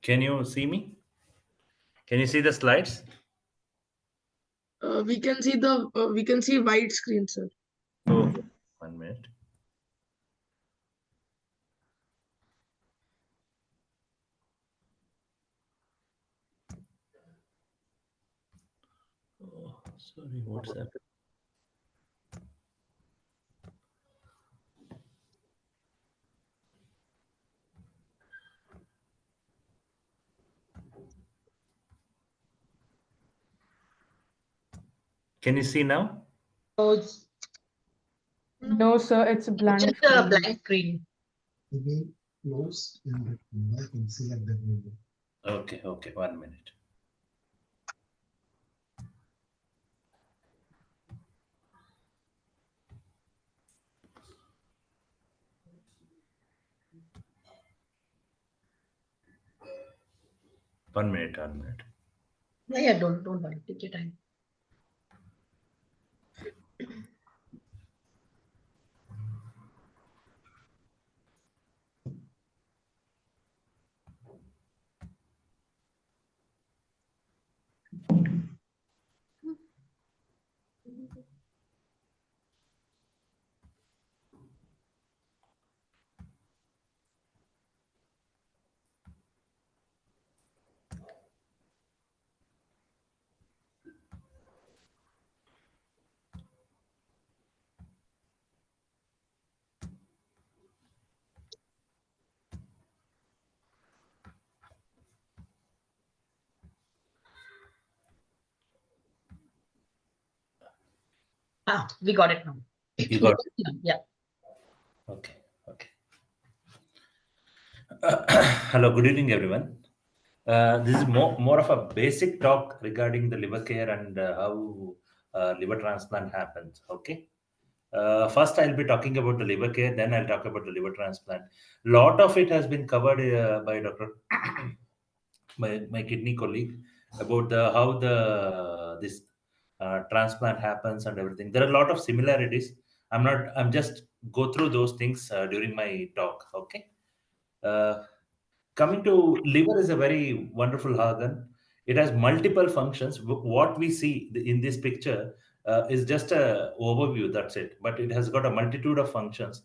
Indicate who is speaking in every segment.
Speaker 1: Can you see me? Can you see the slides?
Speaker 2: We can see white screen, sir.
Speaker 1: Oh, 1 minute. Oh, sorry, what's that? Can you see now?
Speaker 3: No, sir, it's a blank
Speaker 4: Just a
Speaker 3: screen.
Speaker 4: blank screen.
Speaker 5: Again, close and back and select that window.
Speaker 1: Okay, 1 minute. One minute.
Speaker 4: Yeah, don't worry. Take your time. We got it now.
Speaker 1: You got it?
Speaker 4: Yeah.
Speaker 1: Okay. Hello, good evening, everyone. This is more of a basic talk regarding the liver care and how liver transplant happens. Okay. First, I'll be talking about the liver care. Then I'll talk about the liver transplant. Lot of it has been covered by Dr. my kidney colleague about the how the this transplant happens and everything. There are a lot of similarities. I'm just go through those things during my talk. Okay. Uh, Coming to liver is a very wonderful organ. It has multiple functions. What we see in this picture is just a overview. That's it. But it has got a multitude of functions.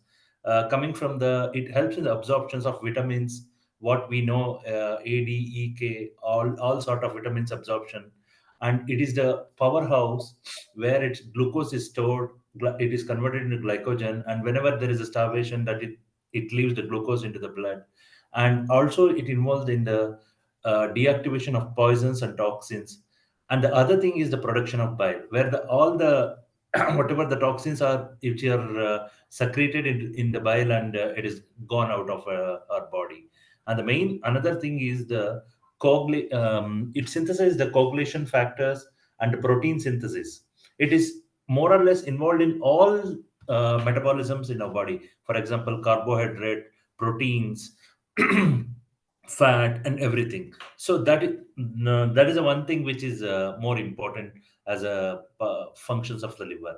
Speaker 1: Coming from it helps in the absorptions of vitamins. What we know, A, D, E, K, all sort of vitamins absorption, and it is the powerhouse where its glucose is stored. It is converted into glycogen, and whenever there is a starvation, that it leaves the glucose into the blood, and also it involves in the deactivation of poisons and toxins. And the other thing is the production of bile, where all the whatever the toxins are, which are secreted in the bile, and it is gone out of our body. And the main another thing is the it synthesizes the coagulation factors and the protein synthesis. It is more or less involved in all metabolisms in our body. For example, carbohydrate, proteins, fat, and everything. So that is the one thing which is more important as a functions of the liver.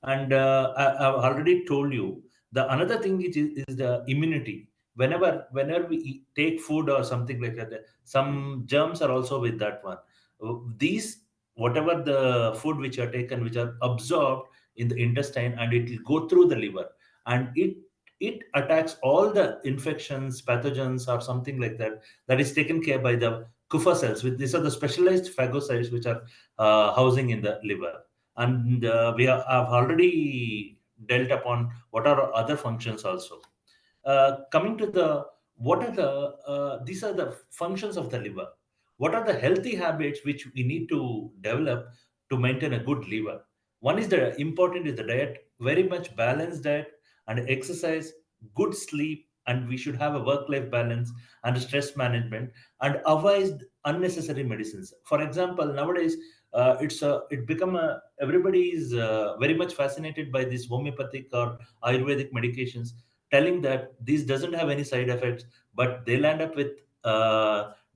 Speaker 1: And I've already told you the another thing is the immunity. Whenever we take food or something like that, some germs are also with that one. These whatever the food which are taken, which are absorbed in the intestine, and it will go through the liver, and it attacks all the infections, pathogens, or something like that, that is taken care by the Kupffer cells. These are the specialized phagocytes which are housing in the liver. And have already dealt upon what are other functions also. Coming to what are these are the functions of the liver. What are the healthy habits which we need to develop to maintain a good liver? One is the important is the diet, very much balanced diet and exercise, good sleep, and we should have a work-life balance and stress management, and avoid unnecessary medicines. For example, nowadays it become everybody is very much fascinated by these homeopathic or Ayurvedic medications, telling that these doesn't have any side effects, but they'll end up with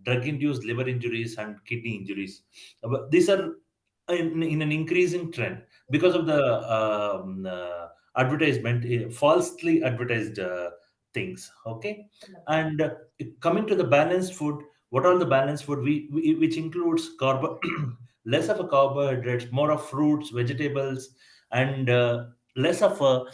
Speaker 1: drug-induced liver injuries and kidney injuries. These are in an increasing trend because of the advertisement, falsely advertised things. Okay, and coming to the balanced food, What all the balanced food which includes less of a carbohydrates, more of fruits, vegetables, and less of a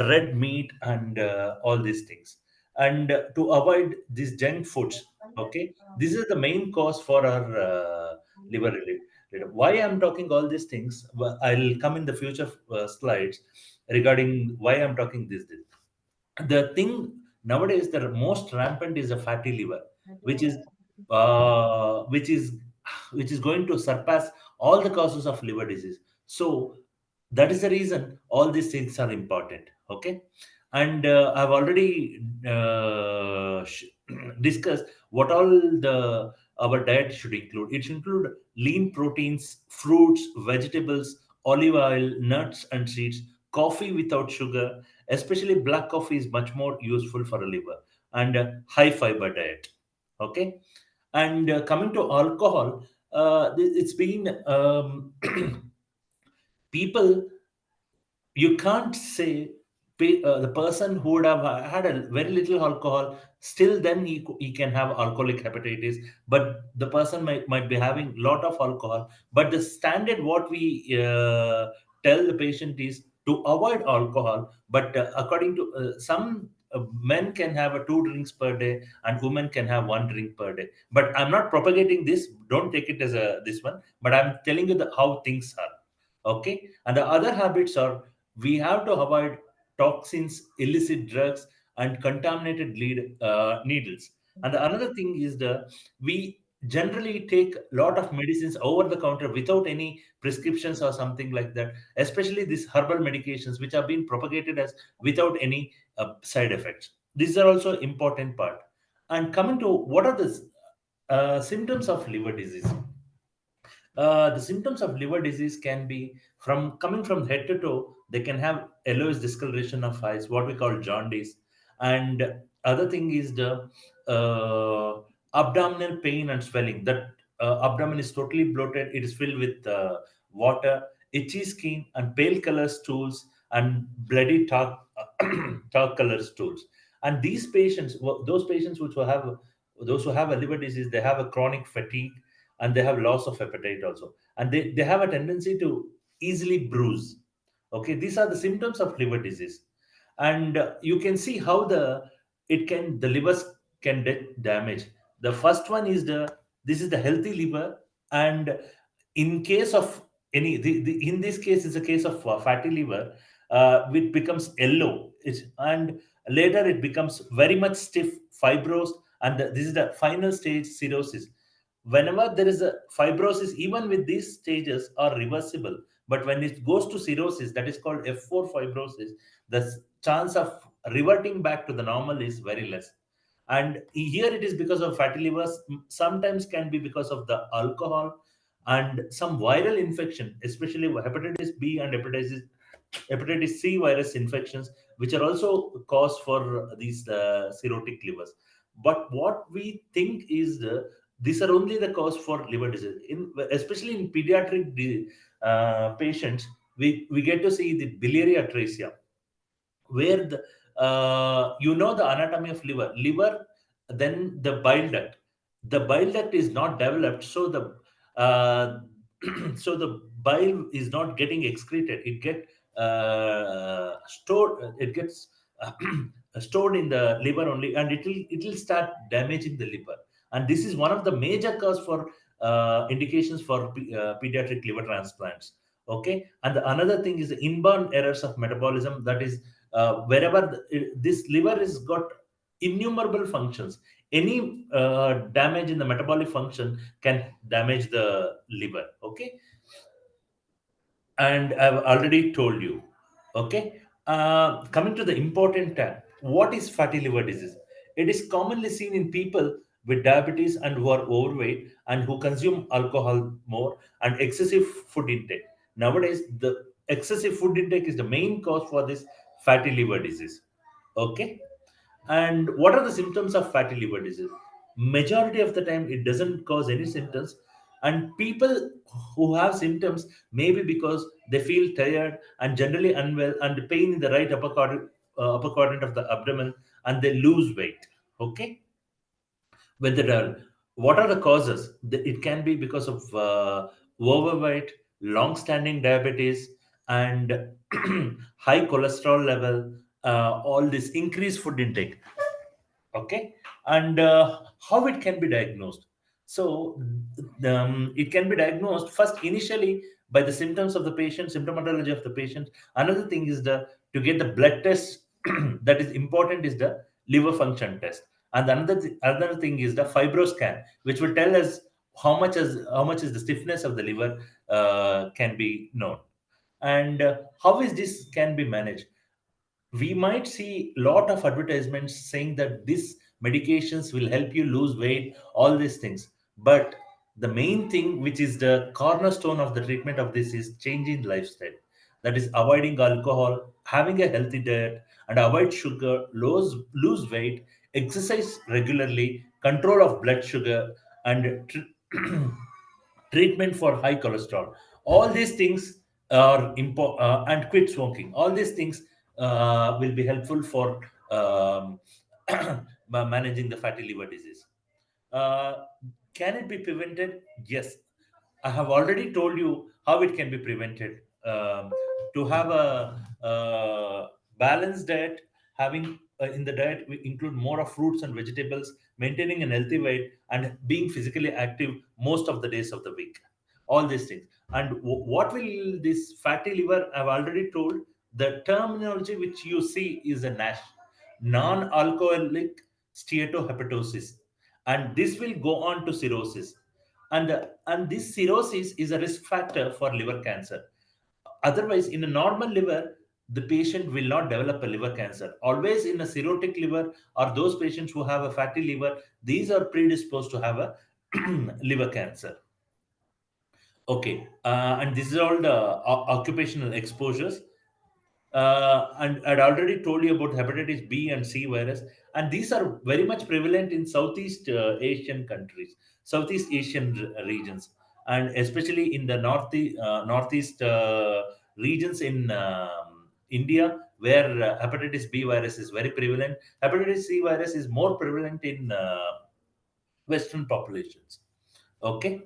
Speaker 1: red meat and all these things, and to avoid these junk foods. Okay, this is the main cause for our liver related. Why I'm talking all these things, well, I'll come in the future slides regarding why I'm talking this. The thing nowadays, the most rampant is a fatty liver, which is uh, which is which is going to surpass all the causes of liver disease. So that is the reason all these things are important. Okay, and I've already discussed what all the our diet should include. It should include lean proteins, fruits, vegetables, olive oil, nuts and seeds, coffee without sugar. Especially black coffee is much more useful for a liver, and high fiber diet. Okay, and coming to alcohol, it's been people, you can't say the person who would have had a very little alcohol, still then he can have alcoholic hepatitis, but the person might be having lot of alcohol, but the standard what we tell the patient is to avoid alcohol. But according to some men can have a 2 drinks per day and women can have 1 drink per day. But I'm not propagating this, don't take it as a this one, but I'm telling you how things are. Okay, and the other habits are, we have to avoid toxins, illicit drugs, and contaminated needles. And the another thing is we generally take a lot of medicines over the counter without any prescriptions or something like that. Especially these herbal medications, which have been propagated as without any side effects. These are also important part. And coming to what are the symptoms of liver disease? The symptoms of liver disease can be from coming from head to toe. They can have yellowish discoloration of eyes, what we call jaundice, and other thing is the abdominal pain and swelling. That abdomen is totally bloated. It is filled with water, itchy skin, and pale color stools and bloody dark dark color stools. And these patients, those patients which will have those who have a liver disease, they have a chronic fatigue and they have loss of appetite also, and they have a tendency to easily bruise. Okay, these are the symptoms of liver disease. And you can see how the livers can get damaged. The first one is this is the healthy liver, and in case of in this case is a case of fatty liver, it becomes yellow, and later it becomes very much stiff, fibrous, and this is the final stage, cirrhosis. Whenever there is a fibrosis, even with these stages are reversible, but when it goes to cirrhosis, that is called F4 fibrosis, the chance of reverting back to the normal is very less. And here it is because of fatty livers, sometimes can be because of the alcohol and some viral infection, especially hepatitis B and hepatitis C virus infections, which are also cause for these cirrhotic livers. But what we think is these are only the cause for liver disease. Especially in pediatric patients, we get to see the biliary atresia, where the anatomy of liver, then the bile duct is not developed, so the uh, so the bile is not getting excreted. It gets uh, stored in the liver only, and it will start damaging the liver. And this is one of the major cause for indications for pediatric liver transplants. Okay, and the another thing is the inborn errors of metabolism. That is, wherever this liver has got innumerable functions, any damage in the metabolic function can damage the liver. Okay, and I've already told you. Okay, coming to the important tab, what is fatty liver disease? It is commonly seen in people with diabetes and who are overweight and who consume alcohol more and excessive food intake. Nowadays, the excessive food intake is the main cause for this fatty liver disease. Okay, and what are the symptoms of fatty liver disease? Majority of the time, it doesn't cause any symptoms. And people who have symptoms maybe because they feel tired and generally unwell and pain in the right upper quadrant of the abdomen, and they lose weight. Okay, whether What are the causes? It can be because of overweight, long-standing diabetes, and high cholesterol level. All this increased food intake. Okay, and how it can be diagnosed? So it can be diagnosed first initially by the symptoms of the patient, symptomatology of the patient. Another thing is the to get the blood test that is important is the liver function test, and another thing is the fibroscan, which will tell us how much is the stiffness of the liver can be known. And how is this can be managed? We might see a lot of advertisements saying that these medications will help you lose weight, all these things. But the main thing, which is the cornerstone of the treatment of this, is changing lifestyle. That is avoiding alcohol, having a healthy diet, and avoid sugar, lose weight, exercise regularly, control of blood sugar, and treatment for high cholesterol. All these things are important, and quit smoking. All these things will be helpful for managing the fatty liver disease. Uh, can it be prevented? Yes. I have already told you how it can be prevented. To have a balanced diet, having in the diet we include more of fruits and vegetables, maintaining an healthy weight, and being physically active most of the days of the week. All these things. And what will this fatty liver? I've already told. The terminology which you see is a NASH, non-alcoholic steatohepatosis, and this will go on to cirrhosis. And this cirrhosis is a risk factor for liver cancer. Otherwise, in a normal liver, the patient will not develop a liver cancer. Always in a cirrhotic liver, or those patients who have a fatty liver, these are predisposed to have a liver cancer. Okay, and this is all the occupational exposures. And I'd already told you about hepatitis B and C virus, and these are very much prevalent in Southeast Asian countries, Southeast Asian regions, and especially in the Northeast regions in India, where hepatitis B virus is very prevalent. Hepatitis C virus is more prevalent in Western populations. Okay.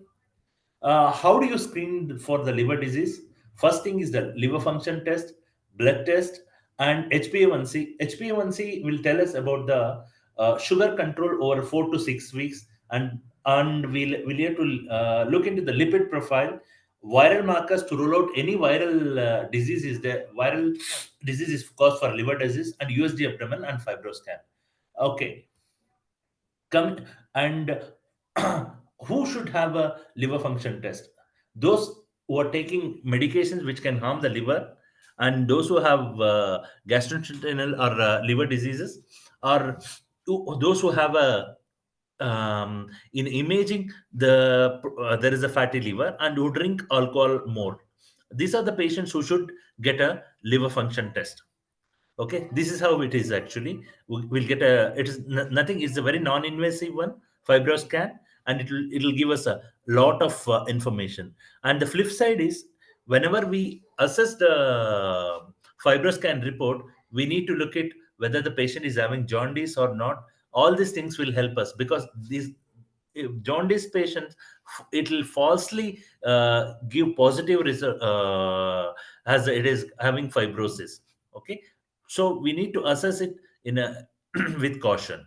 Speaker 1: How do you screen for the liver disease? First thing is the liver function test, blood test, and HbA1c. HbA1c will tell us about the sugar control over 4 to 6 weeks, and we'll have to look into the lipid profile, viral markers to rule out any viral disease is there. Viral disease is caused for liver disease, and USG abdomen and fibroscan. Okay, come and who should have a liver function test? Those who are taking medications which can harm the liver, and those who have gastrointestinal or liver diseases, or those who have a in imaging there is a fatty liver and who drink alcohol more. These are the patients who should get a liver function test. Okay, this is how it is actually. We'll get a, it is nothing, it's a very non-invasive one, fibroscan, and it'll give us a lot of information. And the flip side is, whenever we assess the fibroscan report, we need to look at whether the patient is having jaundice or not. All these things will help us, because these jaundice patients, it will falsely give positive result as it is having fibrosis. Okay, so we need to assess it in a with caution.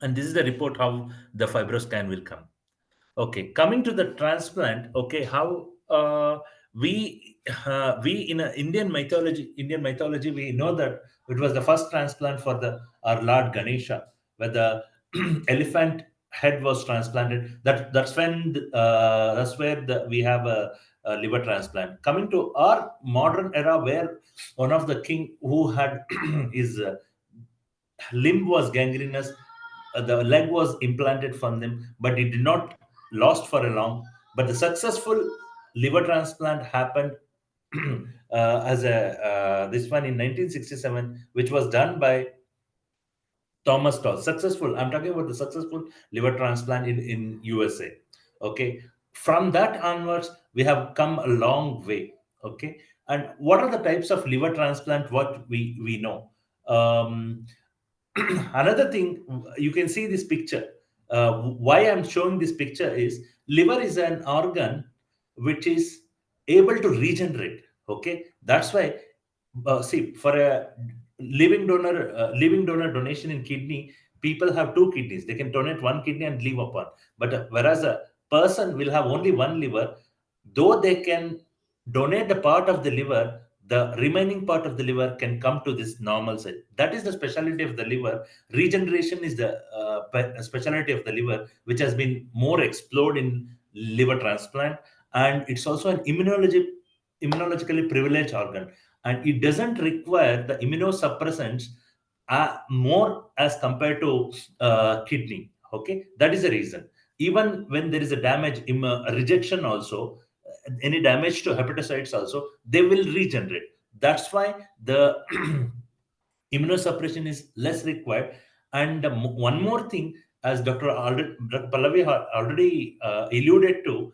Speaker 1: And this is the report how the fibroscan will come. Okay, coming to the transplant. Okay, how we in Indian mythology, we know that it was the first transplant for the our Lord Ganesha, where the elephant head was transplanted. That's where we have a liver transplant. Coming to our modern era, where one of the king who had his limb was gangrenous, the leg was implanted from them, but it did not last for a long. But the successful liver transplant happened as a this one in 1967, which was done by Thomas Toss. Successful. I'm talking about the successful liver transplant in USA. Okay. From that onwards, we have come a long way. Okay. And what are the types of liver transplant? What we know. Another thing, you can see this picture. Why I'm showing this picture is liver is an organ which is able to regenerate. Okay, that's why see, for a living donor donation in kidney, people have two kidneys. They can donate one kidney and leave upon. But whereas a person will have only one liver, though they can donate the part of the liver, the remaining part of the liver can come to this normal cell. That is the specialty of the liver. Regeneration is the specialty of the liver, which has been more explored in liver transplant, and it's also an immunologically privileged organ, and it doesn't require the immunosuppressants more as compared to kidney. Okay, that is the reason. Even when there is a damage, a rejection also, any damage to hepatocytes also, they will regenerate. That's why the immunosuppression is less required. And one more thing, as Dr. Pallavi already alluded to,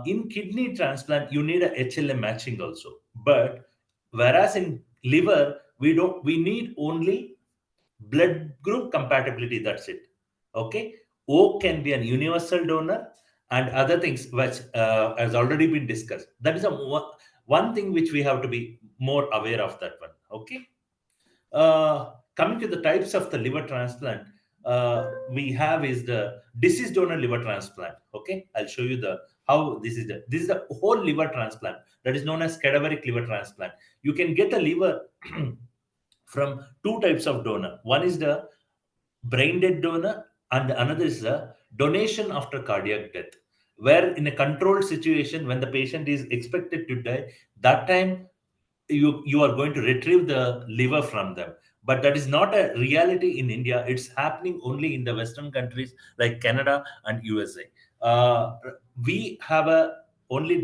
Speaker 1: in kidney transplant, you need a HLA matching also. But whereas in liver, we need only blood group compatibility. That's it. Okay. O can be an universal donor and other things which has already been discussed. That is one thing which we have to be more aware of that one. Okay. Coming to the types of the liver transplant, we have is the deceased donor liver transplant. Okay, I'll show you the how this is the whole liver transplant that is known as cadaveric liver transplant. You can get a liver from two types of donor. One is the brain dead donor, and another is a donation after cardiac death, where in a controlled situation, when the patient is expected to die, that time you are going to retrieve the liver from them. But that is not a reality in India. It's happening only in the Western countries like Canada and USA. We have a only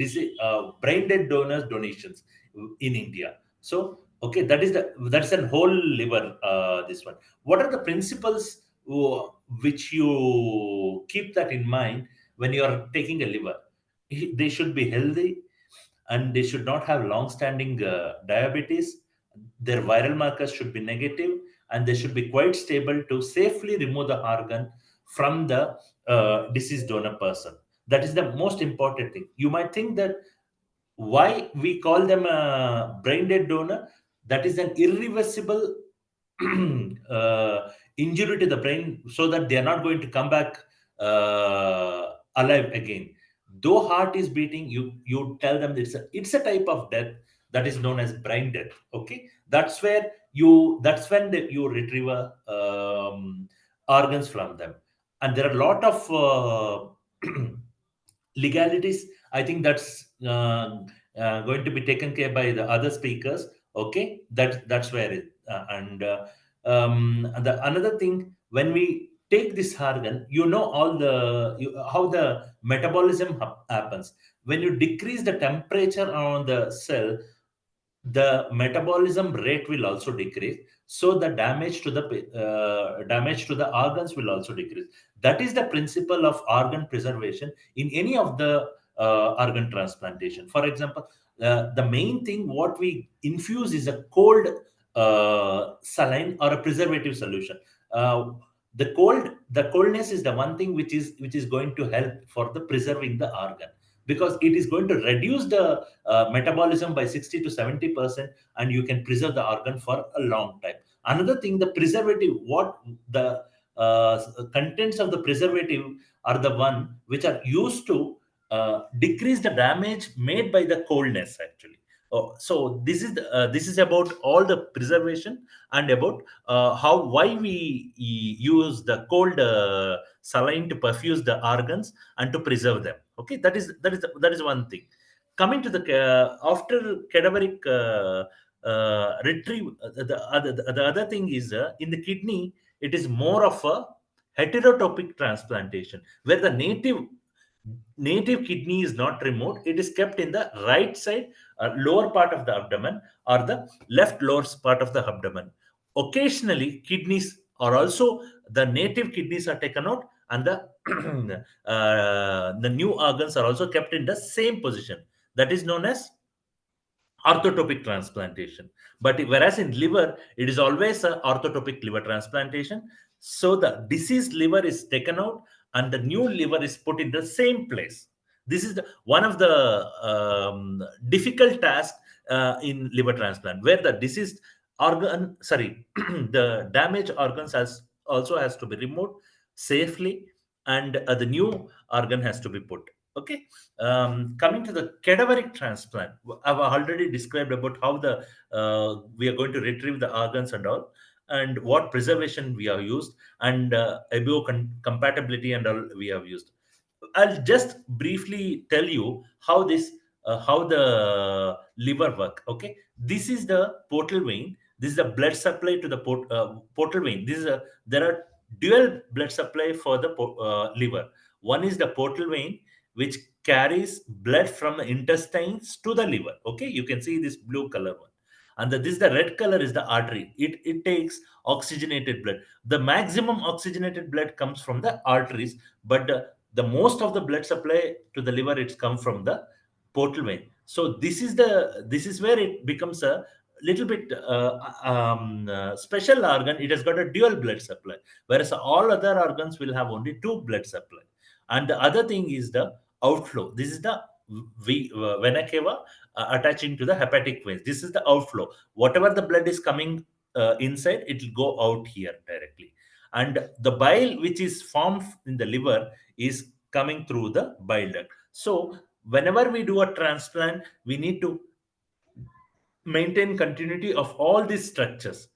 Speaker 1: brain dead donors donations in India. So okay, that's a whole liver. This one. What are the principles which you keep that in mind when you are taking a liver? They should be healthy, and they should not have long-standing diabetes. Their viral markers should be negative, and they should be quite stable to safely remove the organ from the deceased donor person. That is the most important thing. You might think that why we call them a brain dead donor. That is an irreversible injury to the brain, so that they are not going to come back alive again. Though heart is beating, you tell them it's a type of death that is known as brain death. Okay, that's when you retrieve organs from them. And there are a lot of legalities. I think that's going to be taken care by the other speakers. Okay, that's where it and the another thing, when we take this organ, how the metabolism happens. When you decrease the temperature on the cell, the metabolism rate will also decrease, so the damage to the organs will also decrease. That is the principle of organ preservation in any of the organ transplantation. For example, the main thing what we infuse is a cold saline or a preservative solution. The coldness is the one thing which is going to help for the preserving the organ, because it is going to reduce the metabolism by 60 to 70%, and you can preserve the organ for a long time. Another thing, the preservative, what the contents of the preservative are the one which are used to decrease the damage made by the coldness actually. So this is about all the preservation, and about why we use the cold saline to perfuse the organs and to preserve them. Okay, that is one thing. Coming to the after cadaveric retrieve, the other thing is in the kidney, it is more of a heterotopic transplantation, where the native kidney is not removed. It is kept in the right side lower part of the abdomen, or the left lower part of the abdomen. Occasionally kidneys are also, the native kidneys are taken out, and the new organs are also kept in the same position. That is known as orthotopic transplantation. But whereas in liver, it is always a orthotopic liver transplantation. So the deceased liver is taken out and the new liver is put in the same place. This is one of the difficult tasks in liver transplant, where the deceased organ, sorry, the damaged organs has to be removed safely, and the new organ has to be put. Okay. Coming to the cadaveric transplant, I've already described about how the we are going to retrieve the organs and all, and what preservation we have used, and compatibility and all we have used. I'll just briefly tell you how this how the liver work. Okay, this is the portal vein. This is the blood supply to the portal vein. There are dual blood supply for the liver. One is the portal vein, which carries blood from the intestines to the liver. Okay, you can see this blue color one, and this the red color is the artery. It takes oxygenated blood. The maximum oxygenated blood comes from the arteries, but the most of the blood supply to the liver it's come from the portal vein. So this is where it becomes a little bit special organ. It has got a dual blood supply, whereas all other organs will have only two blood supply. And the other thing is the outflow. This is the vena cava attaching to the hepatic veins. This is the outflow. Whatever the blood is coming inside, it will go out here directly. And the bile which is formed in the liver is coming through the bile duct. So whenever we do a transplant, we need to maintain continuity of all these structures.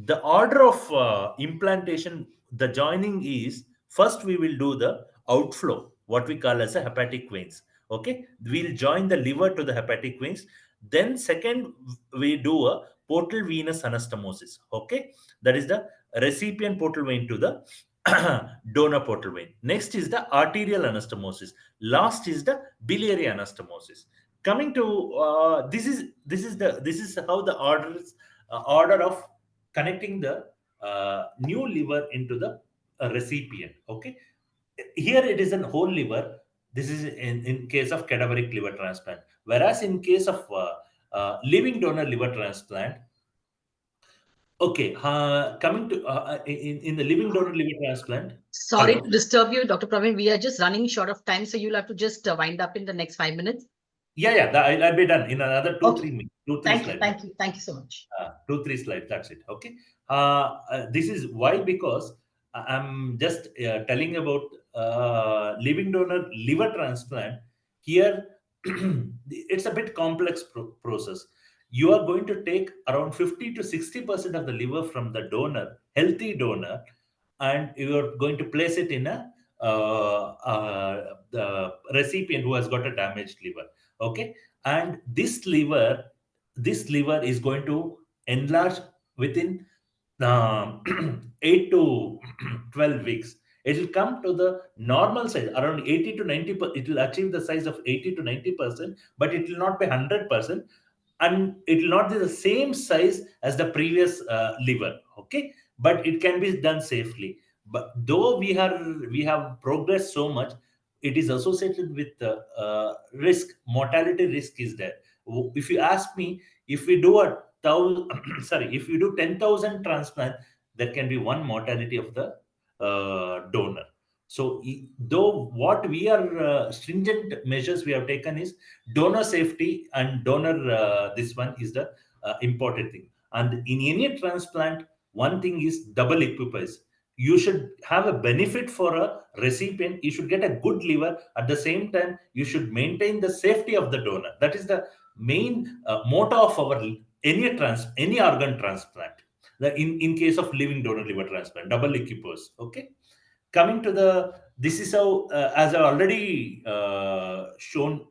Speaker 1: The order of implantation, the joining is, first we will do the outflow, what we call as a hepatic veins. Okay, we'll join the liver to the hepatic veins. Then second, we do a portal venous anastomosis. Okay, that is the recipient portal vein to the donor portal vein. Next is the arterial anastomosis. Last is the biliary anastomosis. Coming to this is how the order of connecting the new liver into the recipient. Okay, here it is a whole liver. This is in case of cadaveric liver transplant, whereas in case of living donor liver transplant, okay, coming to in the living donor liver transplant.
Speaker 4: Sorry
Speaker 1: Hello.
Speaker 4: to disturb you, Dr. Praveen. We are just running short of time, so you'll have to just wind up in the next 5 minutes.
Speaker 1: Yeah, I'll be done in another two,
Speaker 4: Okay.
Speaker 1: 3 minutes. 2, 3
Speaker 4: Thank you,
Speaker 1: slides.
Speaker 4: thank you so much.
Speaker 1: 2, 3 slides. That's it. Okay. This is why, because I'm just telling about living donor liver transplant. Here, it's a bit complex process. You are going to take around 50 to 60% of the liver from the donor, healthy donor, and you are going to place it in a the recipient who has got a damaged liver. Okay, and this liver is going to enlarge within 8 to 12 weeks. It will come to the normal size around 80 to 90. It will achieve the size of 80 to 90%, but it will not be 100%, and it will not be the same size as the previous liver. Okay, but it can be done safely. But though we have progressed so much, it is associated with risk. Mortality risk is there. If you ask me, if we do a thousand sorry, if you do 10,000 transplant, there can be one mortality of the donor. So though what we are stringent measures we have taken is donor safety and donor this one is the important thing. And in any transplant, one thing is double equipoise. You should have a benefit for a recipient. You should get a good liver. At the same time, you should maintain the safety of the donor. That is the main motto of our any organ transplant. In case of living donor liver transplant, double equipoise. Okay. Coming to the, this is how as I already shown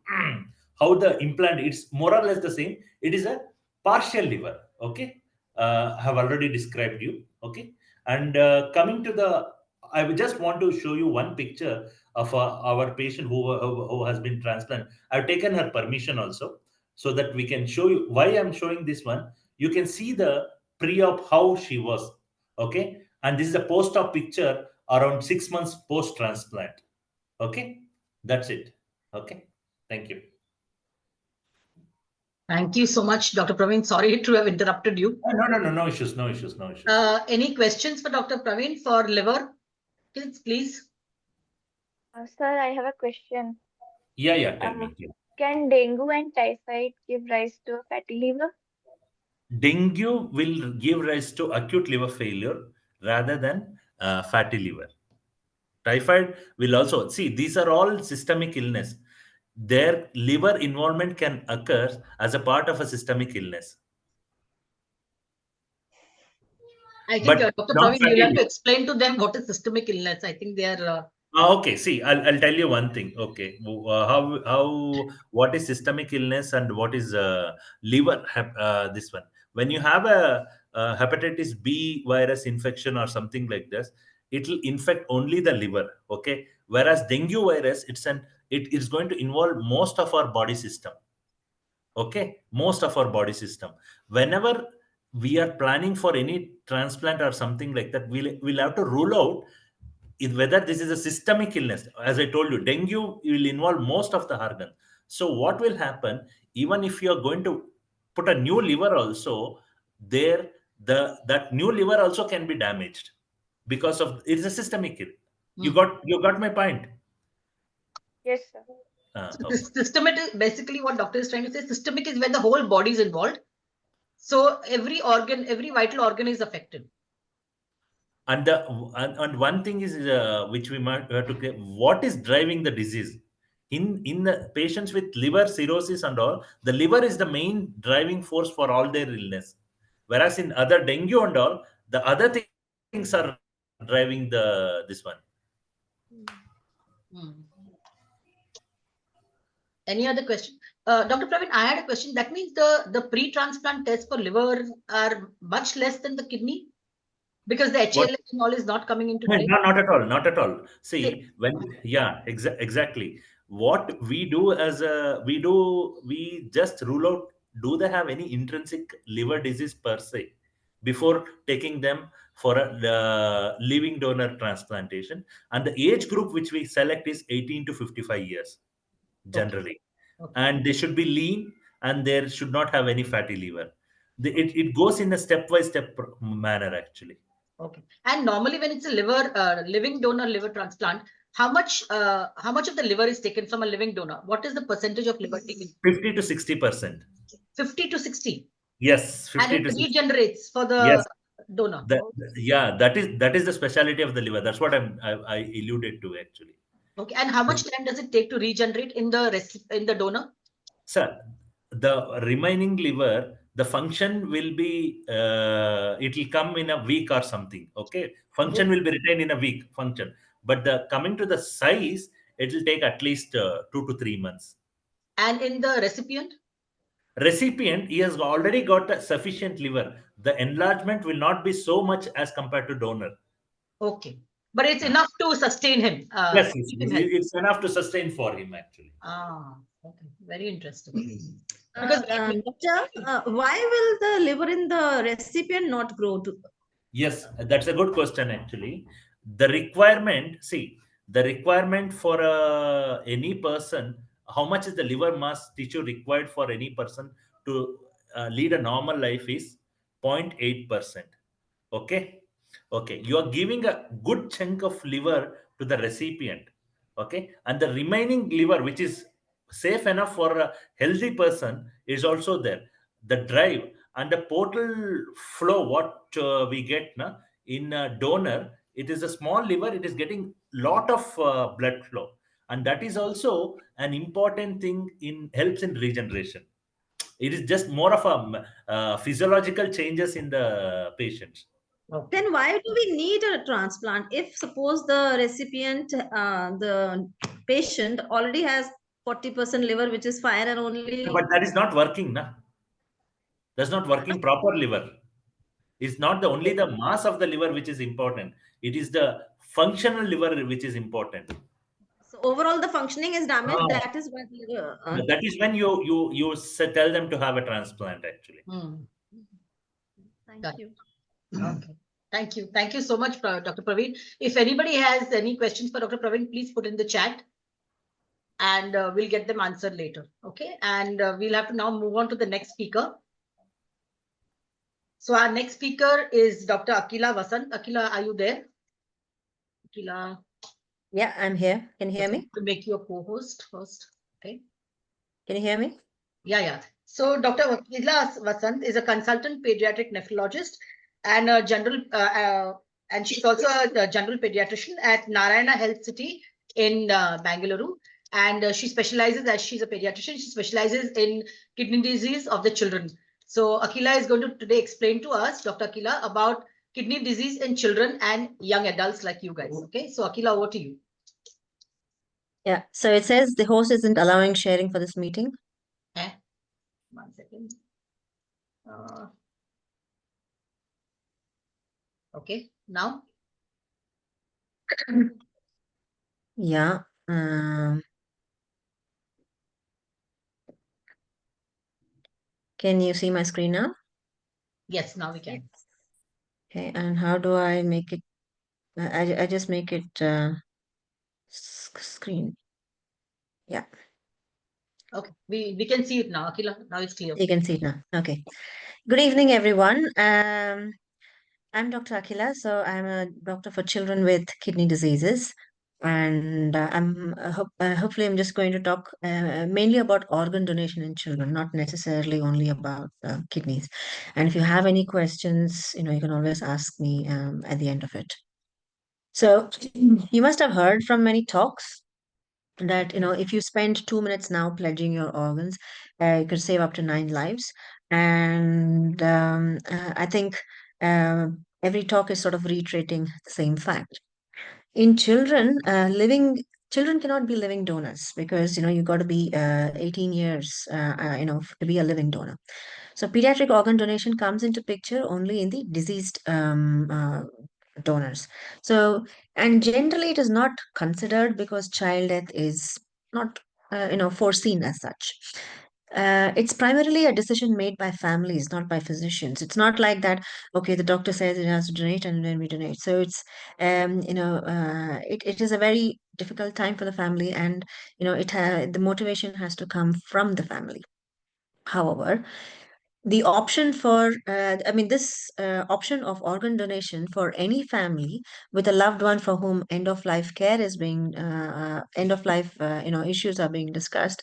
Speaker 1: how the implant, it's more or less the same. It is a partial liver. Okay, I have already described you. Okay, and coming to the, I would just want to show you one picture of our patient who has been transplanted. I've taken her permission also, so that we can show you why I'm showing this one. You can see the pre-op how she was. Okay, and this is a post-op picture around 6 months post-transplant. Okay, that's it. Okay, thank you.
Speaker 4: Thank you so much, Dr. Praveen. Sorry to have interrupted you.
Speaker 1: No issues.
Speaker 4: Any questions for Dr. Praveen for liver? Please.
Speaker 6: Sir, I have a question.
Speaker 1: Yeah, tell me. Yeah.
Speaker 6: Can dengue and typhoid give rise to a fatty liver?
Speaker 1: Dengue will give rise to acute liver failure rather than fatty liver. Typhoid will also, see, these are all systemic illness. Their liver involvement can occur as a part of a systemic illness.
Speaker 4: I think
Speaker 1: But
Speaker 4: Dr.
Speaker 1: not
Speaker 4: Praveen, you'll
Speaker 1: fatty
Speaker 4: have to
Speaker 1: liver.
Speaker 4: explain to them what is systemic illness. I think they are.
Speaker 1: Okay, see, I'll tell you one thing. Okay, what is systemic illness and what is this one? When you have a hepatitis B virus infection or something like this, it will infect only the liver. Okay, whereas dengue virus, it is going to involve most of our body system. Okay, most of our body system. Whenever we are planning for any transplant or something like that, we'll have to rule out whether this is a systemic illness. As I told you, dengue will involve most of the organ. So what will happen, even if you are going to put a new liver also there, that new liver also can be damaged because of it's a systemic ill. You got my point.
Speaker 6: Yes, sir.
Speaker 1: Okay.
Speaker 4: Systemic is basically what doctor is trying to say. Systemic is when the whole body is involved. So every organ, every vital organ is affected.
Speaker 1: And one thing is which we might have to get, what is driving the disease in the patients with liver cirrhosis and all. The liver is the main driving force for all their illness, whereas in other dengue and all, the other things are driving this one.
Speaker 4: Any other question? Dr. Praveen, I had a question. That means the pre-transplant tests for liver are much less than the kidney? Because the HLA and all is not coming into play.
Speaker 1: No, not at all. See, exactly. What we do we just rule out, do they have any intrinsic liver disease per se before taking them for a living donor transplantation. And the age group which we select is 18 to 55 years generally.
Speaker 4: Okay.
Speaker 1: And they should be lean and they should not have any fatty liver. It goes in a step-by-step manner actually.
Speaker 4: Okay. And normally when it's a living donor liver transplant, how much of the liver is taken from a living donor? What is the percentage of liver taken?
Speaker 1: 50 to 60%.
Speaker 4: 50 to 60.
Speaker 1: Yes, 50
Speaker 4: and
Speaker 1: to
Speaker 4: it
Speaker 1: 60.
Speaker 4: regenerates for the
Speaker 1: Yes.
Speaker 4: donor.
Speaker 1: That is the specialty of the liver. That's what I alluded to actually.
Speaker 4: Okay. And how much time does it take to regenerate in the donor?
Speaker 1: Sir, the remaining liver, the function will be it will come in a week or something. Okay, function will be retained in a week function, but coming to the size, it will take at least 2 to 3 months.
Speaker 4: And in the recipient?
Speaker 1: Recipient, he has already got a sufficient liver. The enlargement will not be so much as compared to donor.
Speaker 4: Okay. But it's enough to sustain him.
Speaker 1: Yes, it's enough to sustain for him actually.
Speaker 4: Okay. Very interesting.
Speaker 7: Doctor, why will the liver in the recipient not grow?
Speaker 1: Yes, that's a good question actually. The requirement for any person, how much is the liver mass tissue required for any person to lead a normal life is 0.8%. Okay. You are giving a good chunk of liver to the recipient. Okay. And the remaining liver, which is safe enough for a healthy person, is also there. The drive and the portal flow, what we get in a donor, it is a small liver, it is getting lot of blood flow. And that is also an important thing helps in regeneration. It is just more of a physiological changes in the patients.
Speaker 7: Then why do we need a transplant if suppose the recipient, the patient already has 40% liver, which is fine, and only.
Speaker 1: But that is not working, na? That's not working proper liver. It's not only the mass of the liver which is important. It is the functional liver which is important.
Speaker 7: So overall, the functioning is damaged. That is why liver.
Speaker 1: That is when you tell them to have a transplant actually.
Speaker 7: Thank you.
Speaker 4: Okay. Thank you. Thank you so much, Dr. Praveen. If anybody has any questions for Dr. Praveen, please put in the chat. and we'll get them answered later. Okay, and we'll have to now move on to the next speaker. So our next speaker is Dr. Akila Vasant. Akila, are you there? Akila.
Speaker 7: Yeah, I'm here. Can you hear me?
Speaker 4: To make you a co-host first. Okay.
Speaker 7: Can you hear me?
Speaker 4: Yeah. So Dr. Akila Vasant is a consultant pediatric nephrologist and a general, and she's also a general pediatrician at Narayana Health City in Bangalore. And she specializes, as she's a pediatrician, she specializes in kidney disease of the children. So Akila is going to today explain to us, Dr. Akila, about kidney disease in children and young adults like you guys. Okay, so Akila, over to you.
Speaker 7: Yeah, so it says the host isn't allowing sharing for this meeting.
Speaker 4: 1 second. Okay, now.
Speaker 7: Yeah. Can you see my screen now?
Speaker 4: Yes, now we can.
Speaker 7: Okay, and how do I make it? I just make it screen. Yeah.
Speaker 4: Okay, we can see it now, Akila. Now it's clear.
Speaker 7: You can see it now. Okay. Good evening, everyone. I'm Dr. Akila. So I'm a doctor for children with kidney diseases. And hopefully I'm just going to talk mainly about organ donation in children, not necessarily only about kidneys. And if you have any questions, you can always ask me at the end of it. So you must have heard from many talks that if you spend 2 minutes now pledging your organs, you could save up to 9 lives. And I think every talk is sort of reiterating the same fact. In children, children cannot be living donors because you got to be 18 years to be a living donor. So pediatric organ donation comes into picture only in the diseased donors. So, and generally it is not considered because child death is not foreseen as such. It's primarily a decision made by families, not by physicians. It's not like that, okay, the doctor says it has to donate and then we donate. So it's, it is a very difficult time for the family, and, the motivation has to come from the family. However, the option for, this option of organ donation for any family with a loved one for whom end of life care is being, end of life, issues are being discussed,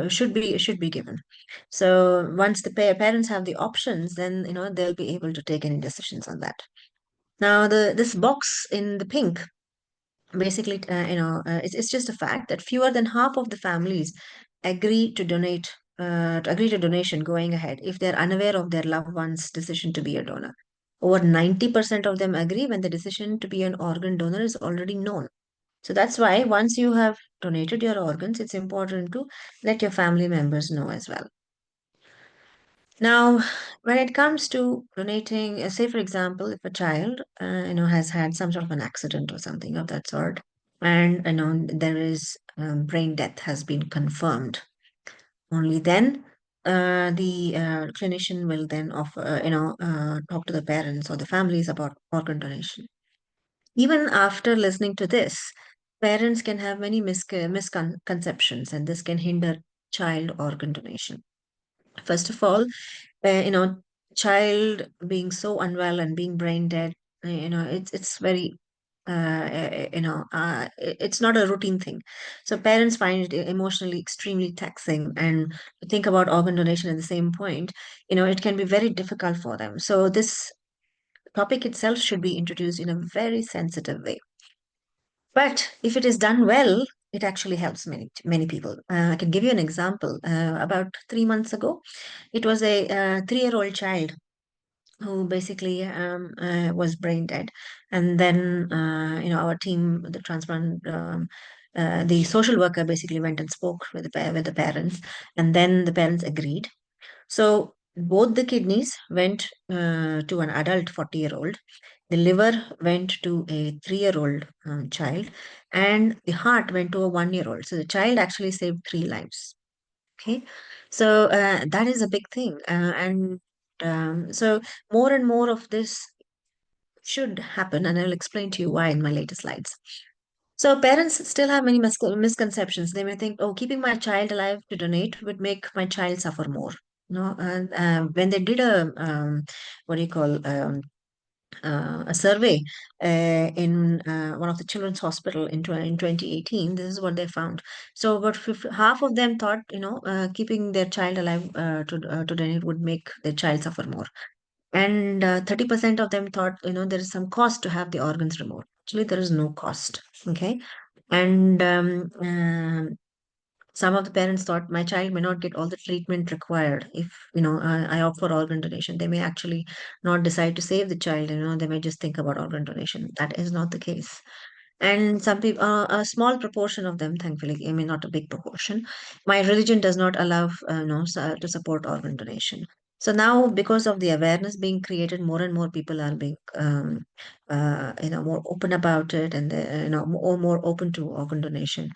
Speaker 7: should be given. So once the parents have the options, then, they'll be able to take any decisions on that. Now, this box in the pink, basically, it's just a fact that fewer than half of the families agree to donate, agree to donation going ahead if they're unaware of their loved one's decision to be a donor. Over 90% of them agree when the decision to be an organ donor is already known. So that's why once you have donated your organs, it's important to let your family members know as well. Now, when it comes to donating, say for example, if a child, has had some sort of an accident or something of that sort, and there is brain death has been confirmed, only then the clinician will then offer, talk to the parents or the families about organ donation. Even after listening to this, parents can have many misconceptions, and this can hinder child organ donation. First of all, child being so unwell and being brain dead, it's very, it's not a routine thing. So parents find it emotionally extremely taxing, and to think about organ donation at the same point, it can be very difficult for them. So this topic itself should be introduced in a very sensitive way. But if it is done well, it actually helps many people. I can give you an example. About 3 months ago, it was a 3-year-old child who basically was brain dead, and then our team, the transplant, the social worker basically went and spoke with the parents, and then the parents agreed. So both the kidneys went to an adult 40-year-old. The liver went to a 3-year-old child, and the heart went to a 1-year-old. So the child actually saved 3 lives. Okay, so that is a big thing, and so more and more of this should happen, and I'll explain to you why in my later slides. So parents still have many misconceptions. They may think, oh, keeping my child alive to donate would make my child suffer more. No, and when they did a what do you call a survey in one of the children's hospital in 2018, this is what they found. So about half of them thought, keeping their child alive to donate would make their child suffer more. And 30% of them thought, there is some cost to have the organs removed. Actually, there is no cost. Okay. And some of the parents thought my child may not get all the treatment required if I opt for organ donation. They may actually not decide to save the child. They may just think about organ donation. That is not the case. And some people, a small proportion of them, thankfully, I mean, not a big proportion. My religion does not allow, to support organ donation. So now, because of the awareness being created, more and more people are being, more open about it, and they, more open to organ donation.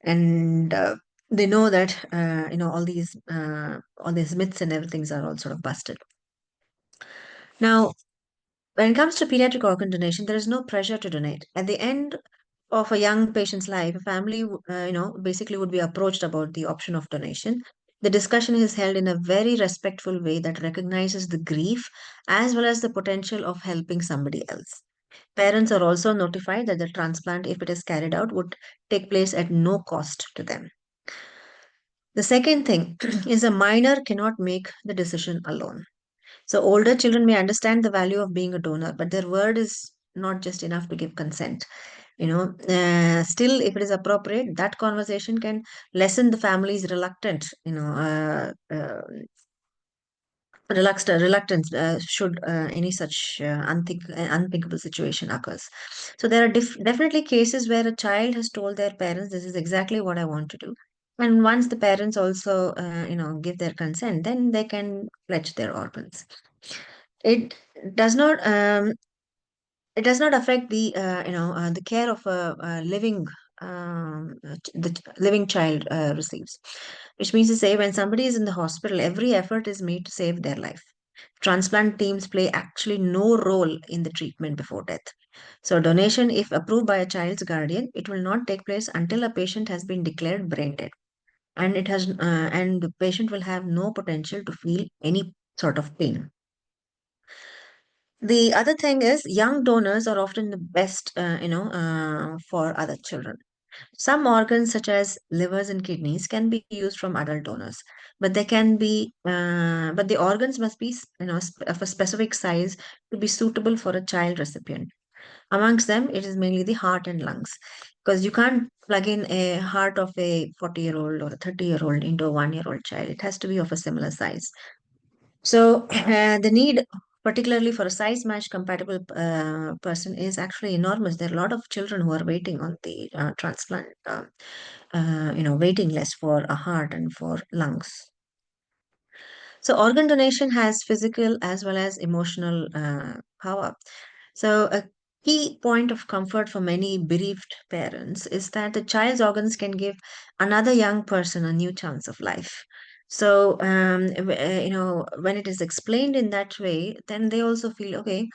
Speaker 7: And they know that, all these myths and everything are all sort of busted. Now, when it comes to pediatric organ donation, there is no pressure to donate. At the end of a young patient's life, a family, basically would be approached about the option of donation. The discussion is held in a very respectful way that recognizes the grief as well as the potential of helping somebody else. Parents are also notified that the transplant, if it is carried out, would take place at no cost to them. The second thing is a minor cannot make the decision alone. So older children may understand the value of being a donor, but their word is not just enough to give consent. Still, if it is appropriate, that conversation can lessen the family's reluctance should any such unthinkable situation occurs. So there are definitely cases where a child has told their parents, "This is exactly what I want to do," and once the parents also, give their consent, then they can pledge their organs. It does not. It does not affect the care of a living the living child receives, which means to say when somebody is in the hospital, every effort is made to save their life. Transplant teams play actually no role in the treatment before death. So donation, if approved by a child's guardian, it will not take place until a patient has been declared brain dead, and and the patient will have no potential to feel any sort of pain. The other thing is young donors are often the best, for other children. Some organs, such as livers and kidneys, can be used from adult donors, but but the organs must be, of a specific size to be suitable for a child recipient. Amongst them, it is mainly the heart and lungs, because you can't plug in a heart of a 40-year-old or a 30-year-old into a 1-year-old child. It has to be of a similar size. So the need, particularly for a size match compatible person, is actually enormous. There are a lot of children who are waiting on the transplant, waiting list for a heart and for lungs. So organ donation has physical as well as emotional power. So a key point of comfort for many bereaved parents is that the child's organs can give another young person a new chance of life. So when it is explained in that way, then they also feel, okay,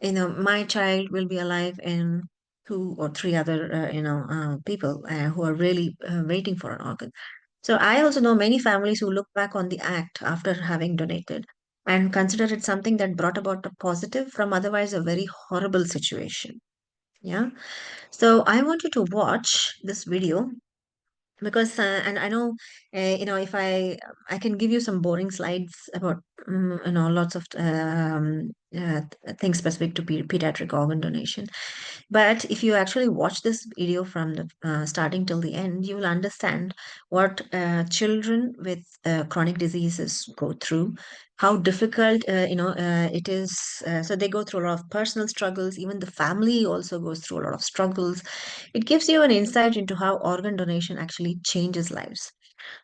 Speaker 7: my child will be alive in 2 or 3 other people who are really waiting for an organ. So I also know many families who look back on the act after having donated and consider it something that brought about a positive from otherwise a very horrible situation. Yeah. So I want you to watch this video because and I know if I can give you some boring slides about lots of things specific to pediatric organ donation, but if you actually watch this video from the starting till the end, you will understand what children with chronic diseases go through, how difficult it is. So they go through a lot of personal struggles. Even the family also goes through a lot of struggles. It gives you an insight into how organ donation actually changes lives.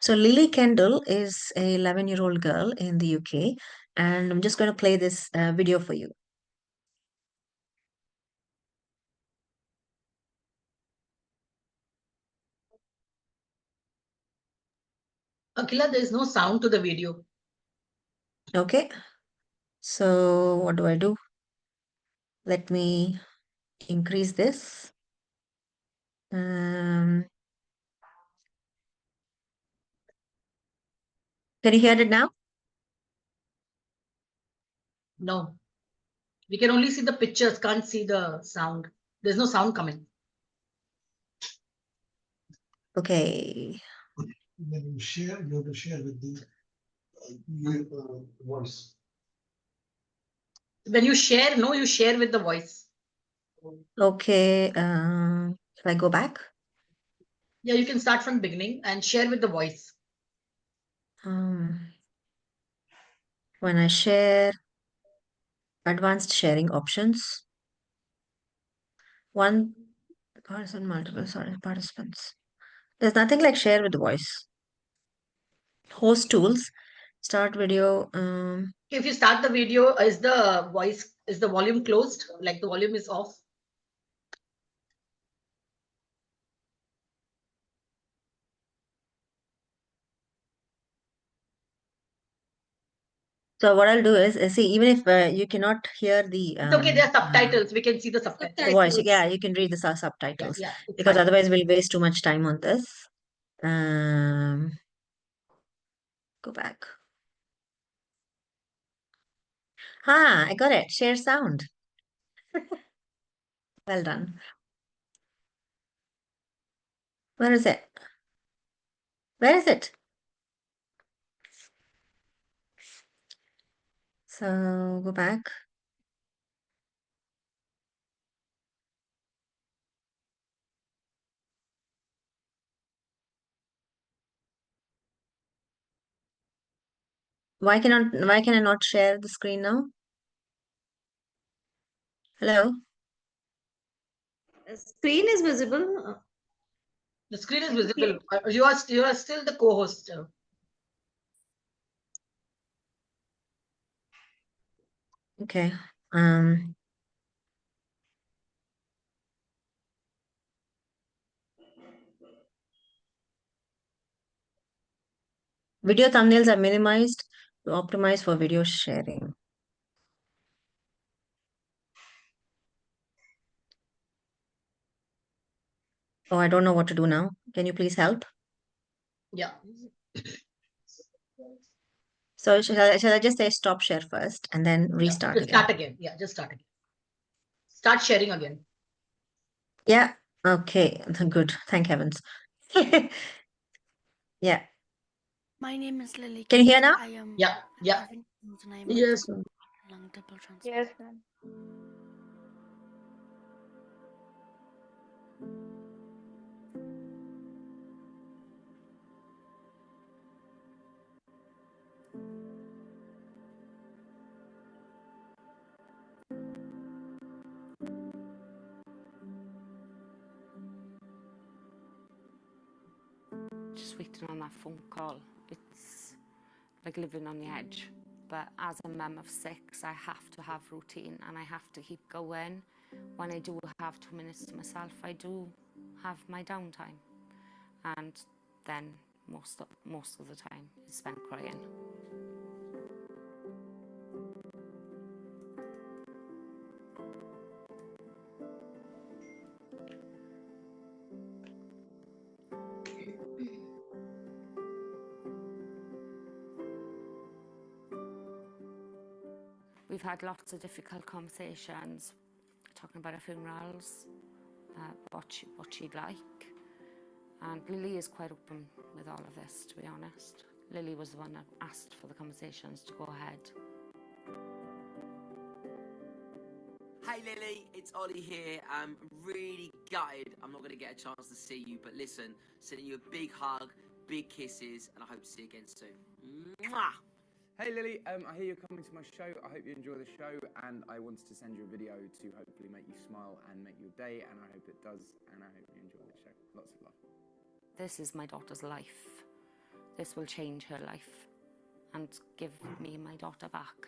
Speaker 7: So Lily Kendall is a 11-year-old girl in the UK, and I'm just going to play this video for you.
Speaker 4: Akila, there is no sound to the video.
Speaker 7: Okay. So what do I do? Let me increase this. Can you hear it now?
Speaker 4: No, we can only see the pictures, can't see the sound. There's no sound coming.
Speaker 7: Okay.
Speaker 5: When you share, you have to share with the voice.
Speaker 4: When you share, no, you share with the voice.
Speaker 7: Okay. If I go back,
Speaker 4: Yeah, you can start from beginning and share with the voice.
Speaker 7: when I share advanced sharing options, one person, multiple, sorry, participants. There's nothing like share with voice. Host tools, start video.
Speaker 4: If you start the video, is the volume closed? Like the volume is off?
Speaker 7: So what I'll do is, see, even if you cannot hear the
Speaker 4: It's okay, there are subtitles. We can see the subtitles.
Speaker 7: voice, yeah, you can read the subtitles
Speaker 4: Yeah, it's
Speaker 7: because
Speaker 4: fine.
Speaker 7: otherwise we'll waste too much time on this. Go back. I got it. Share sound. Well done. Where is it? Where is it? So go back. Why can I not share the screen now? Hello?
Speaker 8: The screen is visible.
Speaker 4: The screen is visible. You are still the co-host.
Speaker 7: Okay. Video thumbnails are minimized to optimize for video sharing. Oh, I don't know what to do now. Can you please help?
Speaker 4: Yeah.
Speaker 7: So shall I just say stop share first and then restart
Speaker 4: Just
Speaker 7: again?
Speaker 4: start again. Yeah, just start again. Start sharing again.
Speaker 7: Yeah. Okay. Good. Thank heavens. Yeah.
Speaker 9: My name is Lily.
Speaker 7: Can you hear now?
Speaker 9: I am
Speaker 4: Yeah.
Speaker 9: having
Speaker 2: Yes, ma'am.
Speaker 9: lung double transplant.
Speaker 6: Yes, ma'am.
Speaker 10: Just waiting on that phone call. It's like living on the edge. But as a mum of 6, I have to have routine and I have to keep going. When I do have 2 minutes to myself, I do have my downtime. And then most of the time is spent crying. We've had lots of difficult conversations, talking about our funerals, what she'd like. And Lily is quite open with all of this, to be honest. Lily was the one that asked for the conversations to go ahead.
Speaker 11: Hey Lily, it's Ollie here. I'm really gutted I'm not going to get a chance to see you, but listen, sending you a big hug, big kisses, and I hope to see you again soon. Mwah!
Speaker 12: Hey Lily, I hear you're coming to my show. I hope you enjoy the show, and I wanted to send you a video to hopefully make you smile and make your day, and I hope it does, and I hope you enjoy the show. Lots of love.
Speaker 10: This is my daughter's life. This will change her life and give me my daughter back.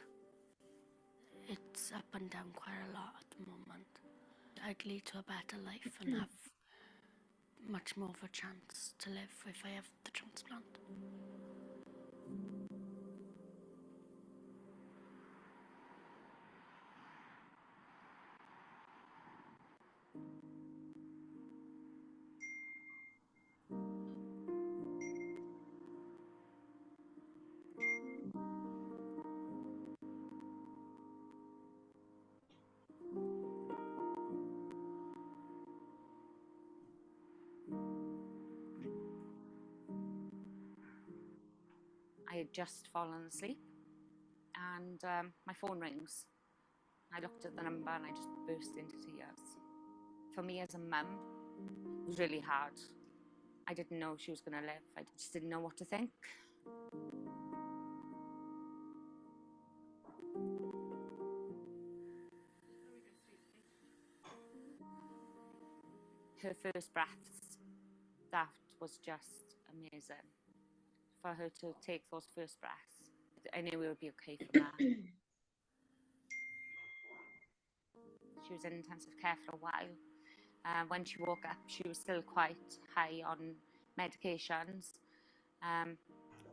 Speaker 9: It's up and down quite a lot at the moment. I'd lead to a better life and have much more of a chance to live if I have the transplant.
Speaker 10: just fallen asleep, and my phone rings. I looked at the number and I just burst into tears. For me as a mum, it was really hard. I didn't know she was going to live. I just didn't know what to think. Her first breaths, that was just amazing. For her to take those first breaths, I knew we would be okay from there. She was in intensive care for a while. When she woke up, she was still quite high on medications.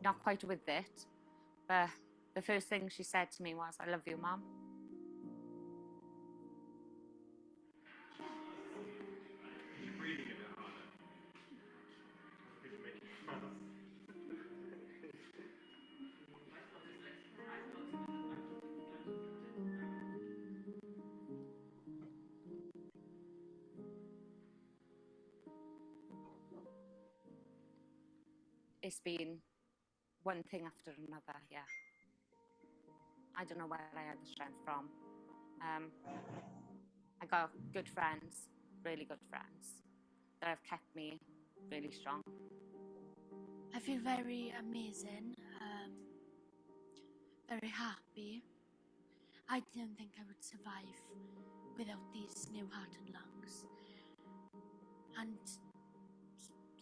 Speaker 10: Not quite with it, but the first thing she said to me was, "I love you, Mum." It's been one thing after another, yeah. I don't know where I had the strength from. I got good friends, really good friends, that have kept me really strong.
Speaker 9: I feel very amazing, very happy. I didn't think I would survive without these new heart and lungs. And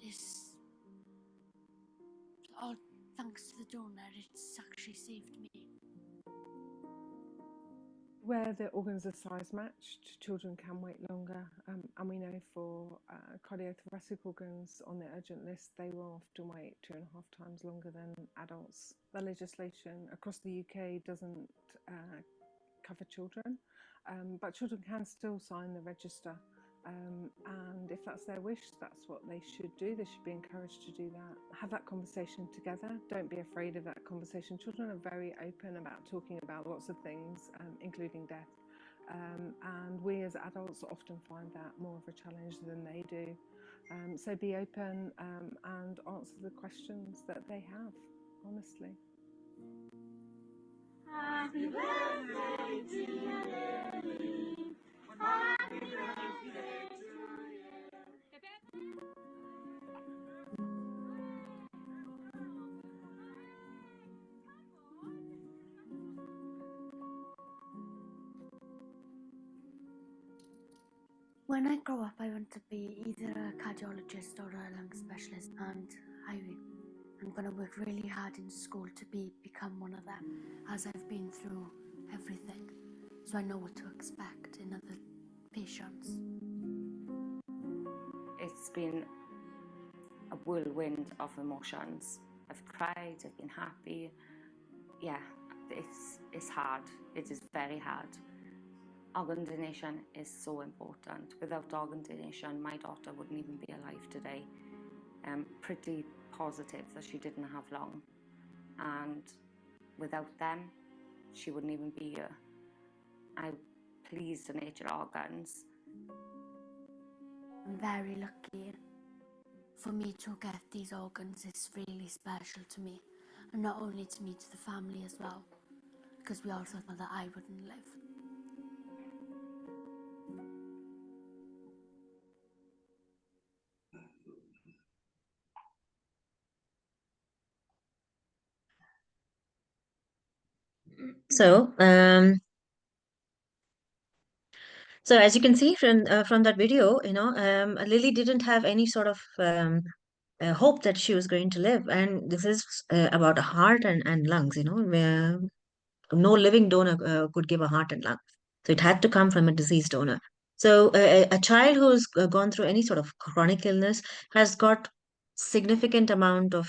Speaker 9: this, all thanks to the donor, it's actually saved me.
Speaker 3: Where the organs are size matched, children can wait longer. And we know for cardiothoracic organs on the urgent list, they will often wait 2.5 times longer than adults. The legislation across the UK doesn't cover children, but children can still sign the register. And if that's their wish, that's what they should do. They should be encouraged to do that. Have that conversation together. Don't be afraid of that conversation. Children are very open about talking about lots of things, including death. And we as adults often find that more of a challenge than they do. So be open and answer the questions that they have, honestly.
Speaker 13: Happy birthday to you. Happy birthday to you.
Speaker 9: When I grow up, I want to be either a cardiologist or a lung specialist, and I'm going to work really hard in school to become one of them, as I've been through everything, so I know what to expect in other patients.
Speaker 10: It's been a whirlwind of emotions. I've cried, I've been happy. Yeah, it's hard. It is very hard. Organ donation is so important. Without organ donation, my daughter wouldn't even be alive today. I'm pretty positive that she didn't have long. And without them, she wouldn't even be here. Please donate your organs.
Speaker 9: I'm very lucky. For me to get these organs is really special to me. And not only to me, to the family as well. Because we all thought that I wouldn't live.
Speaker 7: So, so as you can see from that video, Lily didn't have any sort of hope that she was going to live, and this is about a heart and lungs. Where no living donor could give a heart and lung, so it had to come from a deceased donor. So a child who's gone through any sort of chronic illness has got significant amount of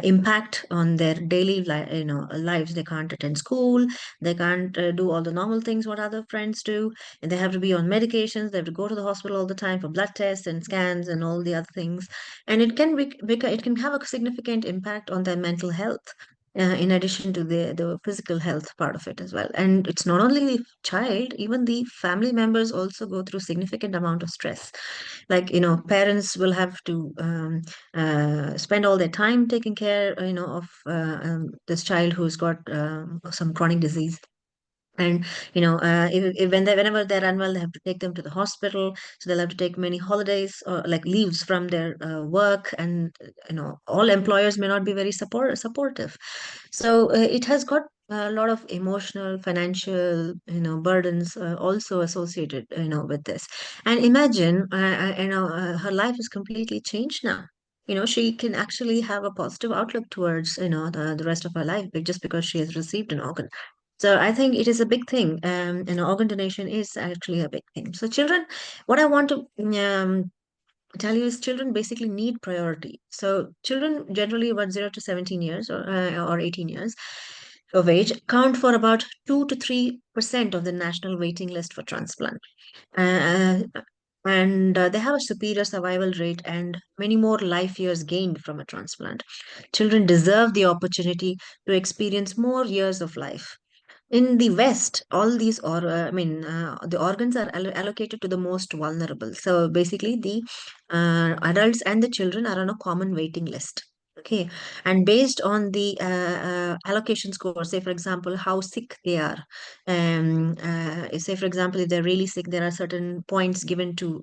Speaker 7: impact on their daily lives. They can't attend school, they can't do all the normal things what other friends do, and they have to be on medications, they have to go to the hospital all the time for blood tests and scans and all the other things, and it can have a significant impact on their mental health. in addition to the physical health part of it as well. And it's not only the child, even the family members also go through significant amount of stress. Like, parents will have to spend all their time taking care, of this child who's got some chronic disease. And whenever they're unwell, they have to take them to the hospital. So they'll have to take many holidays or like leaves from their work. And all employers may not be very supportive. So it has got a lot of emotional, financial, burdens also associated, with this. And imagine, her life is completely changed now. She can actually have a positive outlook towards, the rest of her life just because she has received an organ. So I think it is a big thing. Organ donation is actually a big thing. So children, what I want to tell you is children basically need priority. So children generally about 0 to 17 years or 18 years of age count for about 2 to 3% of the national waiting list for transplant. Uh, and they have a superior survival rate and many more life years gained from a transplant. Children deserve the opportunity to experience more years of life. In the West, all these, the organs are allocated to the most vulnerable. So basically, the adults and the children are on a common waiting list. Okay, and based on the allocation score, say for example, how sick they are. Say for example, if they're really sick, there are certain points given to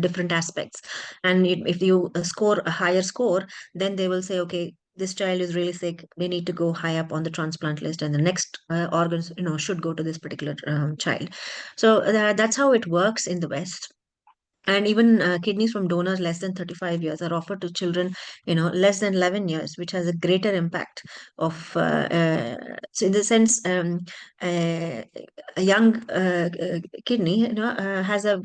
Speaker 7: different aspects. And if you score a higher score, then they will say, okay, this child is really sick, they need to go high up on the transplant list, and the next organs should go to this particular child. So that's how it works in the West. And even kidneys from donors less than 35 years are offered to children less than 11 years, which has a greater impact of so in the sense, a young kidney has a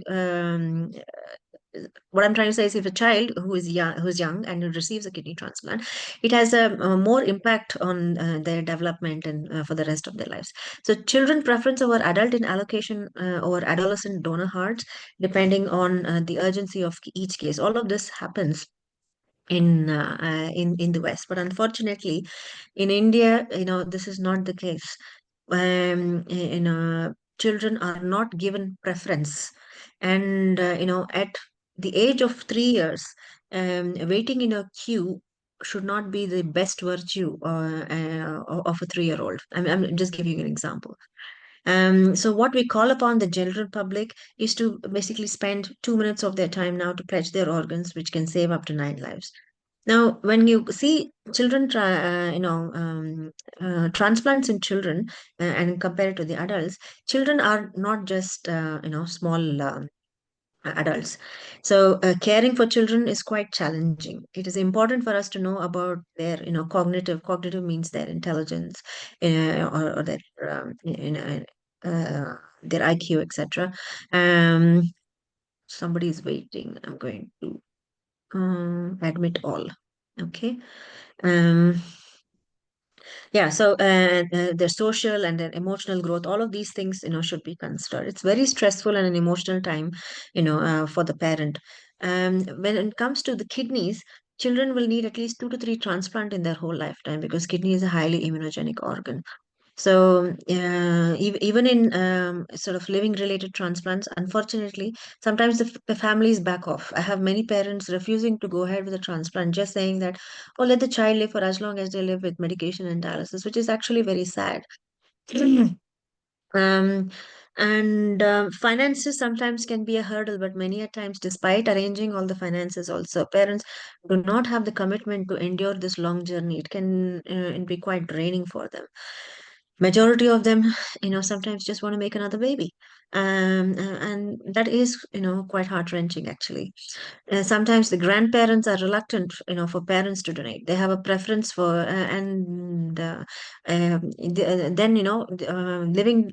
Speaker 7: what I'm trying to say is, if a child who's young and who receives a kidney transplant, it has a more impact on their development and for the rest of their lives. So children preference over adult in allocation over adolescent donor hearts, depending on the urgency of each case. All of this happens in the West, but unfortunately, in India, this is not the case. Children are not given preference, and at the age of 3 years, waiting in a queue should not be the best virtue of a 3-year-old. I'm just giving you an example. So what we call upon the general public is to basically spend 2 minutes of their time now to pledge their organs, which can save up to 9 lives. Now, when you see children, transplants in children and compare it to the adults, children are not just, small adults. So caring for children is quite challenging. It is important for us to know about their, cognitive means their intelligence, or their, their IQ, etc. Somebody is waiting. I'm going to admit all. Okay. Yeah, so their social and their emotional growth, all of these things, should be considered. It's very stressful and an emotional time, for the parent. When it comes to the kidneys, children will need at least 2 to 3 transplant in their whole lifetime, because kidney is a highly immunogenic organ. So even in sort of living related transplants, unfortunately, sometimes the families back off. I have many parents refusing to go ahead with the transplant, just saying that, oh, let the child live for as long as they live with medication and dialysis, which is actually very sad. Um, and finances sometimes can be a hurdle, but many a times, despite arranging all the finances, also parents do not have the commitment to endure this long journey. It can be quite draining for them. Majority of them, sometimes just want to make another baby, and that is, quite heart-wrenching actually. Sometimes the grandparents are reluctant, for parents to donate. They have a preference for, then, living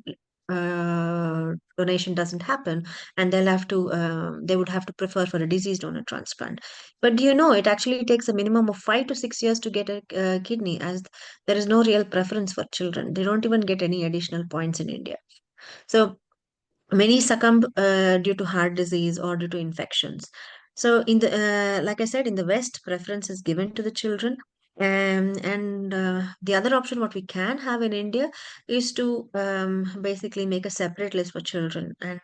Speaker 7: donation doesn't happen, and they would have to prefer for a diseased donor transplant. But do you know, it actually takes a minimum of 5 to 6 years to get a kidney, as there is no real preference for children. They don't even get any additional points in India. So many succumb due to heart disease or due to infections. So like I said, in the West, preference is given to the children. And the other option, what we can have in India, is to basically make a separate list for children. And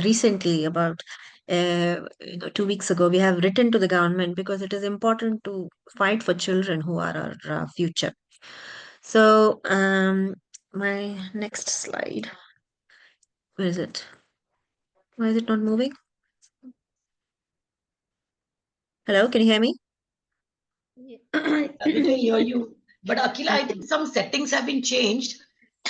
Speaker 7: recently, about 2 weeks ago, we have written to the government because it is important to fight for children who are our future. So, my next slide, where is it? Why is it not moving? Hello, can you hear me?
Speaker 4: We can hear you. But Akila, I think some settings have been changed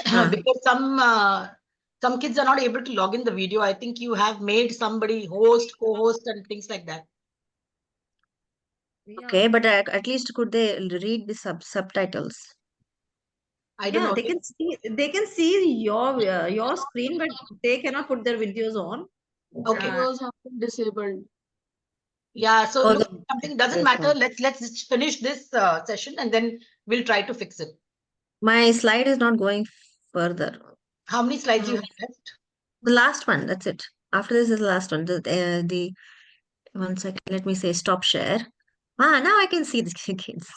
Speaker 4: because some kids are not able to log in the video. I think you have made somebody host, co-host, and things like that.
Speaker 7: Okay, but at least could they read the subtitles?
Speaker 4: I don't know.
Speaker 8: They can see your screen, but they cannot put their videos on.
Speaker 4: Okay.
Speaker 2: Videos have been disabled.
Speaker 4: Yeah, so
Speaker 7: Oh,
Speaker 4: look, something doesn't matter. Let's finish this session and then we'll try to fix it.
Speaker 7: My slide is not going further.
Speaker 4: How many slides you have left?
Speaker 7: The last one, that's it. After this is the last one. The 1 second, let me say stop share. Now I can see the kids.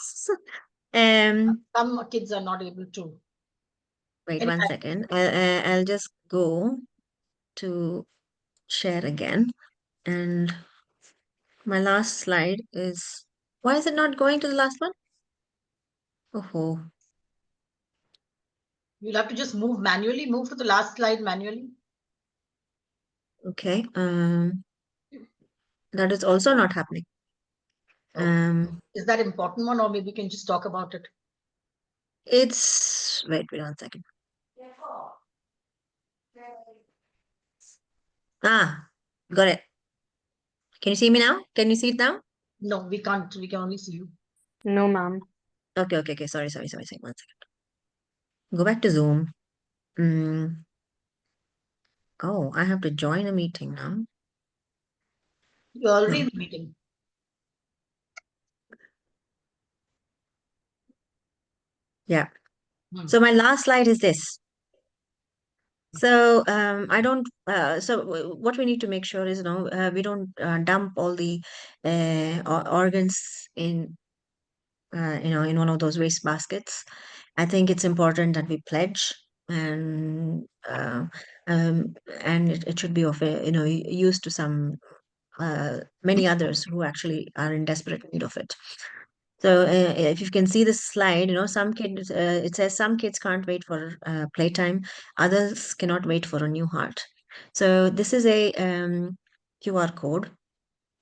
Speaker 4: Some kids are not able to.
Speaker 7: Wait 1 second. I'll just go to share again. And my last slide is, why is it not going to the last one? Oh.
Speaker 4: You'll have to just move to the last slide manually.
Speaker 7: Okay. That is also not happening.
Speaker 4: Is that important one, or maybe we can just talk about it?
Speaker 7: It's, wait 1 second. Got it. Can you see me now? Can you see it now?
Speaker 4: No, we can't. We can only see you.
Speaker 10: No, ma'am.
Speaker 7: Okay. Sorry. 1 second. Go back to Zoom. Oh, I have to join a meeting now.
Speaker 4: You're already in the meeting.
Speaker 7: Yeah. So my last slide is this. So I don't. So what we need to make sure is, we don't dump all the organs in in one of those waste baskets. I think it's important that we pledge, and it should be of use to some many others who actually are in desperate need of it. So if you can see this slide, some kids, it says some kids can't wait for playtime, others cannot wait for a new heart. So this is a QR code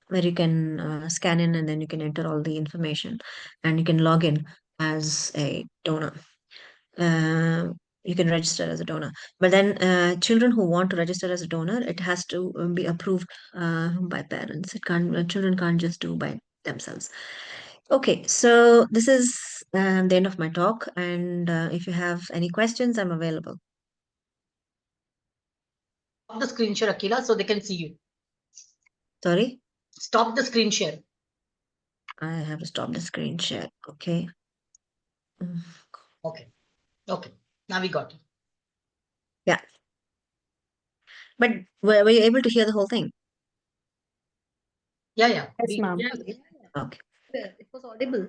Speaker 7: where you can scan in, and then you can enter all the information, and you can log in as a donor. You can register as a donor, but then children who want to register as a donor, it has to be approved by parents. Children can't just do by themselves. Okay, so this is the end of my talk, and if you have any questions, I'm available.
Speaker 4: Stop the screen share, Akila, so they can see you.
Speaker 7: Sorry?
Speaker 4: Stop the screen share.
Speaker 7: I have to stop the screen share. Okay.
Speaker 4: Okay. Now we got it.
Speaker 7: Yeah. But were you able to hear the whole thing?
Speaker 4: Yeah.
Speaker 10: Yes, ma'am.
Speaker 7: Okay.
Speaker 8: It was audible.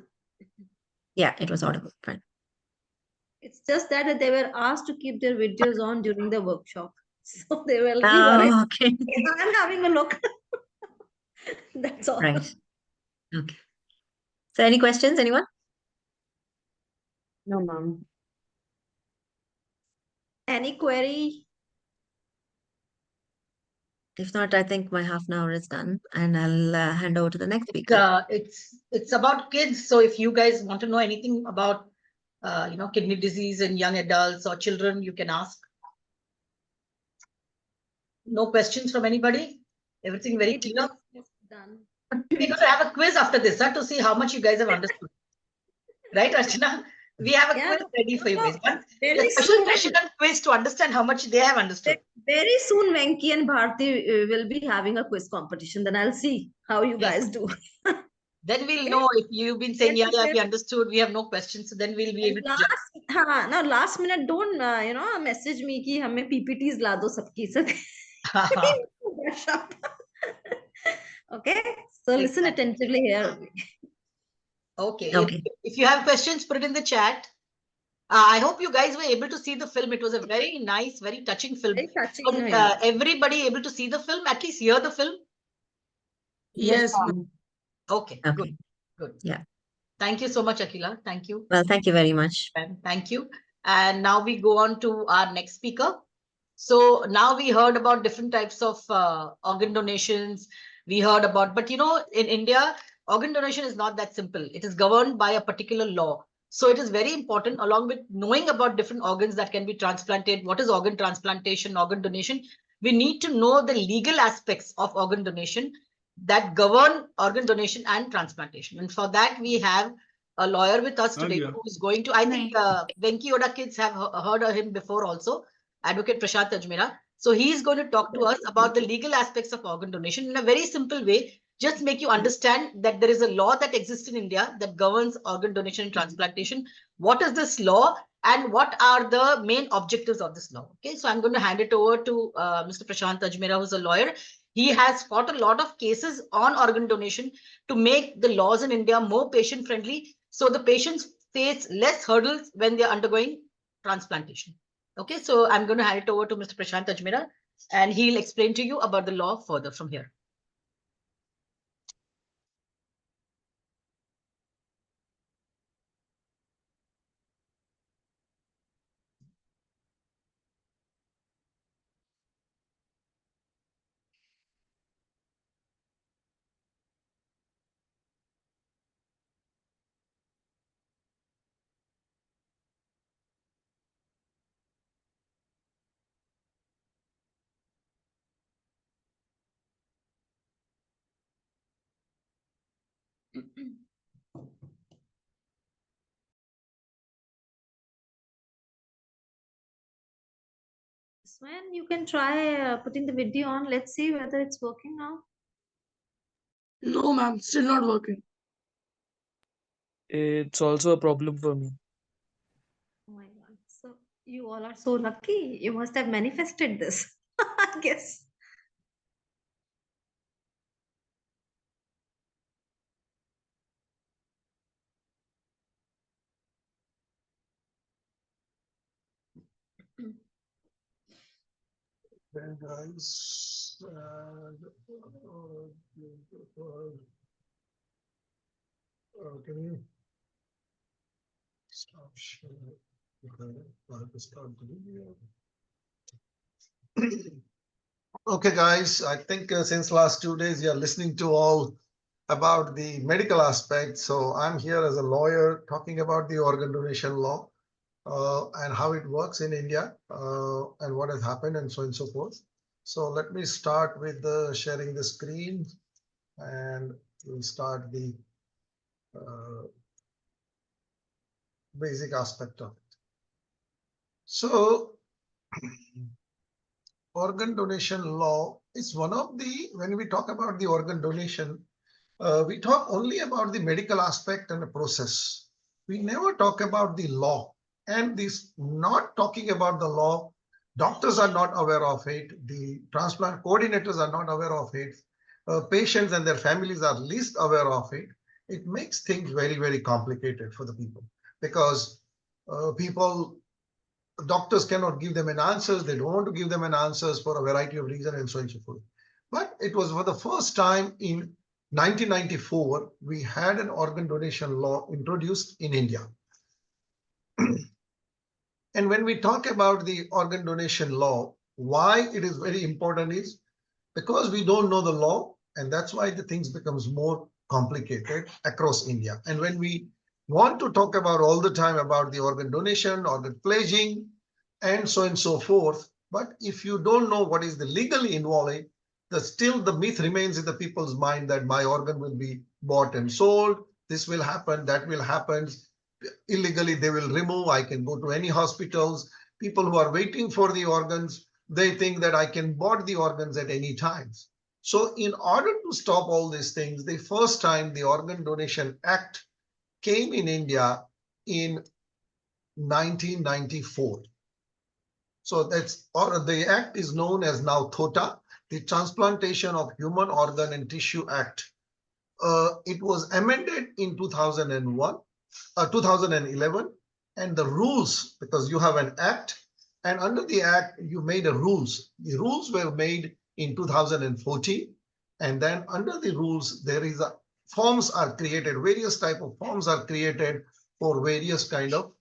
Speaker 7: Yeah, it was audible. Fine.
Speaker 8: It's just that they were asked to keep their videos on during the workshop. So they will be
Speaker 7: Oh,
Speaker 8: worried.
Speaker 7: okay.
Speaker 8: I'm having a look. That's all.
Speaker 7: Right. Okay. So any questions, anyone?
Speaker 10: No, ma'am.
Speaker 8: Any query?
Speaker 7: If not, I think my half an hour is done, and I'll hand over to the next speaker.
Speaker 4: It's about kids. So if you guys want to know anything about kidney disease in young adults or children, you can ask. No questions from anybody? Everything very clear?
Speaker 8: Done.
Speaker 4: We're going to have a quiz after this, to see how much you guys have understood. Right, Archana? We have a quiz ready for you guys. A special session and quiz to understand how much they have understood.
Speaker 8: Very soon, Venki and Bharti will be having a quiz competition. Then I'll see how you guys do.
Speaker 4: Then we'll know if you've been saying, yeah, we understood, we have no questions. So then we'll be able to judge.
Speaker 8: Now, last minute, don't, message me ki hame PPTs la do sabki sabki. Okay, so listen attentively here.
Speaker 4: Okay.
Speaker 7: Okay.
Speaker 4: If you have questions, put it in the chat. I hope you guys were able to see the film. It was a very nice, very touching film.
Speaker 8: Very touching.
Speaker 4: Was everybody able to see the film? At least hear the film?
Speaker 2: Yes, ma'am.
Speaker 4: Okay,
Speaker 7: Okay.
Speaker 4: good, good.
Speaker 7: Yeah.
Speaker 4: Thank you so much, Akila. Thank you.
Speaker 7: Well, thank you very much.
Speaker 4: And thank you. And now we go on to our next speaker. So now we heard about different types of organ donations. We heard about, but you know, in India, organ donation is not that simple. It is governed by a particular law. So it is very important, along with knowing about different organs that can be transplanted, what is organ transplantation, organ donation, we need to know the legal aspects of organ donation that govern organ donation and transplantation. And for that, we have a lawyer with us today who is going to, I think Venki Oda kids have heard of him before also, Advocate Prashant Ajmera. So he is going to talk to us about the legal aspects of organ donation in a very simple way, just make you understand that there is a law that exists in India that governs organ donation and transplantation. What is this law and what are the main objectives of this law? Okay, so I'm going to hand it over to Mr. Prashant Ajmera, who's a lawyer. He has fought a lot of cases on organ donation to make the laws in India more patient friendly, so the patients face less hurdles when they're undergoing transplantation. Okay, so I'm going to hand it over to Mr. Prashant Ajmera, and he'll explain to you about the law further from here.
Speaker 8: Sven, you can try putting the video on. Let's see whether it's working now.
Speaker 2: No, ma'am, still not working.
Speaker 14: It's also a problem for me.
Speaker 8: Oh my God. So you all are so lucky. You must have manifested this, I guess.
Speaker 5: Then guys, can you stop sharing? Okay, I have to start the video. Okay, guys, I think since last 2 days, you're listening to all about the medical aspect. So I'm here as a lawyer talking about the organ donation law and how it works in India and what has happened and so on and so forth. So let me start with sharing the screen, and we'll start the basic aspect of it. So organ donation law is one of the, when we talk about the organ donation, we talk only about the medical aspect and the process. We never talk about the law. And this not talking about the law, doctors are not aware of it. The transplant coordinators are not aware of it. Patients and their families are least aware of it. It makes things very, very complicated for the people, because doctors cannot give them an answers. They don't want to give them an answers for a variety of reasons and so on and so forth. But it was for the first time in 1994, we had an organ donation law introduced in India. And when we talk about the organ donation law, why it is very important is because we don't know the law, and that's why the things becomes more complicated across India. And when we want to talk about all the time about the organ donation, organ pledging, and so on and so forth, but if you don't know what is the legally involved, still the myth remains in the people's mind that my organ will be bought and sold, this will happen, that will happen, illegally they will remove, I can go to any hospitals. People who are waiting for the organs, they think that I can buy the organs at any time. So in order to stop all these things, the first time the Organ Donation Act came in India in 1994. So the act is known as now THOTA, the Transplantation of Human Organ and Tissue Act It was amended in 2011, and the rules, because you have an act, and under the act, you made a rules. The rules were made in 2014, and then under the rules, there is a forms are created, various type of forms are created for various kind of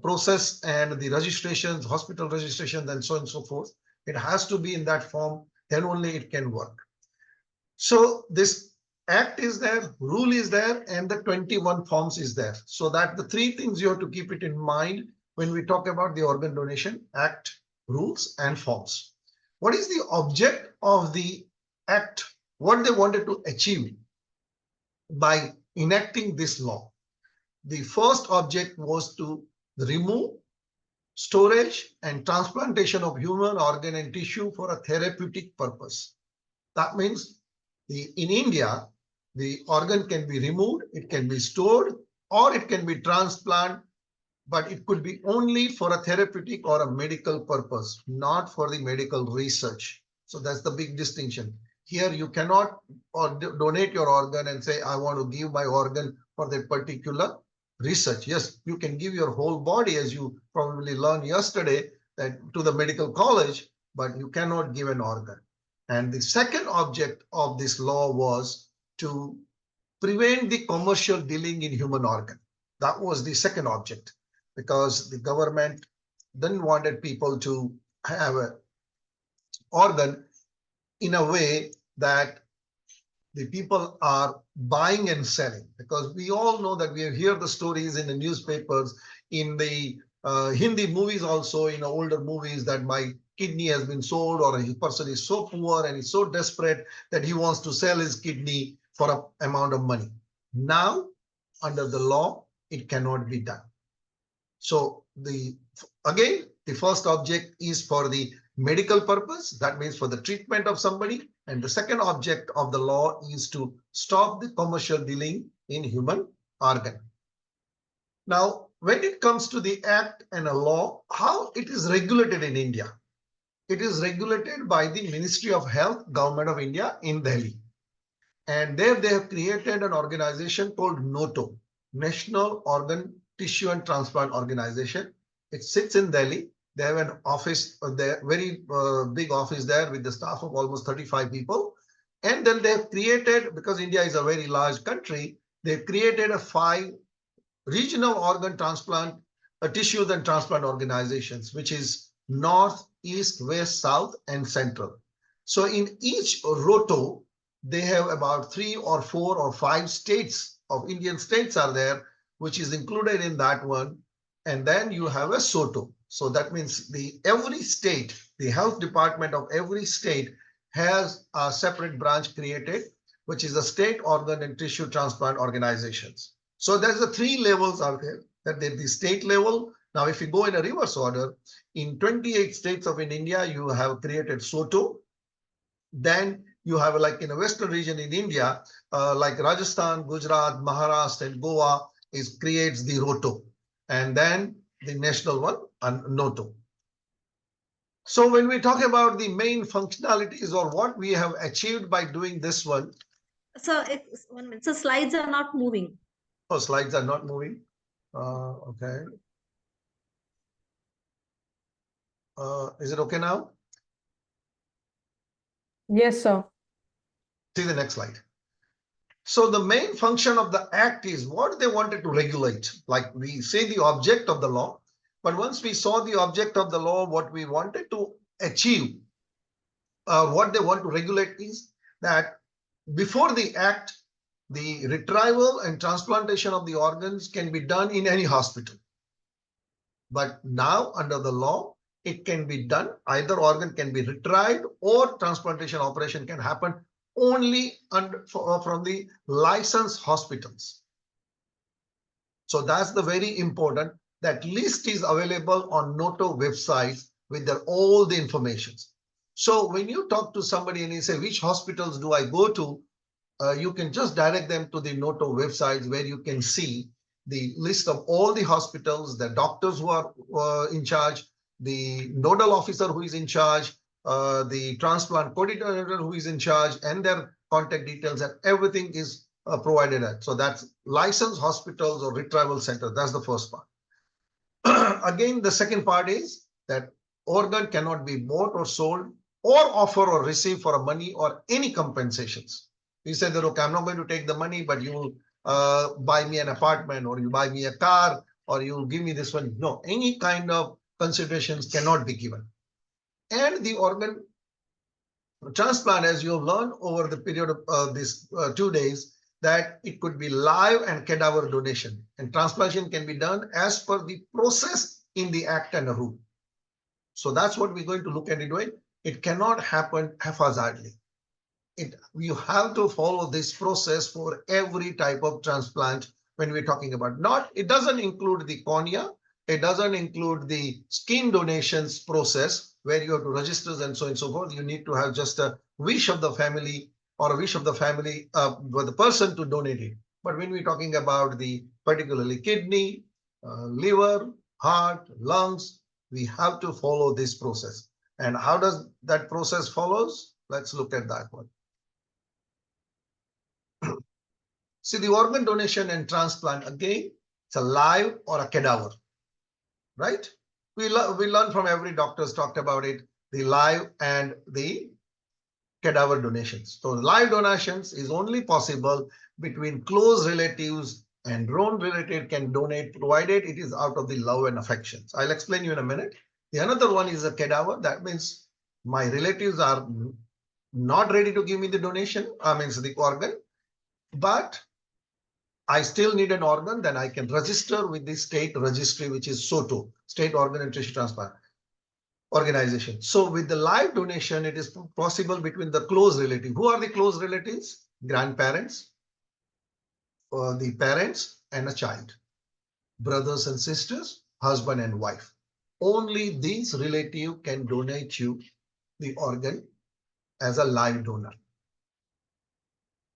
Speaker 5: process and the registrations, hospital registrations, and so on and so forth. It has to be in that form, then only it can work. So this act is there, rule is there, and the 21 forms is there. So that the three things you have to keep it in mind when we talk about the organ donation: act, rules, and forms. What is the object of the act? What they wanted to achieve by enacting this law? The first object was to remove storage and transplantation of human organ and tissue for a therapeutic purpose. That means in India, the organ can be removed, it can be stored, or it can be transplanted, but it could be only for a therapeutic or a medical purpose, not for the medical research. So that's the big distinction. Here you cannot donate your organ and say, I want to give my organ for that particular research. Yes, you can give your whole body, as you probably learned yesterday, that to the medical college, but you cannot give an organ. And the second object of this law was to prevent the commercial dealing in human organ. That was the second object, because the government didn't wanted people to have an organ in a way that the people are buying and selling, because we all know that we hear the stories in the newspapers, in the Hindi movies also, in older movies, that my kidney has been sold, or a person is so poor and is so desperate that he wants to sell his kidney for an amount of money. Now, under the law, it cannot be done. So again, the first object is for the medical purpose. That means for the treatment of somebody. And the second object of the law is to stop the commercial dealing in human organ. Now, when it comes to the act and a law, how it is regulated in India? It is regulated by the Ministry of Health, Government of India in Delhi. And there they have created an organization called NOTO, National Organ Tissue and Transplant Organization. It sits in Delhi. They have an office, very big office there with the staff of almost 35 people. And then they have created, because India is a very large country, they've created a 5 regional organ transplant, tissues and transplant organizations, which is North, East, West, South, and Central. So in each ROTO, they have about 3 or 4 or 5 states of Indian states are there, which is included in that one. And then you have a SOTO. So that means every state, the health department of every state has a separate branch created, which is the state organ and tissue transplant organizations. So there's the 3 levels out there. That the state level. Now, if you go in a reverse order, in 28 states of India, you have created SOTO. Then you have, like in a western region in India, like Rajasthan, Gujarat, Maharashtra, and Goa creates the ROTO. And then the national one, and NOTO. So when we talk about the main functionalities or what we have achieved by doing this one.
Speaker 8: So 1 minute. So slides are not moving.
Speaker 5: Oh, slides are not moving. Okay. Is it okay now?
Speaker 3: Yes, sir.
Speaker 5: See the next slide. So the main function of the act is what they wanted to regulate. Like we say the object of the law, but once we saw the object of the law, what we wanted to achieve, what they want to regulate is that before the act, the retrieval and transplantation of the organs can be done in any hospital. But now under the law, it can be done, either organ can be retrieved or transplantation operation can happen only from the licensed hospitals. So that's the very important. That list is available on NOTO website with all the information. So when you talk to somebody and you say, which hospitals do I go to? You can just direct them to the NOTO website, where you can see the list of all the hospitals, the doctors who are in charge, the nodal officer who is in charge, the transplant coordinator who is in charge, and their contact details, and everything is provided at. So that's licensed hospitals or retrieval centers. That's the first part. Again, the second part is that organ cannot be bought or sold or offer or receive for money or any compensations. You say that, okay, I'm not going to take the money, but you will buy me an apartment, or you buy me a car, or you will give me this one. No, any kind of considerations cannot be given. And the organ transplant, as you have learned over the period of these 2 days, that it could be live and cadaver donation. And transplantation can be done as per the process in the act and rule. So that's what we're going to look at it with. It cannot happen haphazardly. You have to follow this process for every type of transplant when we're talking about. It doesn't include the cornea. It doesn't include the skin donations process where you have to register and so on and so forth. You need to have just a wish of the family or a wish of the family for the person to donate it. But when we're talking about the particularly kidney, liver, heart, lungs, we have to follow this process. And how does that process follows? Let's look at that one. See, the organ donation and transplant, again, it's a live or a cadaver, right? We learn from every doctor's talked about it, the live and the cadaver donations. So live donations is only possible between close relatives, and known relative can donate provided it is out of the love and affections. I'll explain you in a minute. The another one is a cadaver. That means my relatives are not ready to give me the donation, means the organ, but I still need an organ, then I can register with the state registry, which is SOTO, State Organ and Tissue Transplant Organization. So with the live donation, it is possible between the close relative. Who are the close relatives? Grandparents, the parents, and a child. Brothers and sisters, husband and wife. Only these relatives can donate you the organ as a live donor.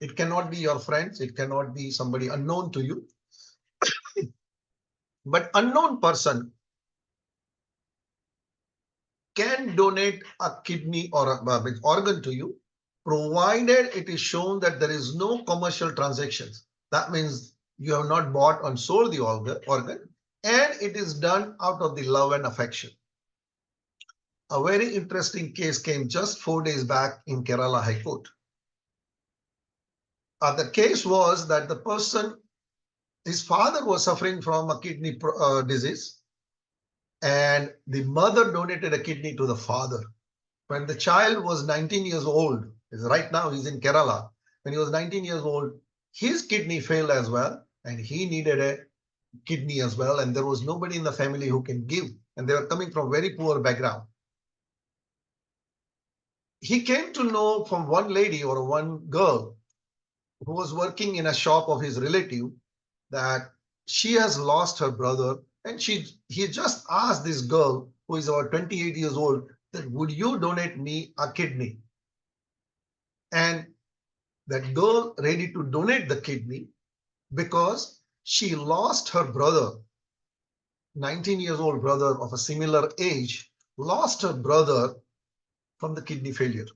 Speaker 5: It cannot be your friends. It cannot be somebody unknown to you. But unknown person can donate a kidney or an organ to you, provided it is shown that there is no commercial transactions. That means you have not bought and sold the organ, and it is done out of the love and affection. A very interesting case came just 4 days back in Kerala High Court. The case was that the person, his father was suffering from a kidney disease, and the mother donated a kidney to the father. When the child was 19 years old, right now he's in Kerala, when he was 19 years old, his kidney failed as well, and he needed a kidney as well, and there was nobody in the family who can give, and they were coming from very poor background. He came to know from one lady or one girl who was working in a shop of his relative that she has lost her brother, and he just asked this girl who is about 28 years old that, would you donate me a kidney? And that girl ready to donate the kidney because she lost her brother, 19 years old brother of a similar age, lost her brother from the kidney failure.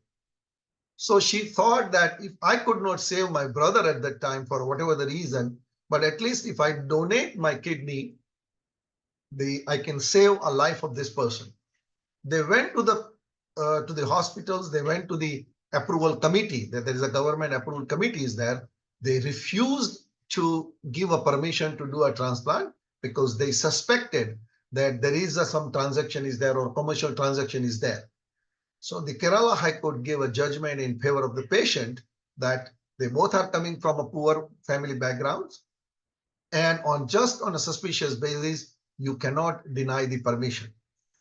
Speaker 5: So she thought that if I could not save my brother at that time for whatever the reason, but at least if I donate my kidney, I can save a life of this person. They went to the hospitals. They went to the approval committee. There is a government approval committee is there. They refused to give a permission to do a transplant because they suspected that there is some transaction is there or commercial transaction is there. So the Kerala High Court gave a judgment in favor of the patient that they both are coming from a poor family backgrounds, and on a suspicious basis, you cannot deny the permission.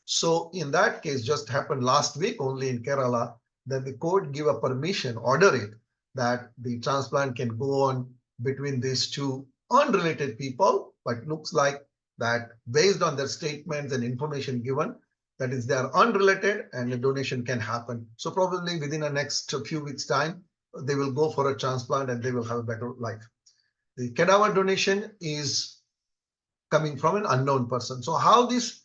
Speaker 5: So in that case, just happened last week only in Kerala, that the court gave a permission, order it, that the transplant can go on between these two unrelated people, but looks like that based on their statements and information given, that is, they are unrelated and the donation can happen. So probably within the next few weeks' time, they will go for a transplant and they will have a better life. The cadaver donation is coming from an unknown person. So how this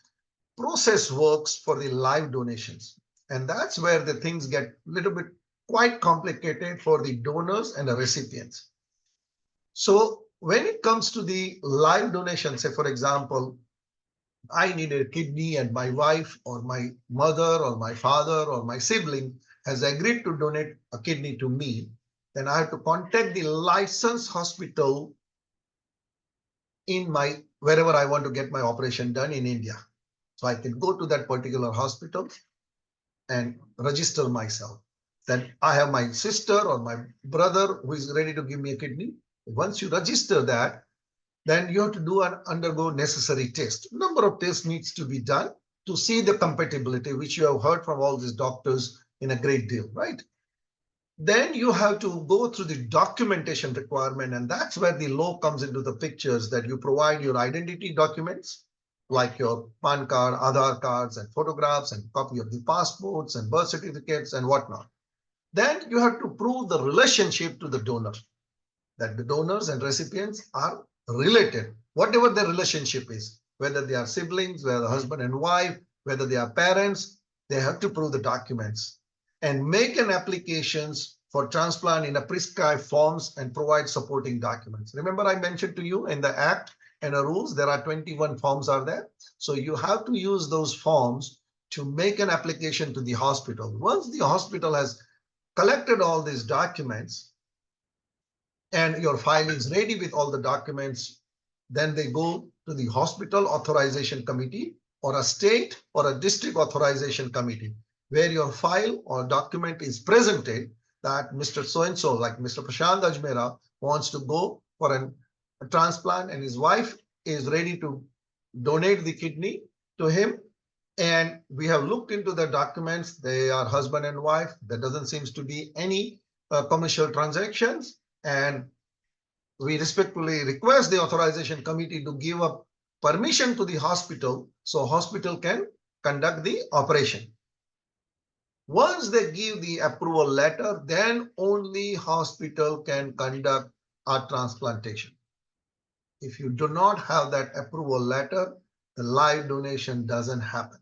Speaker 5: process works for the live donations, and that's where the things get a little bit quite complicated for the donors and the recipients. So when it comes to the live donation, say for example, I need a kidney and my wife or my mother or my father or my sibling has agreed to donate a kidney to me, then I have to contact the licensed hospital in my wherever I want to get my operation done in India. So I can go to that particular hospital and register myself. Then I have my sister or my brother who is ready to give me a kidney. Once you register that, then you have to undergo necessary tests. Number of tests needs to be done to see the compatibility, which you have heard from all these doctors in a great deal, right? Then you have to go through the documentation requirement, and that's where the law comes into the pictures, that you provide your identity documents like your PAN card, Aadhaar cards, and photographs, and copy of the passports and birth certificates and whatnot. Then you have to prove the relationship to the donor, that the donors and recipients are related, whatever their relationship is, whether they are siblings, whether husband and wife, whether they are parents, they have to prove the documents and make an applications for transplant in a prescribed forms and provide supporting documents. Remember, I mentioned to you in the Act and the rules, there are 21 forms are there. So you have to use those forms to make an application to the hospital. Once the hospital has collected all these documents and your file is ready with all the documents, then they go to the hospital authorization committee or a state or a district authorization committee, where your file or document is presented that Mr. So-and-so, like Mr. Prashant Ajmera, wants to go for a transplant and his wife is ready to donate the kidney to him. And we have looked into the documents. They are husband and wife. There doesn't seem to be any commercial transactions. And we respectfully request the authorization committee to give a permission to the hospital so hospital can conduct the operation. Once they give the approval letter, then only hospital can conduct a transplantation. If you do not have that approval letter, the live donation doesn't happen.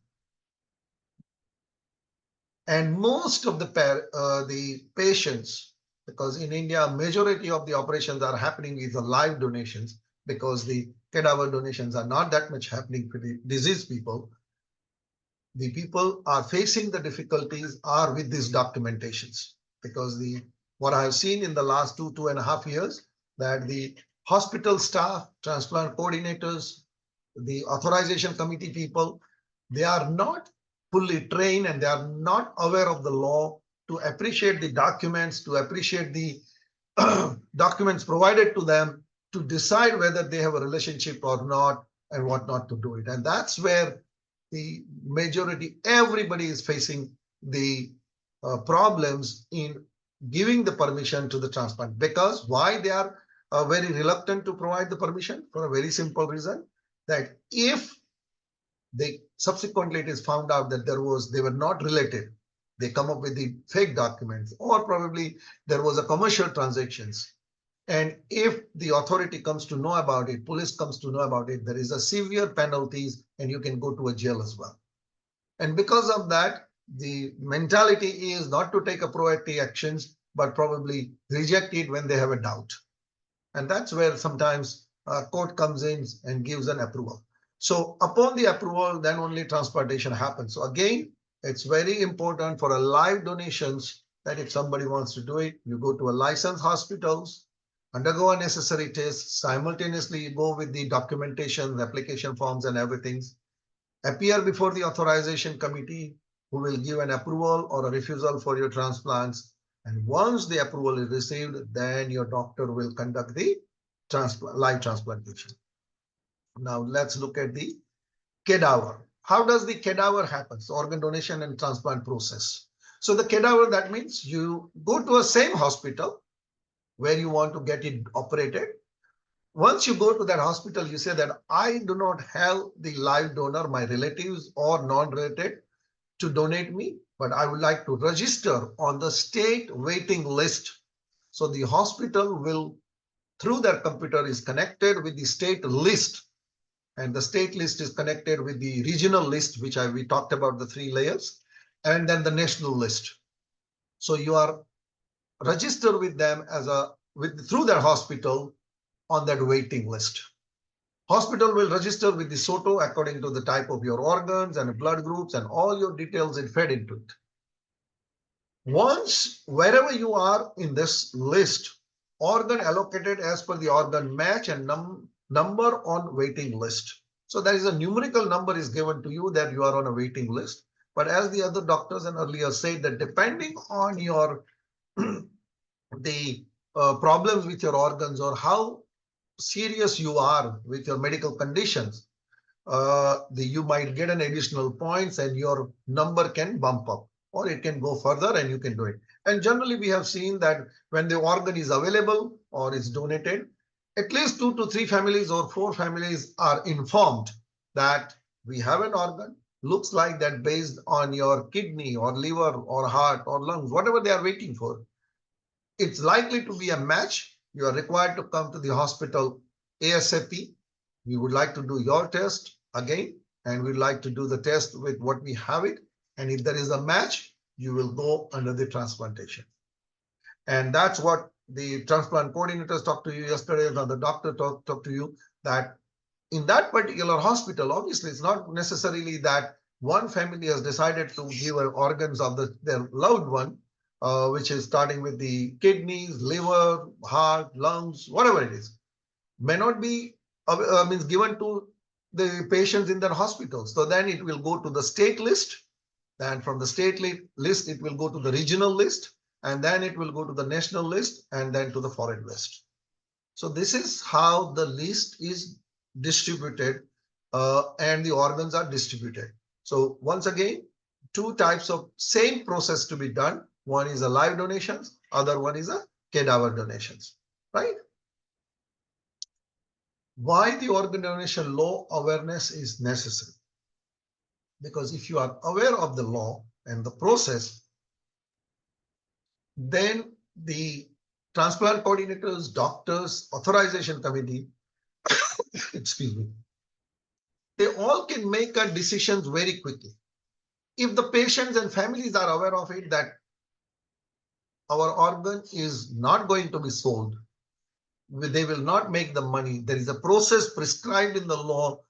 Speaker 5: And most of the patients, because in India, majority of the operations are happening with the live donations, because the cadaver donations are not that much happening for the diseased people. The people are facing the difficulties are with these documentations, because what I have seen in the last 2.5 years, that the hospital staff, transplant coordinators, the authorization committee people, they are not fully trained and they are not aware of the law to appreciate the documents, to appreciate the documents provided to them, to decide whether they have a relationship or not and what not to do it. And that's where the majority, everybody is facing the problems in giving the permission to the transplant. Because why they are very reluctant to provide the permission? For a very simple reason, that if they subsequently it is found out that they were not related, they come up with the fake documents, or probably there was a commercial transactions. And if the authority comes to know about it, police comes to know about it, there is a severe penalties and you can go to a jail as well. And because of that, the mentality is not to take a proactive actions, but probably reject it when they have a doubt. And that's where sometimes court comes in and gives an approval. So upon the approval, then only transplantation happens. So again, it's very important for a live donations that if somebody wants to do it, you go to a licensed hospitals, undergo a necessary test, simultaneously you go with the documentation, the application forms and everything, appear before the authorization committee who will give an approval or a refusal for your transplants. And once the approval is received, then your doctor will conduct the live transplantation. Now let's look at the cadaver. How does the cadaver happen? So organ donation and transplant process. So the cadaver, that means you go to a same hospital where you want to get it operated. Once you go to that hospital, you say that I do not have the live donor, my relatives or non-related, to donate me, but I would like to register on the state waiting list. So the hospital will, through their computer, is connected with the state list. And the state list is connected with the regional list, which we talked about the 3 layers, and then the national list. So you are registered with them through their hospital on that waiting list. Hospital will register with the SOTO according to the type of your organs and blood groups and all your details is fed into it. Once, wherever you are in this list, organ allocated as per the organ match and number on waiting list. So there is a numerical number is given to you that you are on a waiting list. But as the other doctors and earlier said that depending on your the problems with your organs or how serious you are with your medical conditions, you might get an additional points and your number can bump up or it can go further and you can do it. And generally we have seen that when the organ is available or is donated, at least 2 to 3 families or 4 families are informed that we have an organ, looks like that based on your kidney or liver or heart or lungs, whatever they are waiting for. It's likely to be a match. You are required to come to the hospital ASAP. We would like to do your test again, and we'd like to do the test with what we have it. And if there is a match, you will go under the transplantation. And that's what the transplant coordinators talked to you yesterday, and the doctor talked to you, that in that particular hospital, obviously, it's not necessarily that one family has decided to give organs of their loved one, which is starting with the kidneys, liver, heart, lungs, whatever it is, may not be means given to the patients in their hospitals. So then it will go to the state list. And from the state list, it will go to the regional list. And then it will go to the national list and then to the foreign list. So this is how the list is distributed and the organs are distributed. So once again, 2 types of same process to be done. One is a live donations, other one is a cadaver donations, right? Why the organ donation law awareness is necessary? Because if you are aware of the law and the process, then the transplant coordinators, doctors, authorization committee, excuse me, they all can make a decisions very quickly. If the patients and families are aware of it, that our organ is not going to be sold, they will not make the money. There is a process prescribed in the law,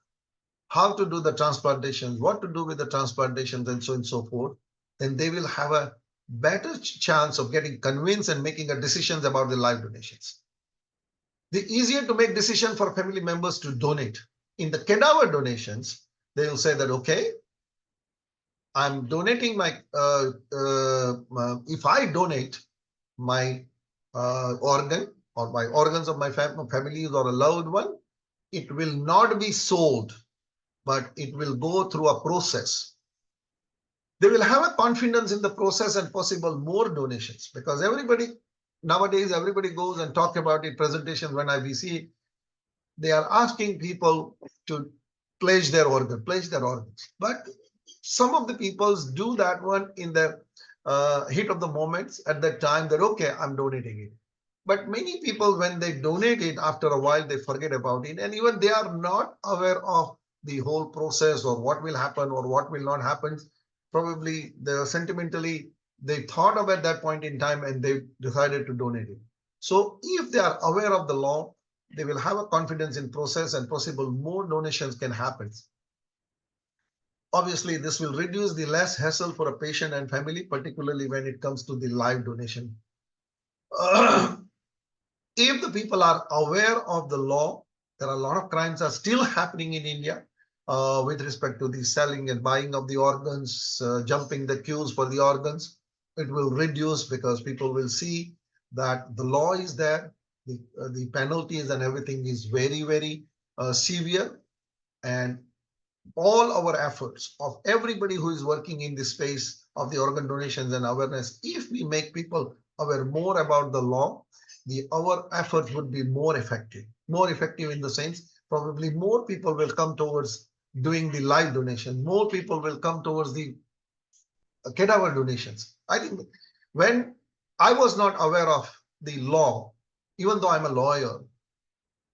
Speaker 5: how to do the transplantations, what to do with the transplantations, and so on and so forth. Then they will have a better chance of getting convinced and making a decisions about the live donations. The easier to make decision for family members to donate. In the cadaver donations, they will say that, okay, I'm donating my, if I donate my organ or my organs of my families or a loved one, it will not be sold, but it will go through a process. They will have a confidence in the process and possible more donations, because nowadays everybody goes and talk about it, presentations when we see, they are asking people to pledge their organs. But some of the peoples do that one in the heat of the moments at that time that, okay, I'm donating it. But many people, when they donate it, after a while, they forget about it. And even they are not aware of the whole process or what will happen or what will not happen. Probably sentimentally, they thought of at that point in time and they decided to donate it. So if they are aware of the law, they will have a confidence in process and possible more donations can happen. Obviously, this will reduce the less hassle for a patient and family, particularly when it comes to the live donation. If the people are aware of the law, there are a lot of crimes are still happening in India with respect to the selling and buying of the organs, jumping the queues for the organs. It will reduce because people will see that the law is there, the penalties and everything is very, very severe. And all our efforts of everybody who is working in this space of the organ donations and awareness, if we make people aware more about the law, our efforts would be more effective in the sense, probably more people will come towards doing the live donation. More people will come towards the cadaver donations. I think when I was not aware of the law, even though I'm a lawyer,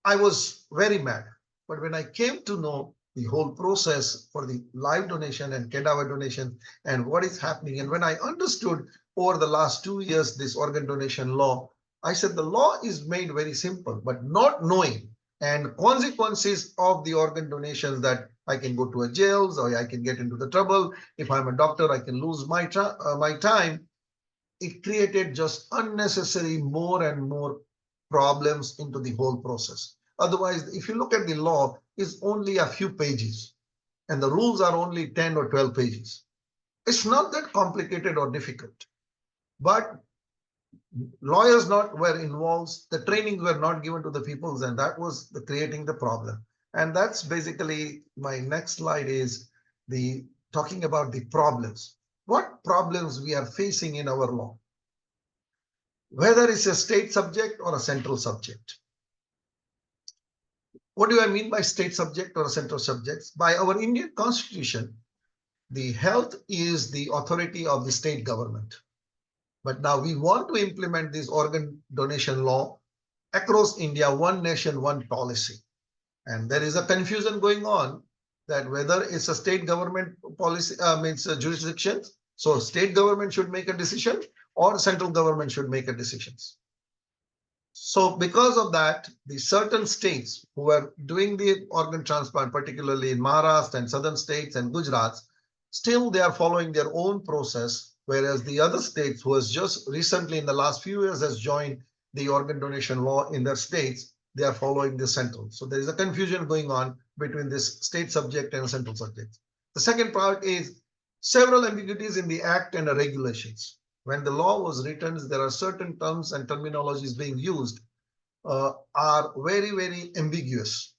Speaker 5: I was very mad. But when I came to know the whole process for the live donation and cadaver donation and what is happening, and when I understood over the last 2 years this organ donation law, I said the law is made very simple, but not knowing and consequences of the organ donations, that I can go to a jail or I can get into the trouble. If I'm a doctor, I can lose my time. It created just unnecessary more and more problems into the whole process. Otherwise, if you look at the law, it's only a few pages and the rules are only 10 or 12 pages. It's not that complicated or difficult, but lawyers were involved, the trainings were not given to the peoples, and that was creating the problem. And that's basically my next slide, is the talking about the problems. What problems we are facing in our law, whether it's a state subject or a central subject. What do I mean by state subject or a central subject? By our Indian Constitution, the health is the authority of the state government. But now we want to implement this organ donation law across India, one nation, one policy. And there is a confusion going on that whether it's a state government policy, means jurisdiction, so state government should make a decision or central government should make a decisions. So because of that, the certain states who are doing the organ transplant, particularly in Maharashtra and southern states and Gujarat, still they are following their own process, whereas the other states who has just recently in the last few years has joined the organ donation law in their states, they are following the central. So there is a confusion going on between this state subject and central subject. The second part is several ambiguities in the act and the regulations. When the law was written, there are certain terms and terminologies being used are very, very ambiguous.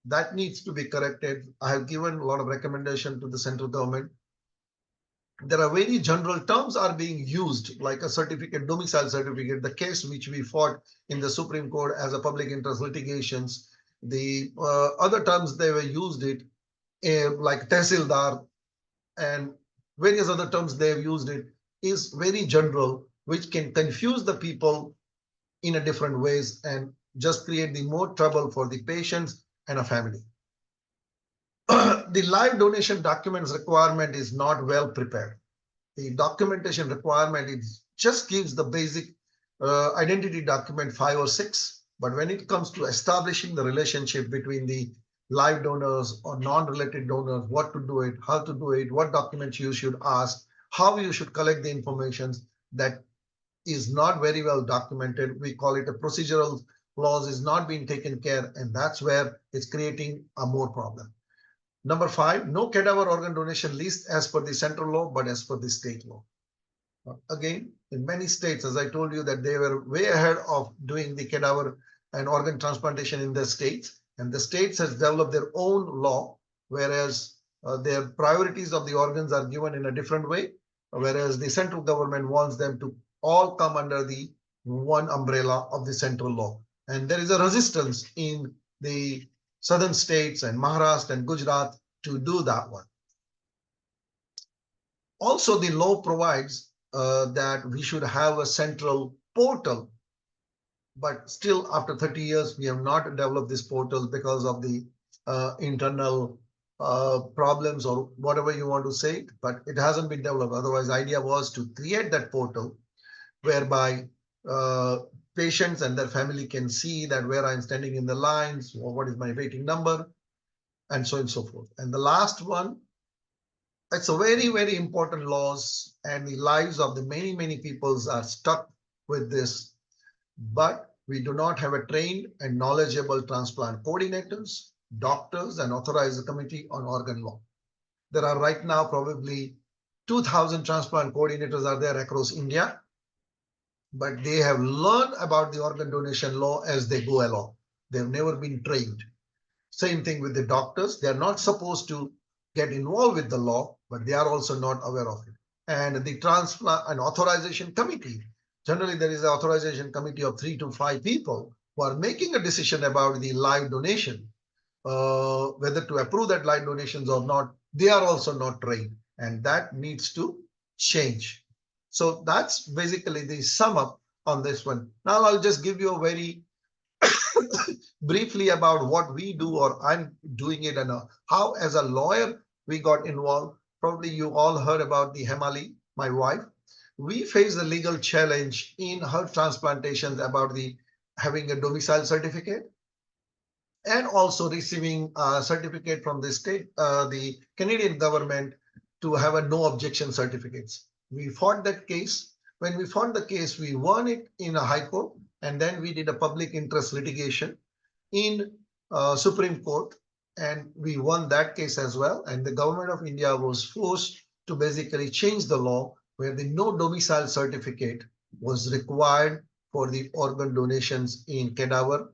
Speaker 5: That needs to be corrected. I have given a lot of recommendation to the central government. There are very general terms are being used, like a certificate, domicile certificate, the case which we fought in the Supreme Court as a public interest litigations. The other terms they were used it, like tehsildar and various other terms they have used it, is very general, which can confuse the people in a different ways and just create the more trouble for the patients and a family. The live donation documents requirement is not well prepared. The documentation requirement, it just gives the basic identity document 5 or 6. But when it comes to establishing the relationship between the live donors or non-related donors, what to do it, how to do it, what documents you should ask, how you should collect the information, that is not very well documented. We call it a procedural laws is not being taken care, and that's where it's creating a more problem. Number 5, no cadaver organ donation list as per the central law, but as per the state law. Again, in many states, as I told you, that they were way ahead of doing the cadaver and organ transplantation in their states, and the states has developed their own law, whereas their priorities of the organs are given in a different way, whereas the central government wants them to all come under the one umbrella of the central law. And there is a resistance in the southern states and Maharashtra and Gujarat to do that one. Also, the law provides that we should have a central portal, but still after 30 years, we have not developed this portal because of the internal problems or whatever you want to say, but it hasn't been developed. Otherwise, the idea was to create that portal whereby patients and their family can see that where I'm standing in the lines, or what is my waiting number, and so on and so forth. And the last one, it's a very, very important laws, and the lives of the many, many peoples are stuck with this. But we do not have a trained and knowledgeable transplant coordinators, doctors, and authorized committee on organ law. There are right now probably 2,000 transplant coordinators are there across India, but they have learned about the organ donation law as they go along. They've never been trained. Same thing with the doctors. They're not supposed to get involved with the law, but they are also not aware of it. And the transplant and authorization committee, generally there is an authorization committee of 3 to 5 people who are making a decision about the live donation, whether to approve that live donations or not. They are also not trained, and that needs to change. So that's basically the sum up on this one. Now I'll just give you a very briefly about what we do, or I'm doing it, and how as a lawyer we got involved. Probably you all heard about the Hemali, my wife. we face a legal challenge in her transplantations about the having a domicile certificate and also receiving a certificate from the state, the Canadian government to have a no objection certificates. We fought that case. When we fought the case, we won it in a high court, and then we did a public interest litigation in Supreme Court, and we won that case as well. And the government of India was forced to basically change the law where the no domicile certificate was required for the organ donations in cadaver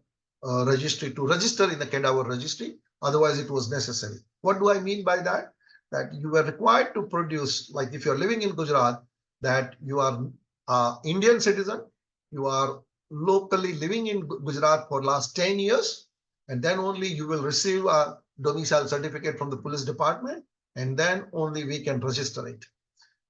Speaker 5: registry to register in the cadaver registry. Otherwise, it was necessary. What do I mean by that? That you were required to produce, like if you're living in Gujarat, that you are Indian citizen, you are locally living in Gujarat for last 10 years, and then only you will receive a domicile certificate from the police department, and then only we can register it.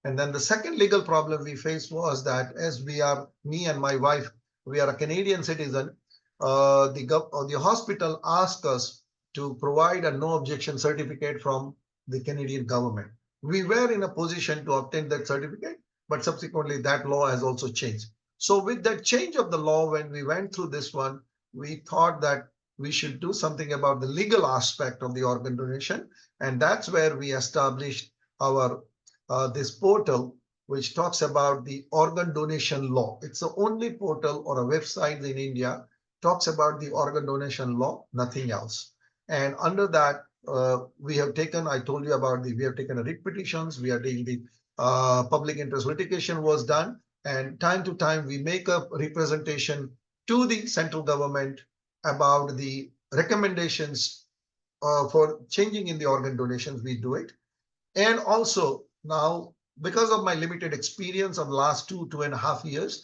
Speaker 5: And then the second legal problem we faced was that as we are, me and my wife, we are a Canadian citizen, the hospital asked us to provide a no objection certificate from the Canadian government. We were in a position to obtain that certificate, but subsequently that law has also changed. So with that change of the law, when we went through this one, we thought that we should do something about the legal aspect of the organ donation. And that's where we established our this portal, which talks about the organ donation law. It's the only portal or a website in India talks about the organ donation law, nothing else. And under that, we have taken, I told you about we have taken a writ petitions, we are doing the public interest litigation was done, and time to time we make a representation to the central government about the recommendations for changing in the organ donations, we do it. And also now, because of my limited experience of the last 2.5 years,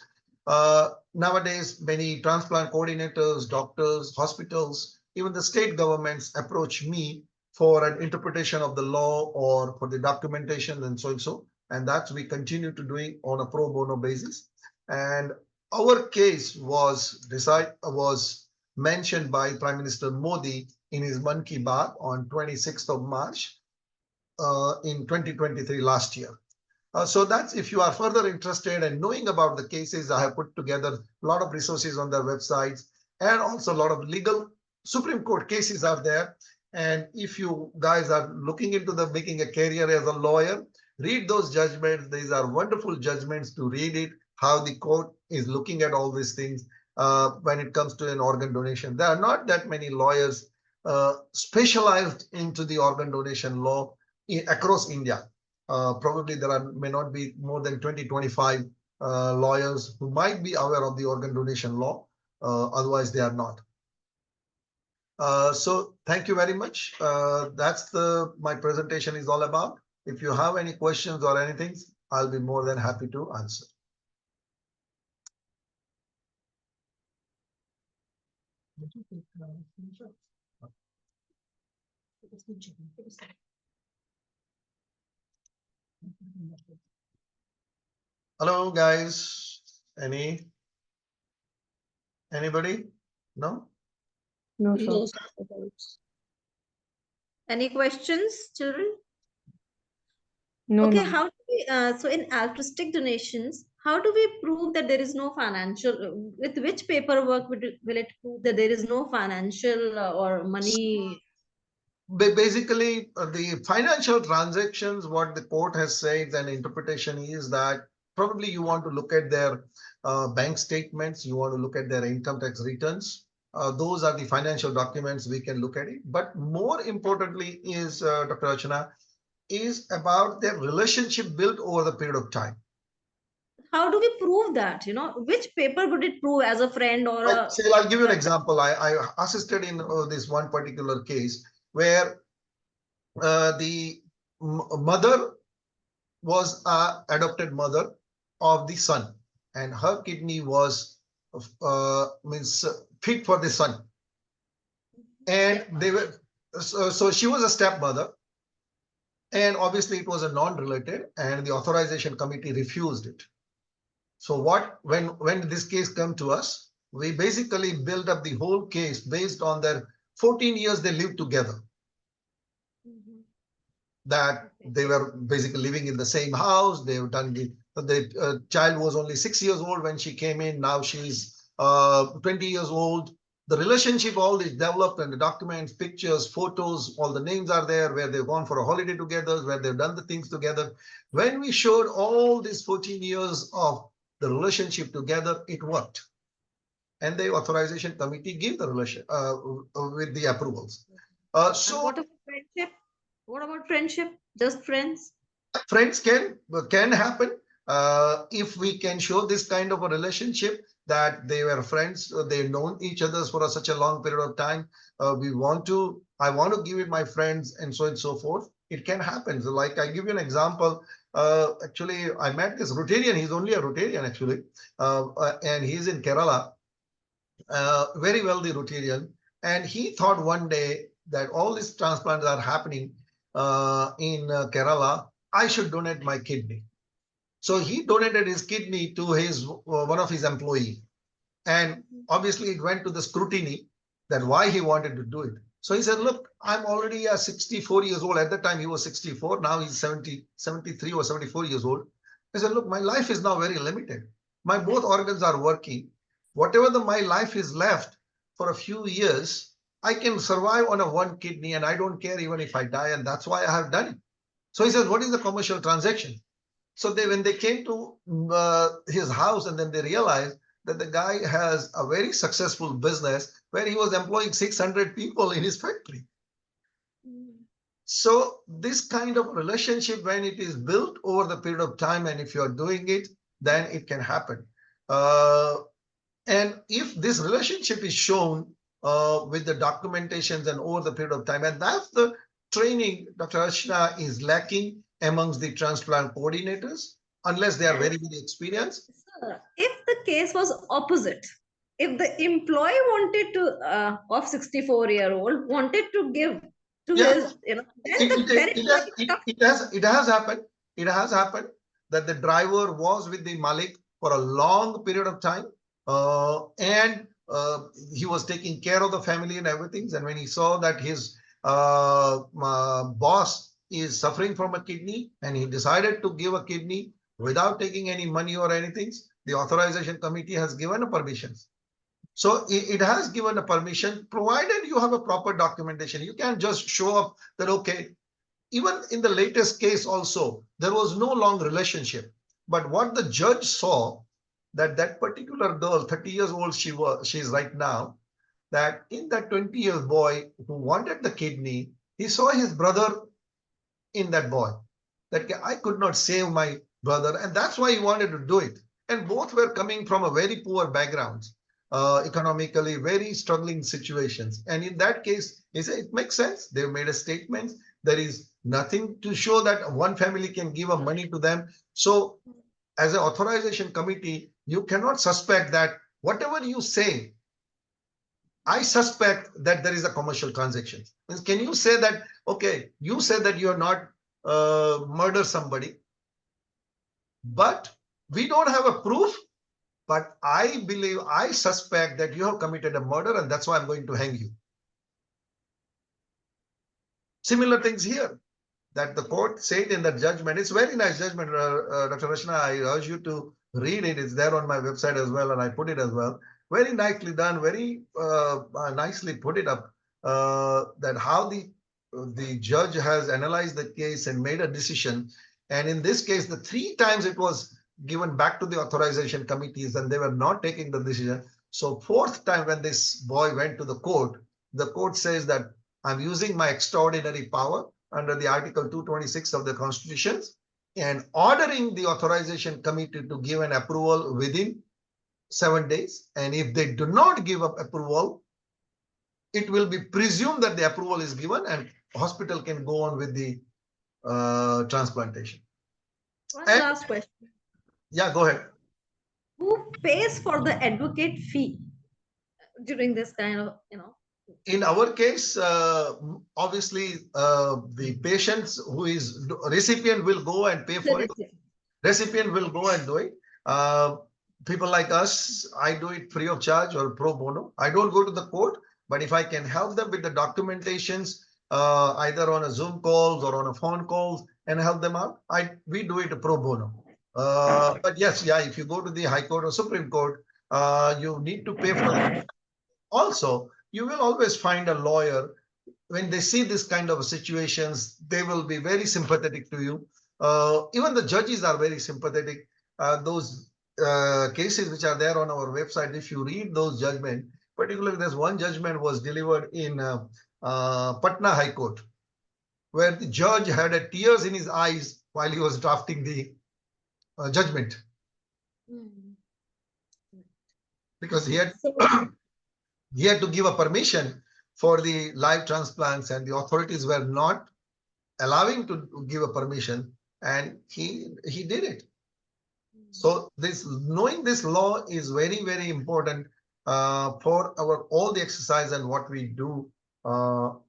Speaker 5: nowadays many transplant coordinators, doctors, hospitals, even the state governments approach me for an interpretation of the law or for the documentation and so and so. And that's we continue to doing on a pro bono basis. And our case was mentioned by Prime Minister Modi in his Mann Ki Baat on 26th of March in 2023 last year. So that's if you are further interested in knowing about the cases, I have put together a lot of resources on their websites, and also a lot of legal Supreme Court cases are there. And if you guys are looking into making a career as a lawyer, read those judgments. These are wonderful judgments to read it, how the court is looking at all these things when it comes to an organ donation. There are not that many lawyers specialized into the organ donation law across India. Probably there may not be more than 20-25 lawyers who might be aware of the organ donation law. Otherwise, they are not. So thank you very much. That's my presentation is all about. If you have any questions or anything, I'll be more than happy to answer. Hello, guys. Anybody? No?
Speaker 3: No,
Speaker 2: No,
Speaker 3: sir.
Speaker 8: Any questions, children?
Speaker 3: No,
Speaker 8: Okay,
Speaker 3: ma'am.
Speaker 8: how do we, so in altruistic donations, how do we prove that there is no financial, with which paperwork will it prove that there is no financial or money?
Speaker 5: Basically, the financial transactions, what the court has said, and interpretation is that probably you want to look at their bank statements, you want to look at their income tax returns. Those are the financial documents we can look at it. But more importantly is, Dr. Archana, is about their relationship built over the period of time.
Speaker 8: How do we prove that? Which paper would it prove as a friend or a...
Speaker 5: Say, I'll give you an example. I assisted in this one particular case where the mother was an adopted mother of the son, and her kidney was fit for the son, and they were so she was a stepmother, and obviously it was a non-related, and the authorization committee refused it. So when this case came to us, we basically built up the whole case based on their 14 years they lived together. That they were basically living in the same house, they've done the The child was only 6 years old when she came in. Now she's 20 years old. The relationship all is developed, and the documents, pictures, photos, all the names are there, where they've gone for a holiday together, where they've done the things together. When we showed all these 14 years of the relationship together, it worked. And the authorization committee gave the relation with the approvals. So
Speaker 8: what about friendship? What about friendship? Just friends?
Speaker 5: Friends can happen if we can show this kind of a relationship, that they were friends, they've known each other for such a long period of time. I want to give it my friends, and so and so forth. It can happen. So like, I give you an example. Actually, I met this Rotarian. He's only a Rotarian actually, and he's in Kerala. Very wealthy Rotarian, and he thought one day that all these transplants are happening in Kerala. I should donate my kidney. So he donated his kidney to his one of his employee, and obviously it went to the scrutiny that why he wanted to do it. So he said, look, I'm already 64 years old. At that time he was 64. Now he's 73 or 74 years old. I said, look, my life is now very limited. My both organs are working. Whatever my life is left for a few years, I can survive on a one kidney, and I don't care even if I die. And that's why I have done it. So he says, what is the commercial transaction? So when they came to his house, and then they realized that the guy has a very successful business where he was employing 600 people in his factory. So this kind of relationship, when it is built over the period of time, and if you're doing it, then it can happen. And if this relationship is shown with the documentations and over the period of time, and that's the training Dr. Archana is lacking amongst the transplant coordinators, unless they are very, very experienced.
Speaker 8: Sir, if the case was opposite, if the employee wanted to, of 64-year-old wanted to give to his, then
Speaker 5: it has happened. It has happened that the driver was with the Malik for a long period of time, and he was taking care of the family and everything. And when he saw that his boss is suffering from a kidney, and he decided to give a kidney without taking any money or anything, the authorization committee has given a permission. So it has given a permission, provided you have a proper documentation. You can't just show up that, okay, even in the latest case also, there was no long relationship. But what the judge saw, that particular girl, 30 years old she's right now, that in that 20-year boy who wanted the kidney, he saw his brother in that boy. That I could not save my brother, and that's why he wanted to do it. And both were coming from a very poor backgrounds, economically very struggling situations. And in that case, he said it makes sense. They've made a statement. There is nothing to show that one family can give a money to them. So as an authorization committee, you cannot suspect that whatever you say, I suspect that there is a commercial transaction. Can you say that, okay, you said that you are not murder somebody, but we don't have a proof, but I suspect that you have committed a murder, and that's why I'm going to hang you. Similar things here, that the court said in the judgment. It's very nice judgment, Dr. Archana. I urge you to read it. It's there on my website as well, and I put it as well. Very nicely done, very nicely put it up, that how the judge has analyzed the case and made a decision. And in this case, the 3 times it was given back to the authorization committees, and they were not taking the decision. So 4th time when this boy went to the court says that I'm using my extraordinary power under the Article 226 of the Constitution and ordering the authorization committee to give an approval within 7 days. And if they do not give up approval, it will be presumed that the approval is given and hospital can go on with the transplantation.
Speaker 8: One last question.
Speaker 5: Yeah, go ahead.
Speaker 8: Who pays for the advocate fee during this kind of,
Speaker 5: In our case, obviously, the patients who is recipient will go and pay for it. Recipient will go and do it. People like us, I do it free of charge or pro bono. I don't go to the court, but if I can help them with the documentations, either on a Zoom calls or on a phone calls and help them out, we do it pro bono. But yes, yeah, if you go to the High Court or Supreme Court, you need to pay for it. Also, you will always find a lawyer. When they see this kind of situations, they will be very sympathetic to you. Even the judges are very sympathetic. Those cases which are there on our website, if you read those judgments, particularly there's one judgment was delivered in Patna High Court, where the judge had tears in his eyes while he was drafting the judgment, because he had to give a permission for the live transplants, and the authorities were not allowing to give a permission, and he did it. So knowing this law is very, very important for all the exercise and what we do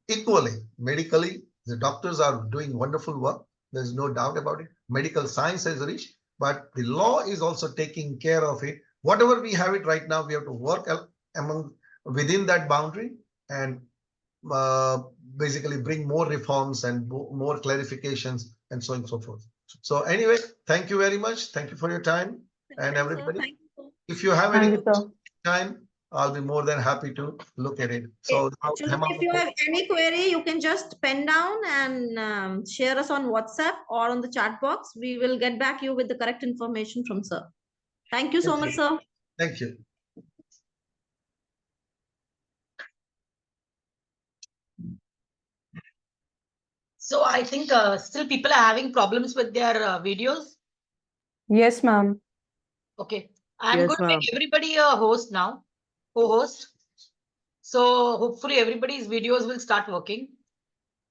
Speaker 5: equally. Medically, the doctors are doing wonderful work. There's no doubt about it. Medical science has reached, but the law is also taking care of it. Whatever we have it right now, we have to work within that boundary and basically bring more reforms and more clarifications and so on and so forth. So anyway, thank you very much. Thank you for your time. And everybody, if you have any time, I'll be more than happy to look at it. So
Speaker 8: if you have any query, you can just pen down and share us on WhatsApp or on the chat box. We will get back you with the correct information from sir. Thank you so much, sir.
Speaker 5: Thank you.
Speaker 4: So I think still people are having problems with their videos.
Speaker 15: Yes, ma'am.
Speaker 4: Okay. I'm going to make everybody a host now, co-host. So hopefully everybody's videos will start working.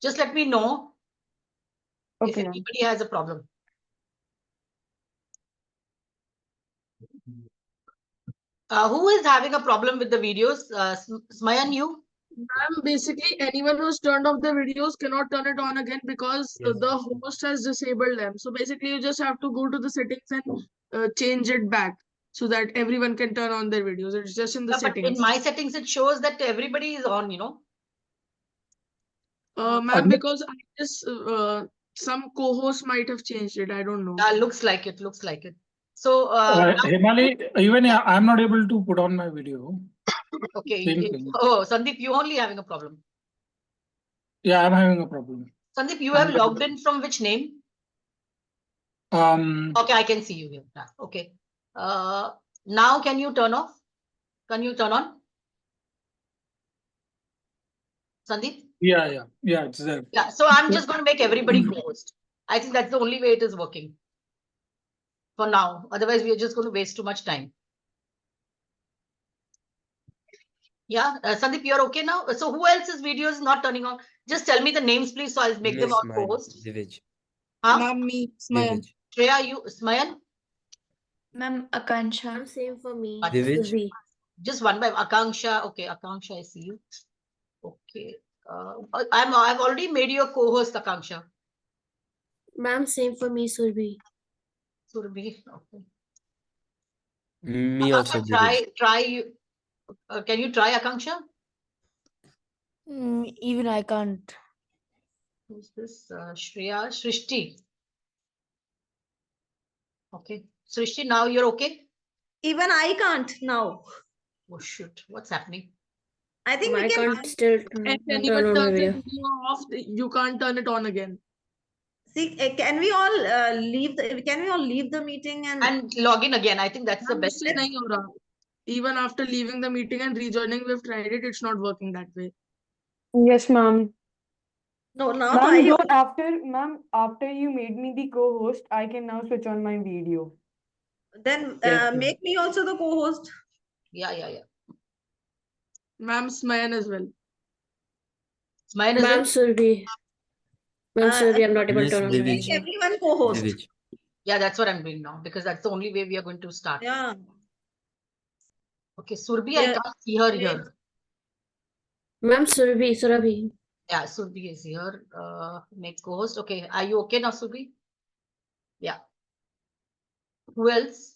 Speaker 4: Just let me know if anybody has a problem. Who is having a problem with the videos? Smayan, you?
Speaker 2: Ma'am, basically anyone who's turned off the videos cannot turn it on again because the host has disabled them. So basically you just have to go to the settings and change it back so that everyone can turn on their videos. It's just in the settings.
Speaker 4: But in my settings, it shows that everybody is on, you know.
Speaker 2: Ma'am, because I just some co-hosts might have changed it. I don't know.
Speaker 4: Looks like it. Looks like it. So
Speaker 14: Hemali, even I'm not able to put on my video.
Speaker 4: Okay. Oh, Sandeep, you only having a problem.
Speaker 14: Yeah, I'm having a problem.
Speaker 4: Sandeep, you have logged in from which name? Okay, I can see you here. Okay. Now can you turn off? Can you turn on? Sandeep?
Speaker 14: Yeah, it's there.
Speaker 4: Yeah, so I'm just going to make everybody co-host. I think that's the only way it is working for now. Otherwise, we are just going to waste too much time. Yeah, Sandeep, you're okay now? So who else's video is not turning on? Just tell me the names, please, so I'll make them all co-host.
Speaker 2: Ma'am, me, Smayan.
Speaker 4: Shreya, you, Smayan?
Speaker 16: Ma'am, Akansha.
Speaker 6: Same for me.
Speaker 4: Just one by Akanksha. Okay, Akanksha, I see you. Okay. I've already made you a co-host, Akanksha.
Speaker 6: Ma'am, same for me, Surbi.
Speaker 4: Surbi, okay.
Speaker 17: Me also.
Speaker 4: Try you. Can you try Akanksha?
Speaker 16: Even I can't.
Speaker 4: Who's this? Shreya, Srishti. Okay. Srishti, now you're okay?
Speaker 8: Even I can't now.
Speaker 4: Oh, shoot. What's happening?
Speaker 8: I think we
Speaker 6: can't still
Speaker 2: If anyone turns the video off, you can't turn it on again.
Speaker 8: See, can we all leave the meeting and
Speaker 4: log in again? I think that's the best.
Speaker 2: Even after leaving the meeting and rejoining, we've tried it. It's not working that way.
Speaker 15: Yes, ma'am.
Speaker 8: No, now
Speaker 15: Ma'am, after you made me the co-host, I can now switch on my video.
Speaker 8: Then make me also the co-host.
Speaker 4: Yeah.
Speaker 2: Ma'am, Smayan as well.
Speaker 4: Smayan as
Speaker 6: Ma'am,
Speaker 4: well?
Speaker 6: Surbi. Ma'am, Surbi, I'm not able to turn on my
Speaker 8: Make
Speaker 6: video.
Speaker 8: everyone co-host.
Speaker 4: Yeah, that's what I'm doing now because that's the only way we are going to start.
Speaker 8: Yeah.
Speaker 4: Okay, Surbi, I can't see her here.
Speaker 6: Ma'am, Surabhi.
Speaker 4: Yeah, Surbi is here. Make co-host. Okay, are you okay now, Surbi? Yeah. Who else?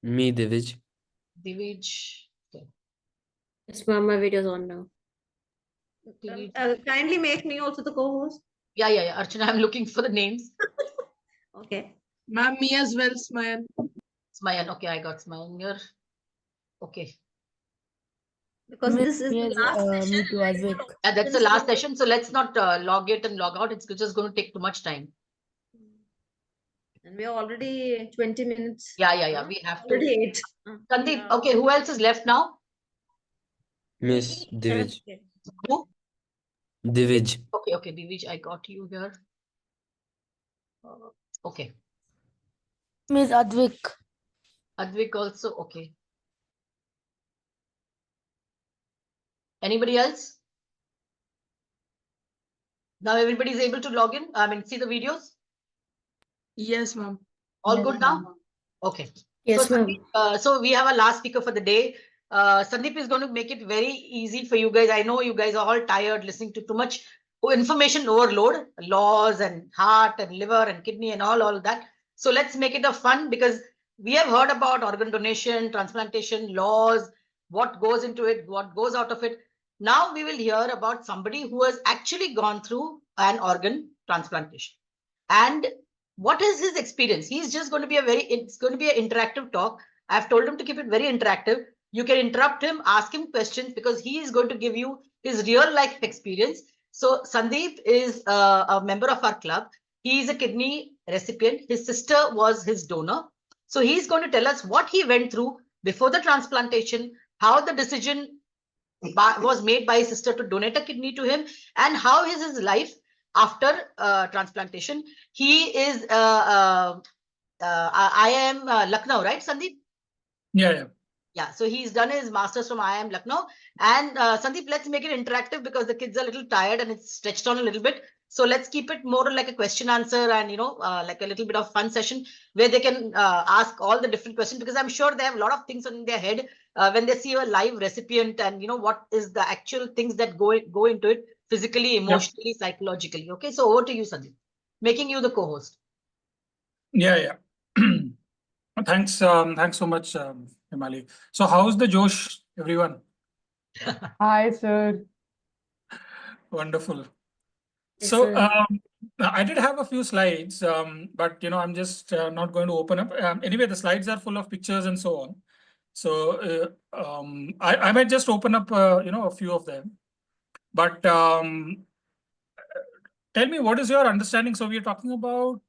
Speaker 17: Me, Divij.
Speaker 4: Divij. Okay.
Speaker 6: Yes, ma'am, my video is on now.
Speaker 8: Kindly make me also the co-host.
Speaker 4: Yeah. Archana, I'm looking for the names.
Speaker 8: Okay.
Speaker 2: Ma'am, me as well, Smayan.
Speaker 4: Smayan, okay, I got Smayan here. Okay.
Speaker 8: Because
Speaker 16: Me,
Speaker 8: this is
Speaker 16: me
Speaker 8: the
Speaker 16: as
Speaker 8: last
Speaker 16: me
Speaker 8: session.
Speaker 16: too, Advik.
Speaker 4: That's the last session, so let's not log it and log out. It's just going to take too much time.
Speaker 8: And we are already 20 minutes.
Speaker 4: Yeah. We have to.
Speaker 8: Already 8.
Speaker 4: Sandeep, okay, who else is left now?
Speaker 17: Miss Divij.
Speaker 4: Who?
Speaker 17: Divij.
Speaker 4: Okay, Divij, I got you here. Okay.
Speaker 16: Miss Advik.
Speaker 4: Advik also, okay. Anybody else? Now everybody is able to log in. I mean, see the videos.
Speaker 2: Yes, ma'am.
Speaker 4: All good now? Okay.
Speaker 16: Yes,
Speaker 4: so,
Speaker 16: ma'am.
Speaker 4: So we have a last speaker for the day. Sandeep is going to make it very easy for you guys. I know you guys are all tired listening to too much information overload, laws and heart and liver and kidney and all that. So let's make it a fun, because we have heard about organ donation, transplantation, laws, what goes into it, what goes out of it. Now we will hear about somebody who has actually gone through an organ transplantation. And what is his experience? He's just going to be it's going to be an interactive talk. I've told him to keep it very interactive. You can interrupt him, ask him questions, because he is going to give you his real life experience. So Sandeep is a member of our club. He is a kidney recipient. His sister was his donor. So he's going to tell us what he went through before the transplantation, how the decision was made by his sister to donate a kidney to him, and how is his life after transplantation. He is IIM Lucknow, right, Sandeep? Yeah, so he's done his master's from IIM Lucknow. And Sandeep, let's make it interactive, because the kids are a little tired and it's stretched on a little bit. So let's keep it more like a question answer and, like a little bit of fun session where they can ask all the different questions, because I'm sure they have a lot of things in their head when they see a live recipient, and what is the actual things that go into it physically, emotionally, psychologically. Okay, so over to you, Sandeep, making you the co-host.
Speaker 14: Yeah. Thanks so much, Hemali. So how's the Josh, everyone?
Speaker 15: Hi, sir.
Speaker 14: Wonderful.
Speaker 15: Yes,
Speaker 14: So
Speaker 15: sir.
Speaker 14: I did have a few slides, but I'm just not going to open up. Anyway, the slides are full of pictures and so on. So I might just open up, a few of them. But tell me, what is your understanding? So we're talking about,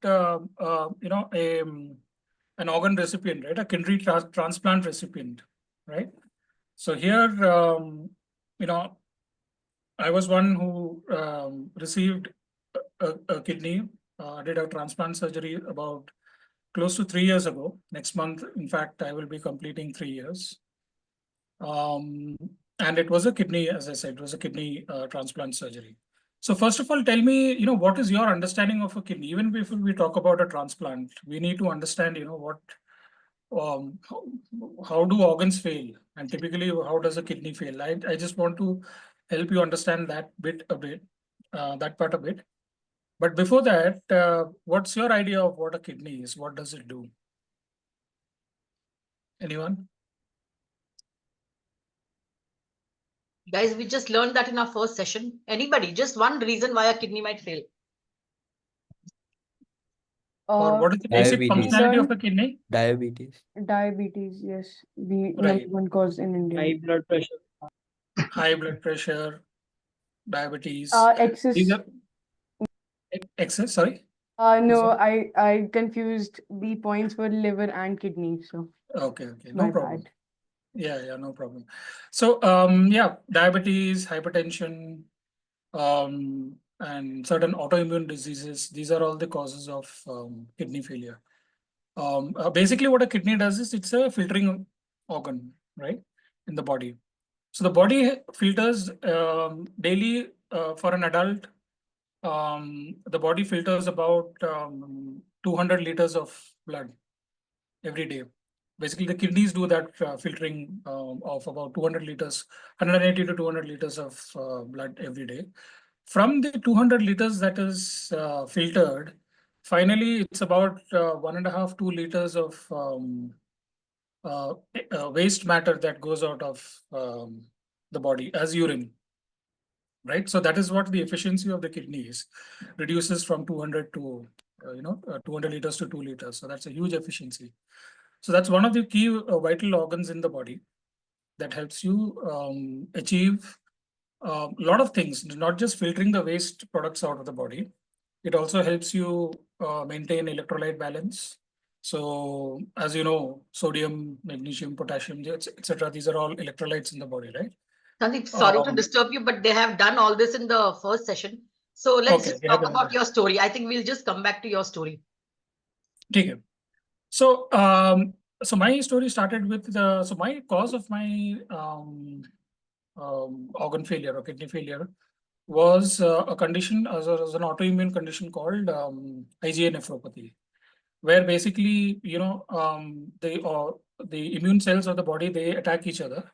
Speaker 14: an organ recipient, right? A kidney transplant recipient, right? So here, I was one who received a kidney, did a transplant surgery about close to 3 years ago. Next month, in fact, I will be completing 3 years. And it was a kidney, as I said, it was a kidney transplant surgery. So first of all, tell me, what is your understanding of a kidney? Even before we talk about a transplant, we need to understand, what, how do organs fail? And typically, how does a kidney fail? I just want to help you understand that that part a bit. But before that, what's your idea of what a kidney is? What does it do? Anyone?
Speaker 4: Guys, we just learned that in our first session. Anybody, just one reason why a kidney might fail.
Speaker 14: Or what is the basic functionality of a kidney?
Speaker 17: Diabetes.
Speaker 15: Diabetes, yes. The
Speaker 14: Right.
Speaker 15: number one cause in India.
Speaker 14: High blood pressure, diabetes.
Speaker 15: Excess.
Speaker 14: These are excess, sorry?
Speaker 15: No, I confused the points for liver and kidney. So
Speaker 14: Okay,
Speaker 15: my
Speaker 14: no problem.
Speaker 15: bad.
Speaker 14: Yeah, no problem. So diabetes, hypertension, and certain autoimmune diseases. These are all the causes of kidney failure. Basically, what a kidney does is it's a filtering organ, right, in the body. So the body filters daily for an adult. The body filters about 200 liters of blood every day. Basically, the kidneys do that filtering of about 200 liters, 180 to 200 liters of blood every day. From the 200 liters that is filtered, finally, it's about 1.5 to 2 liters of waste matter that goes out of the body as urine. Right, so that is what the efficiency of the kidney is, reduces from 200 to 200 liters to 2 liters. So that's a huge efficiency. So that's one of the key vital organs in the body that helps you achieve a lot of things, not just filtering the waste products out of the body. It also helps you maintain electrolyte balance. So as you know, sodium, magnesium, potassium, etc. These are all electrolytes in the body, right?
Speaker 4: Sandeep, sorry to disturb you, but they have done all this in the first session. So let's just talk about your story. I think we'll just come back to your story.
Speaker 14: Okay. So, so my story started with so my cause of my organ failure or kidney failure was a condition as an autoimmune condition called IgA nephropathy, where basically, the immune cells of the body, they attack each other,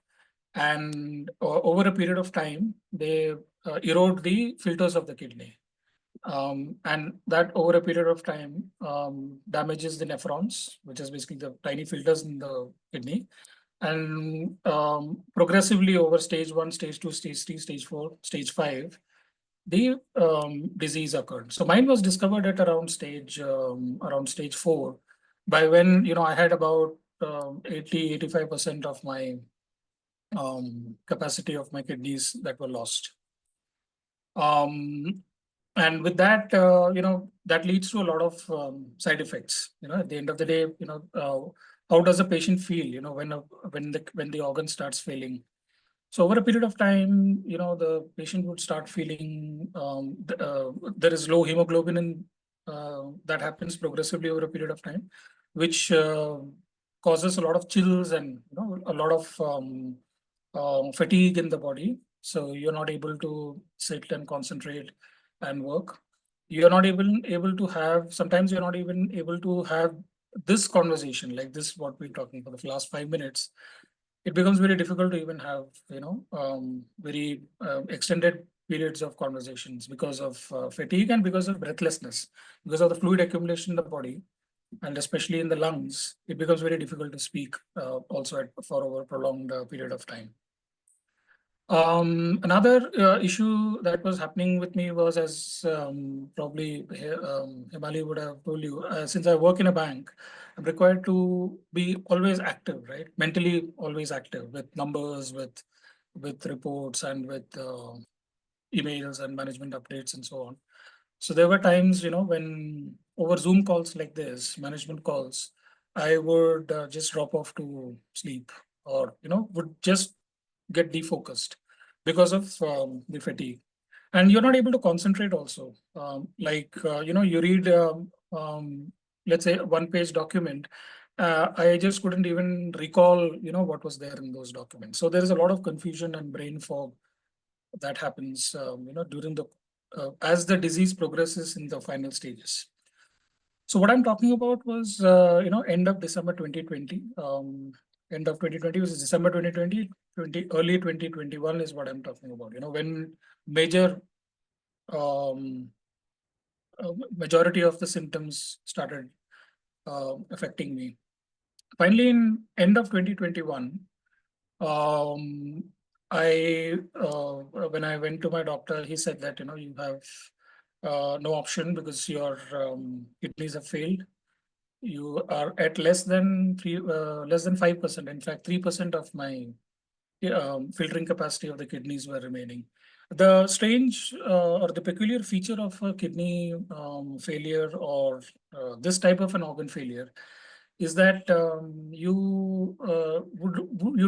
Speaker 14: and over a period of time, they erode the filters of the kidney. And that over a period of time damages the nephrons, which is basically the tiny filters in the kidney. And progressively over stage 1, stage 2, stage 3, stage 4, stage 5, the disease occurred. So mine was discovered at around stage 4, by when I had about 80-85% of my capacity of my kidneys that were lost. And with that, that leads to a lot of side effects. At the end of the day, how does a patient feel? When the organ starts failing. So over a period of time, the patient would start feeling there is low hemoglobin, and that happens progressively over a period of time, which causes a lot of chills and a lot of fatigue in the body. So you're not able to sit and concentrate and work. You're not even able to have. Sometimes you're not even able to have this conversation like this. What we're talking for the last 5 minutes. It becomes very difficult to even have, very extended periods of conversations because of fatigue and because of breathlessness, because of the fluid accumulation in the body, and especially in the lungs. It becomes very difficult to speak also for over a prolonged period of time. Another issue that was happening with me was, as probably Hemali would have told you, since I work in a bank, I'm required to be always active, right? Mentally always active with numbers, with reports, and with emails and management updates and so on. So there were times, when over Zoom calls like this, management calls, I would just drop off to sleep, or would just get defocused because of the fatigue, and you're not able to concentrate also. You read let's say a 1-page document. I just couldn't even recall what was there in those documents. So there is a lot of confusion and brain fog that happens during the as the disease progresses in the final stages. So what I'm talking about was end of December 2020. End of 2020 was December 2020, early 2021 is what I'm talking about. When majority of the symptoms started affecting me. Finally, in end of 2021, when I went to my doctor, he said that you have no option because your kidneys have failed. You are at less than 5%. In fact, 3% of my filtering capacity of the kidneys were remaining. The strange or the peculiar feature of a kidney failure, or this type of an organ failure, is that you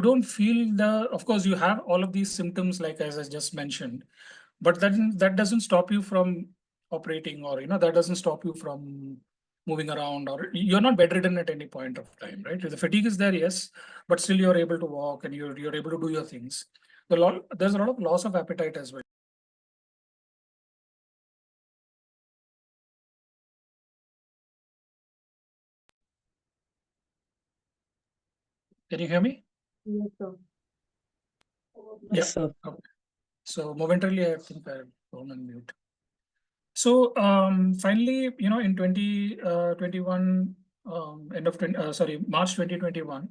Speaker 14: don't feel of course you have all of these symptoms, like as I just mentioned, but that doesn't stop you from operating, or that doesn't stop you from moving around, or you're not bedridden at any point of time, right? The fatigue is there, yes, but still you're able to walk and you're able to do your things. There's a lot of loss of appetite as well. Can you hear me?
Speaker 8: Yes, sir.
Speaker 14: Yes, sir. Okay. So momentarily, I think I've gone on mute. So finally, in 2021, March 2021,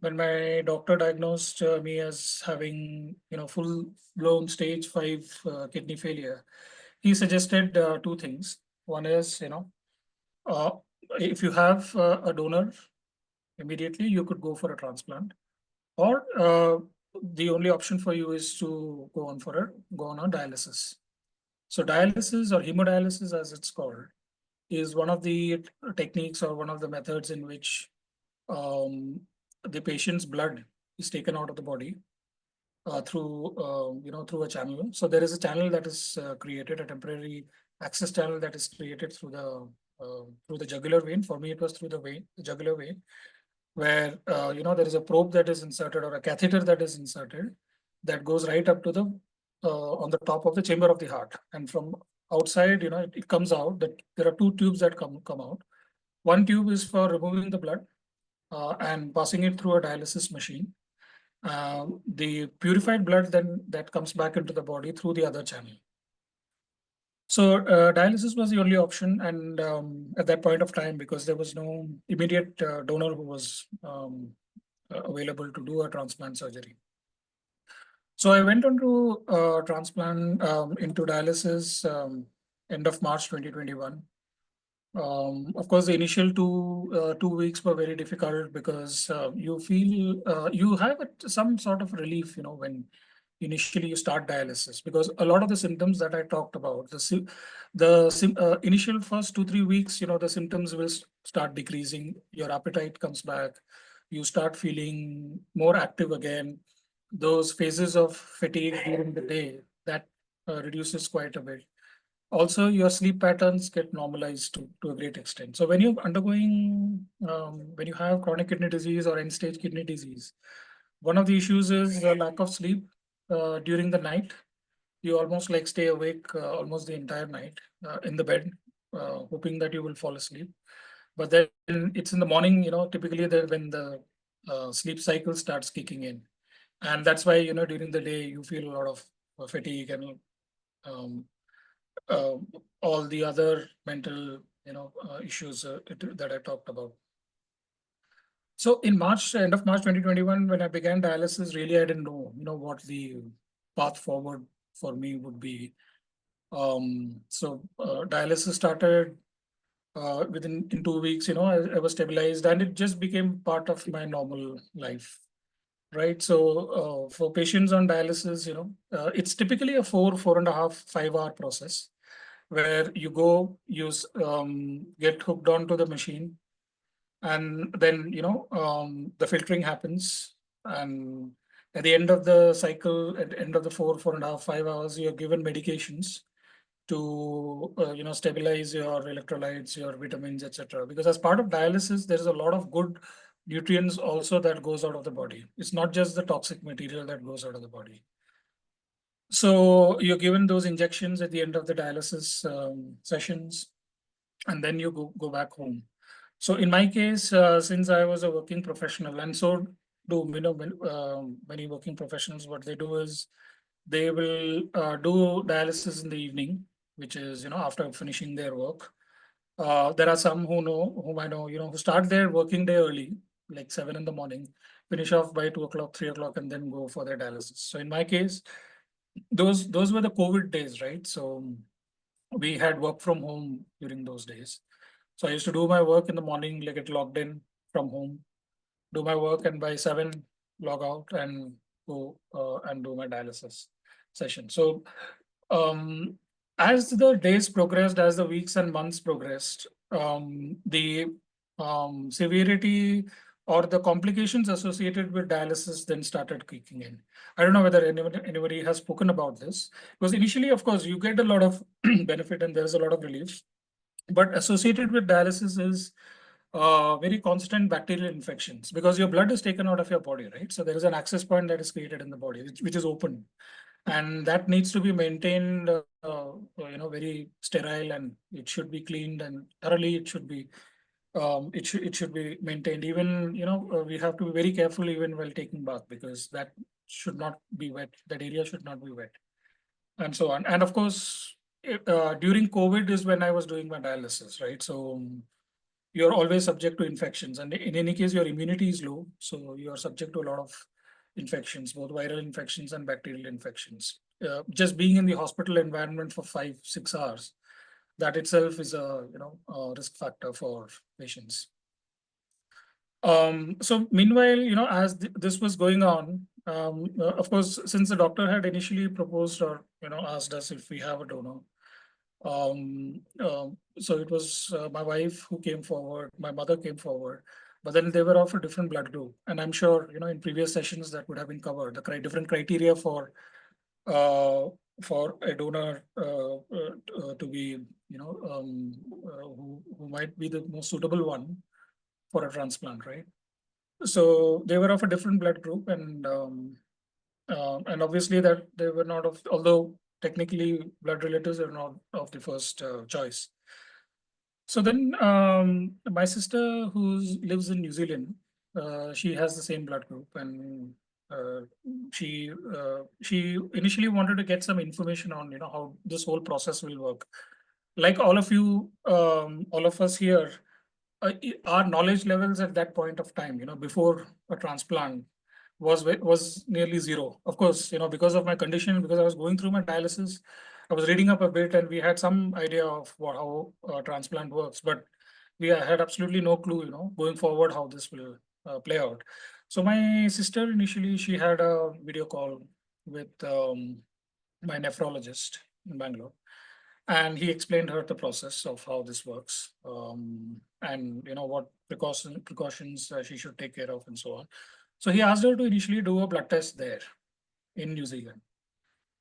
Speaker 14: when my doctor diagnosed me as having, full-blown stage 5 kidney failure, he suggested 2 things. One is, if you have a donor, immediately you could go for a transplant, or the only option for you is to go on a dialysis. So dialysis, or hemodialysis as it's called, is one of the techniques or one of the methods in which the patient's blood is taken out of the body through a channel. So there is a channel that is created, a temporary access channel that is created through the jugular vein. For me, it was through the jugular vein, where there is a probe that is inserted, or a catheter that is inserted, that goes right up to the on the top of the chamber of the heart, and from outside, it comes out. That there are two tubes that come out. One tube is for removing the blood and passing it through a dialysis machine. The purified blood then that comes back into the body through the other channel. So dialysis was the only option, and at that point of time, because there was no immediate donor who was available to do a transplant surgery. So I went on to transplant into dialysis end of March 2021. Of course, the initial 2 weeks were very difficult, because you feel you have some sort of relief, when initially you start dialysis, because a lot of the symptoms that I talked about, the initial first 2-3 weeks, the symptoms will start decreasing. Your appetite comes back. You start feeling more active again. Those phases of fatigue during the day, that reduces quite a bit. Also, your sleep patterns get normalized to a great extent. So when you're undergoing, when you have chronic kidney disease or end-stage kidney disease, one of the issues is the lack of sleep during the night. You almost like stay awake almost the entire night in the bed, hoping that you will fall asleep. But then it's in the morning, typically when the sleep cycle starts kicking in. And that's why, during the day, you feel a lot of fatigue and all the other mental, issues that I talked about. So in end of March 2021, when I began dialysis, really I didn't know, what the path forward for me would be. So dialysis started in 2 weeks. I was stabilized, and it just became part of my normal life. Right. So for patients on dialysis, it's typically a 4.5, 5-hour process, where you get hooked onto the machine, and then the filtering happens, and at the end of the cycle, at the end of the 4.5, 5 hours, you're given medications to stabilize your electrolytes, your vitamins, etc. Because as part of dialysis, there is a lot of good nutrients also that goes out of the body. It's not just the toxic material that goes out of the body. So you're given those injections at the end of the dialysis sessions, and then you go back home. So in my case, since I was a working professional, and so do many working professionals, what they do is they will do dialysis in the evening, which is after finishing their work. There are some whom I know, who start their working day early, like 7 in the morning, finish off by 2 o'clock, 3 o'clock, and then go for their dialysis. So in my case, those were the COVID days, right? So we had work from home during those days. So I used to do my work in the morning, like get logged in from home, do my work, and by 7 log out and go and do my dialysis session. So as the days progressed, as the weeks and months progressed, the severity or the complications associated with dialysis then started kicking in. I don't know whether anybody has spoken about this, because initially, of course, you get a lot of benefit and there is a lot of relief, but associated with dialysis is very constant bacterial infections, because your blood is taken out of your body, right? So there is an access point that is created in the body, which is open, and that needs to be maintained, very sterile, and it should be cleaned, and thoroughly it should be. It should be maintained. Even we have to be very careful even while taking bath, because that should not be wet. That area should not be wet, and so on. And of course, during COVID is when I was doing my dialysis, right? So you're always subject to infections, and in any case, your immunity is low, so you are subject to a lot of infections, both viral infections and bacterial infections. Just being in the hospital environment for 5-6 hours, that itself is a risk factor for patients. So meanwhile, as this was going on, of course, since the doctor had initially proposed or asked us if we have a donor, so it was my wife who came forward, my mother came forward, but then they were of a different blood group, and I'm sure in previous sessions that would have been covered, the different criteria for a donor to be who might be the most suitable one for a transplant, right? So they were of a different blood group, and obviously that they were not of, although technically blood relatives are not of the first choice. So then my sister, who lives in New Zealand, she has the same blood group, and she initially wanted to get some information on how this whole process will work. Like all of you, all of us here, our knowledge levels at that point of time, before a transplant, was nearly zero. Of course, because of my condition, because I was going through my dialysis, I was reading up a bit, and we had some idea of how transplant works, but we had absolutely no clue, going forward how this will play out. So my sister initially, she had a video call with my nephrologist in Bangalore, and he explained her the process of how this works, and what precautions she should take care of, and so on. So he asked her to initially do a blood test there in New Zealand.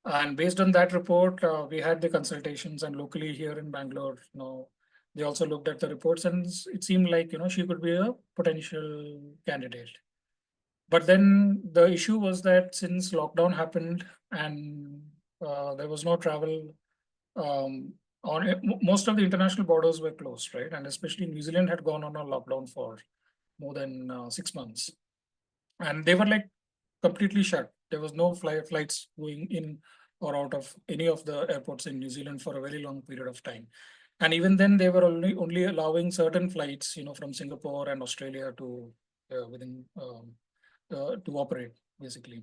Speaker 14: And based on that report, we had the consultations, and locally here in Bangalore, they also looked at the reports, and it seemed like, she could be a potential candidate. But then the issue was that since lockdown happened and there was no travel, most of the international borders were closed, right? And especially New Zealand had gone on a lockdown for more than 6 months. And they were like completely shut. There was no flights going in or out of any of the airports in New Zealand for a very long period of time. And even then, they were only allowing certain flights, from Singapore and Australia to to operate, basically.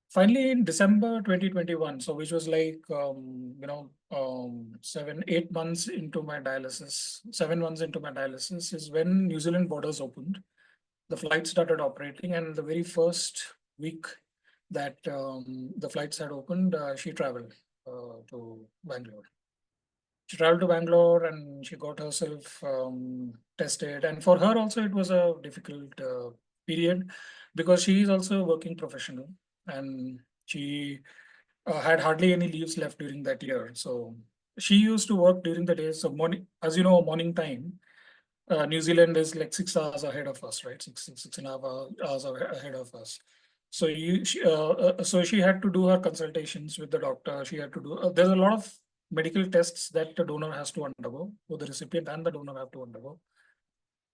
Speaker 14: Finally, in December 2021, so which was like 7-8 months into my dialysis, 7 months into my dialysis, is when New Zealand borders opened. The flight started operating, and the very first week that the flights had opened, she traveled to Bangalore. She traveled to Bangalore and she got herself tested. And for her also, it was a difficult period because she is also a working professional, and she had hardly any leaves left during that year. So she used to work during the days of morning, as you know, morning time. New Zealand is like 6 hours ahead of us, right? 6.5 hours ahead of us. So so she had to do her consultations with the doctor. She had to do. There's a lot of medical tests that the donor has to undergo, both the recipient and the donor have to undergo.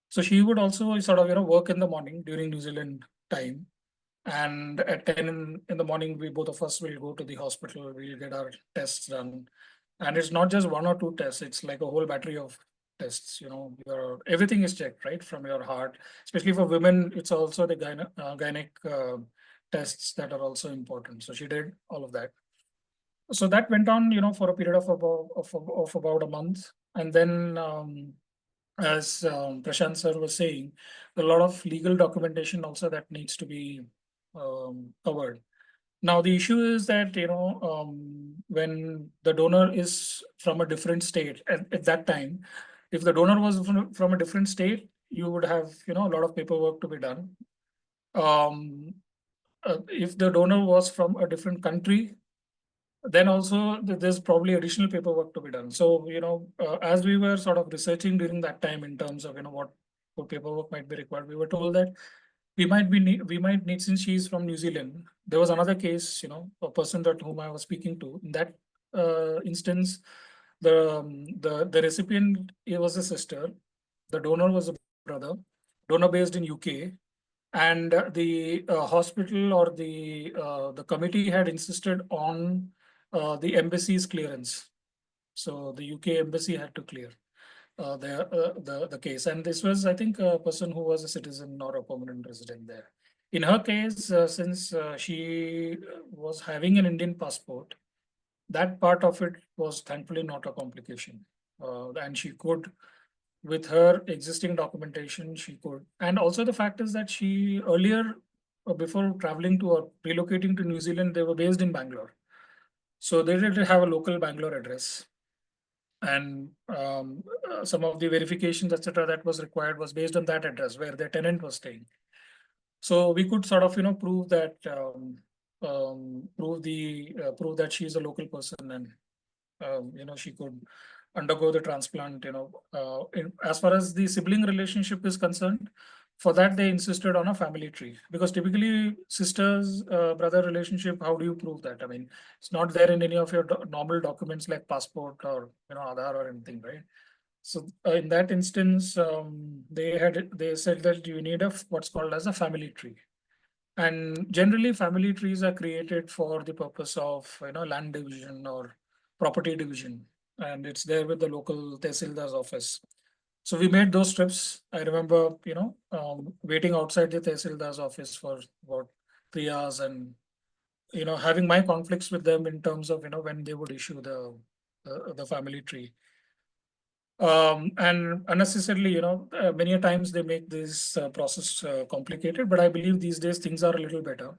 Speaker 14: So she would also sort of work in the morning during New Zealand time, and at 10 in the morning, both of us will go to the hospital. We'll get our tests done, and it's not just 1 or 2 tests. It's like a whole battery of tests. Everything is checked, right, from your heart. Especially for women, it's also the gynec tests that are also important. So she did all of that. So that went on, for a period of about a month, and then as Prashant sir was saying, a lot of legal documentation also that needs to be covered. Now, the issue is that, when the donor is from a different state at that time, if the donor was from a different state, you would have, a lot of paperwork to be done. If the donor was from a different country, then also there's probably additional paperwork to be done. So, as we were sort of researching during that time in terms of, what paperwork might be required, we were told that we might need, since she's from New Zealand. There was another case, a person that whom I was speaking to. In that instance, the recipient, it was a sister, the donor was a brother, donor based in UK, and the hospital or the committee had insisted on the embassy's clearance. So the UK embassy had to clear the case. And this was, I think, a person who was a citizen or a permanent resident there. In her case, since she was having an Indian passport, that part of it was thankfully not a complication. and she could, with her existing documentation, she could. And also the fact is that she earlier, before traveling to or relocating to New Zealand, they were based in Bangalore. So they did have a local Bangalore address. And some of the verifications, etc., that was required was based on that address where their tenant was staying. So we could sort of, prove that prove that she is a local person, and she could undergo the transplant. As far as the sibling relationship is concerned, for that they insisted on a family tree, because typically sisters brother relationship, how do you prove that? I mean, it's not there in any of your normal documents like passport or Aadhaar or anything, right? So in that instance, they said that you need what's called as a family tree. And generally family trees are created for the purpose of land division or property division, and it's there with the local tehsildar's office. So we made those trips. I remember, waiting outside the tehsildar's office for about 3 hours, and having my conflicts with them in terms of when they would issue the family tree. And unnecessarily, many a times they make this process complicated, but I believe these days things are a little better.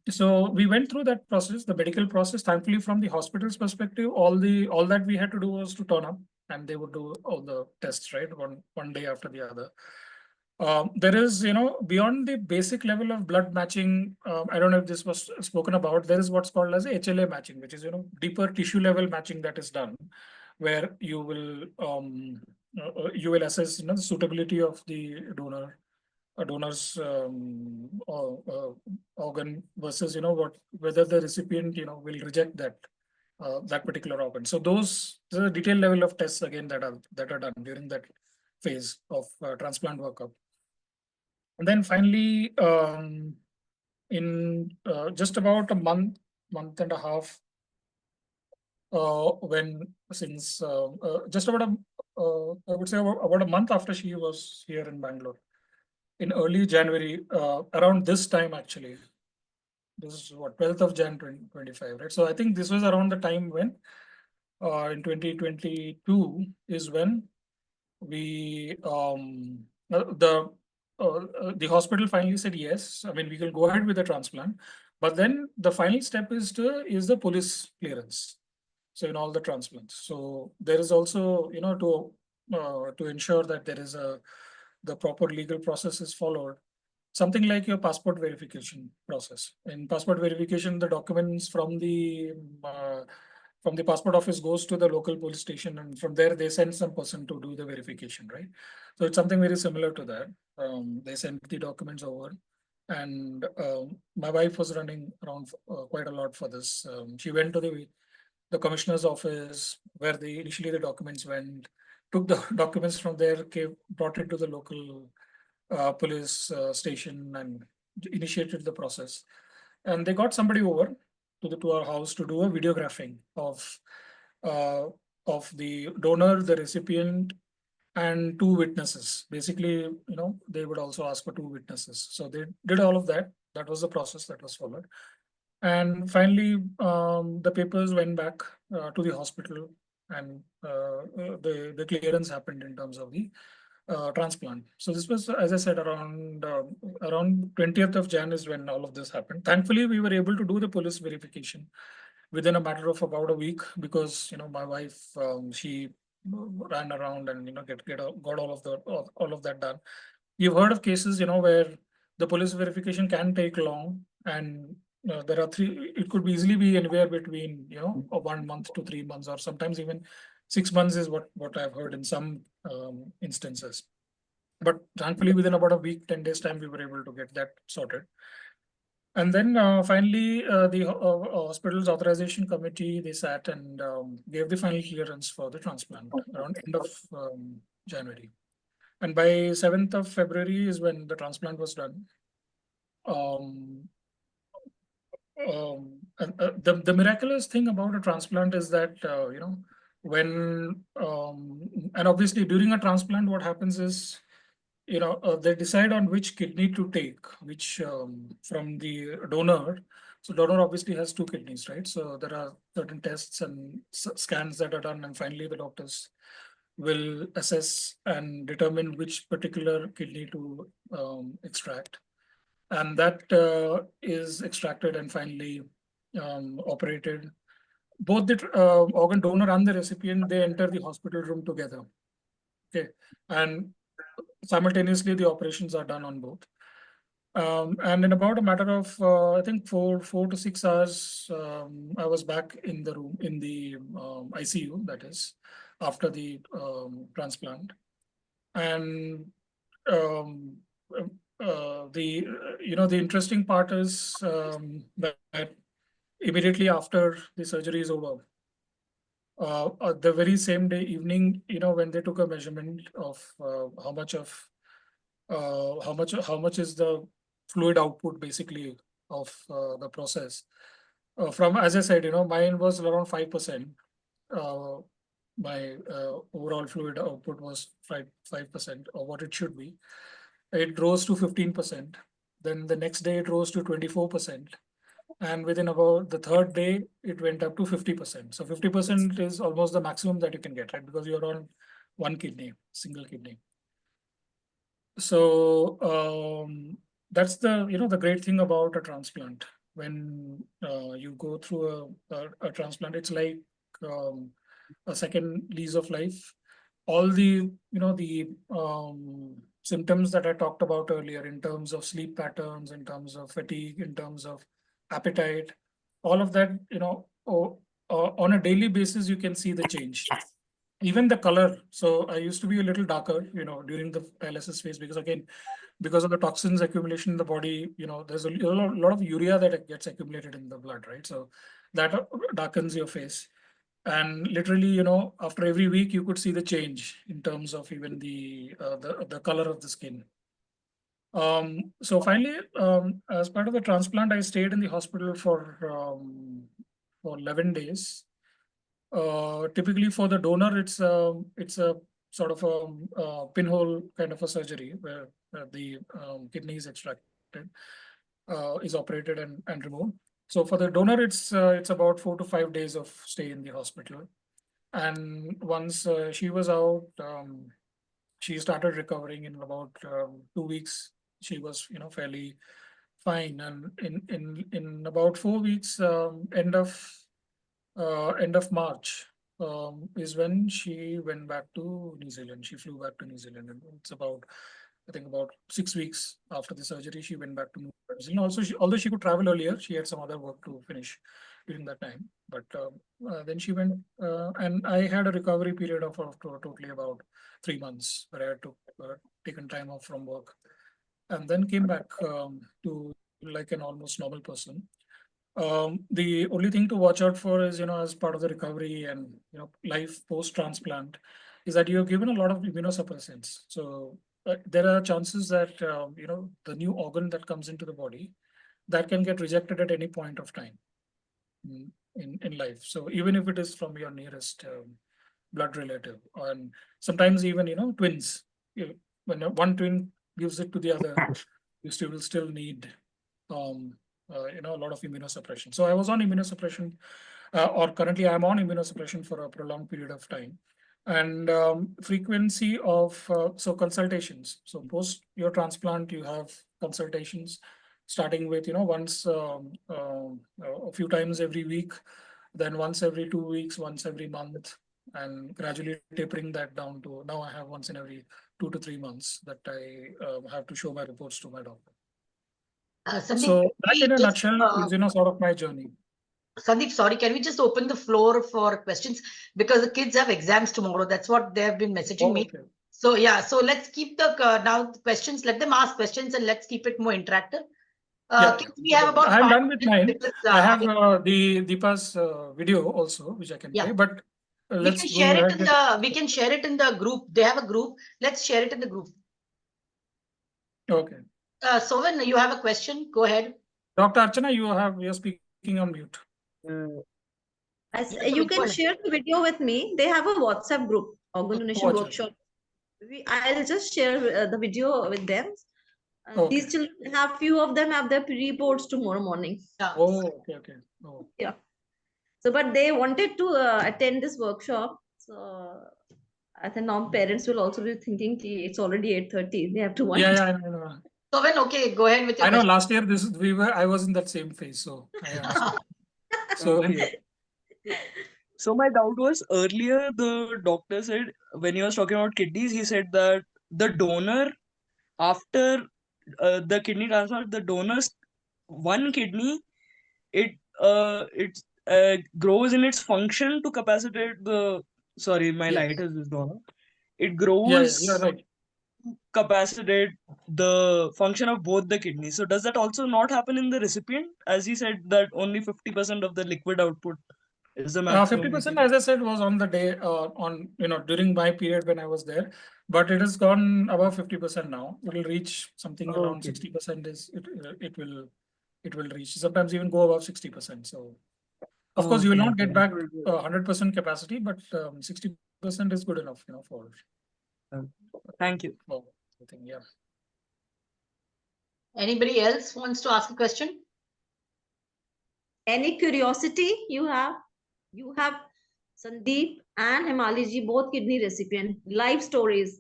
Speaker 14: So we went through that process, the medical process. Thankfully, from the hospital's perspective, all that we had to do was to turn up, and they would do all the tests, right, one day after the other. There is, beyond the basic level of blood matching, I don't know if this was spoken about, there is what's called as HLA matching, which is, deeper tissue level matching that is done, where you will assess, the suitability of the donor's organ versus, whether the recipient, will reject that particular organ. So there's a detailed level of tests again that are done during that phase of transplant workup. And then finally, in just about a month and a half, just about I would say about a month after she was here in Bangalore, in early January, around this time actually, this is what, 12th of Jan 2025, right? So I think this was around the time when in 2022 is when we the hospital finally said yes. I mean, we can go ahead with the transplant, but then the final step is the police clearance. So in all the transplants, so there is also to ensure that there is the proper legal process is followed. Something like your passport verification process. In passport verification, the documents from the passport office goes to the local police station, and from there they send some person to do the verification, right? So it's something very similar to that. They send the documents over, and my wife was running around quite a lot for this. She went to the commissioner's office where initially the documents went, took the documents from there, brought it to the local police station and initiated the process. And they got somebody over to our house to do a videographing of the donor, the recipient, and 2 witnesses. Basically, they would also ask for 2 witnesses. So they did all of that. That was the process that was followed. And finally, the papers went back to the hospital, and the clearance happened in terms of the transplant. So this was, as I said, around 20th of Jan is when all of this happened. Thankfully, we were able to do the police verification within a matter of about a week, because my wife, she ran around and got all of that done. You've heard of cases where the police verification can take long, and there are 3. It could easily be anywhere between 1 month to 3 months, or sometimes even 6 months is what I've heard in some instances. But thankfully, within about a week, 10 days time, we were able to get that sorted. And then finally, the hospital's authorization committee, they sat and gave the final clearance for the transplant around end of January. And by 7th of February is when the transplant was done. The miraculous thing about a transplant is that, when, and obviously during a transplant, what happens is they decide on which kidney to take, which from the donor. So donor obviously has 2 kidneys, right? So there are certain tests and scans that are done, and finally the doctors will assess and determine which particular kidney to extract, and that is extracted and finally operated. Both the organ donor and the recipient, they enter the hospital room together. Okay, and simultaneously the operations are done on both. And in about a matter of I think 4 to 6 hours, I was back in the room, in the ICU, that is, after the transplant. And the interesting part is that immediately after the surgery is over, the very same day evening, when they took a measurement of how much is the fluid output basically of the process. From, as I said, mine was around 5%. My overall fluid output was 5% of what it should be. It rose to 15%. Then the next day it rose to 24%. And within about the 3rd day, it went up to 50%. So 50% is almost the maximum that you can get, right? Because you're on 1 kidney, single kidney. So that's the great thing about a transplant. When you go through a transplant, it's like a second lease of life. All the symptoms that I talked about earlier, in terms of sleep patterns, in terms of fatigue, in terms of appetite, all of that, on a daily basis, you can see the change. Even the color. So I used to be a little darker, during the dialysis phase, because again, because of the toxins accumulation in the body, there's a lot of urea that gets accumulated in the blood, right? So that darkens your face. And literally, after every week, you could see the change in terms of even the color of the skin. So finally, as part of the transplant, I stayed in the hospital for 11 days. Typically for the donor, it's a sort of a pinhole kind of a surgery where the kidney is extracted, is operated and removed. So for the donor, it's about 4 to 5 days of stay in the hospital. And once she was out, she started recovering. In about 2 weeks. She was, fairly fine. And in about 4 weeks, end of March, is when she went back to New Zealand. She flew back to New Zealand, and it's about 6 weeks after the surgery, she went back to New Zealand. Also, although she could travel earlier, she had some other work to finish during that time. But then she went, and I had a recovery period of totally about 3 months, where I had to taken time off from work, and then came back to like an almost normal person. The only thing to watch out for is, as part of the recovery and, life post-transplant, is that you're given a lot of immunosuppressants. So there are chances that, the new organ that comes into the body, that can get rejected at any point of time in life. So even if it is from your nearest blood relative, and sometimes even, twins, when one twin gives it to the other, you will still need a lot of immunosuppression. So I was on immunosuppression, or currently I'm on immunosuppression for a prolonged period of time. And frequency of so consultations. So post your transplant, you have consultations, starting with once a few times every week, then once every 2 weeks, once every month, and gradually tapering that down to now I have once in every 2 to 3 months that I have to show my reports to my doctor.
Speaker 4: Sandeep,
Speaker 14: So that in a nutshell is sort of my journey.
Speaker 4: Sandeep, sorry, can we just open the floor for questions? Because the kids have exams tomorrow. That's what they have been messaging me.
Speaker 14: Okay.
Speaker 4: So yeah, so let's keep the now the questions, let them ask questions, and let's keep it more interactive. Kids, we have about
Speaker 14: I'm
Speaker 4: 5
Speaker 14: done with mine.
Speaker 4: because,
Speaker 14: I have the Deepa's video also, which I can play, but let's
Speaker 4: we can
Speaker 14: go
Speaker 4: share
Speaker 14: ahead.
Speaker 4: it in we can share it in the group. They have a group. Let's share it in the group.
Speaker 14: Okay.
Speaker 4: Sovan, you have a question? Go ahead.
Speaker 14: Dr. Archana, you're speaking on mute.
Speaker 8: You can share the video with me. They have a WhatsApp group, organ donation
Speaker 14: Watch it.
Speaker 8: workshop. I'll just share the video with them.
Speaker 14: Okay.
Speaker 8: These children have, few of them have their reports tomorrow morning.
Speaker 14: Oh, okay. Oh.
Speaker 8: Yeah. So, but they wanted to attend this workshop. So, I think now parents will also be thinking, "Ki, it's already 8:30. They have to wind
Speaker 14: Yeah,
Speaker 8: up."
Speaker 14: I know.
Speaker 4: So when, okay, go ahead with your
Speaker 14: I know
Speaker 4: question.
Speaker 14: last year I was in that same phase, so I understand. So
Speaker 18: Okay. So my doubt was earlier the doctor said when he was talking about kidneys, he said that the donor after the kidney transplant, the donor's one kidney, it grows in its function to capacitate the. Sorry, my
Speaker 14: yes.
Speaker 18: light is gone. It
Speaker 14: Yeah,
Speaker 18: grows
Speaker 14: you're right.
Speaker 18: capacitate the function of both the kidneys. So does that also not happen in the recipient? As he said that only 50% of the liquid output is the maximum.
Speaker 14: 50%, as I said, was on the day on during my period when I was there, but it has gone above 50% now. It will reach something around
Speaker 18: Okay.
Speaker 14: 60% it will reach. Sometimes even go above 60%. So of course you will not get back 100% capacity, but 60% is good enough, for.
Speaker 18: Thank you.
Speaker 14: For I think, yeah.
Speaker 4: Anybody else wants to ask a question?
Speaker 8: Any curiosity you have? You have Sandeep and Hemali ji, both kidney recipient, life stories.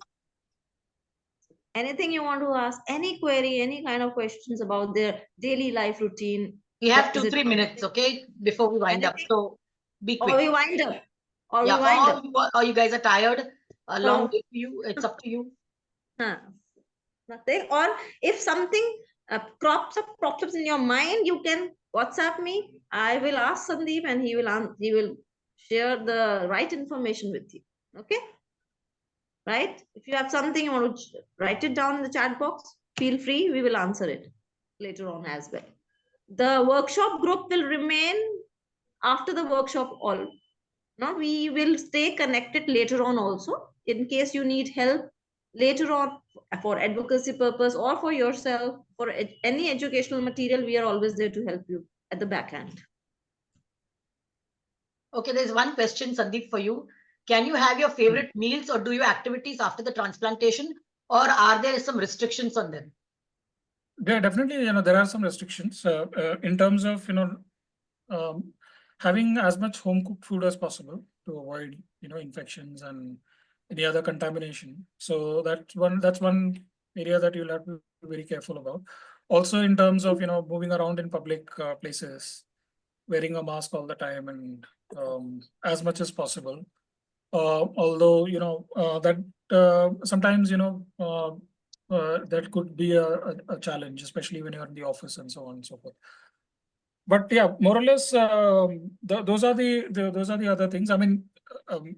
Speaker 8: Anything you want to ask, any query, any kind of questions about their daily life routine.
Speaker 4: We have 2-3 minutes, okay, before we wind up. So be quick.
Speaker 8: Or we wind up. Or
Speaker 4: yeah,
Speaker 8: we wind up.
Speaker 4: or you guys are tired. A
Speaker 8: So-
Speaker 4: long day for you. It's up to you.
Speaker 8: Nothing. Or if something crops up in your mind, you can WhatsApp me. I will ask Sandeep and he will share the right information with you. Okay? Right? If you have something you want to write it down in the chat box, feel free. We will answer it later on as well. The workshop group will remain after the workshop all. Now we will stay connected later on also in case you need help later on for advocacy purpose or for yourself, for any educational material. We are always there to help you at the back end.
Speaker 4: Okay, there's one question, Sandeep, for you. Can you have your favorite meals or do your activities after the transplantation, or are there some restrictions on them?
Speaker 14: Yeah, definitely, there are some restrictions in terms of, having as much home cooked food as possible to avoid, infections and any other contamination. So that's one area that you'll have to be very careful about. Also, in terms of, moving around in public places, wearing a mask all the time and as much as possible. Although, that sometimes, that could be a challenge, especially when you're in the office and so on and so forth. But yeah, more or less, those are the other things. I mean,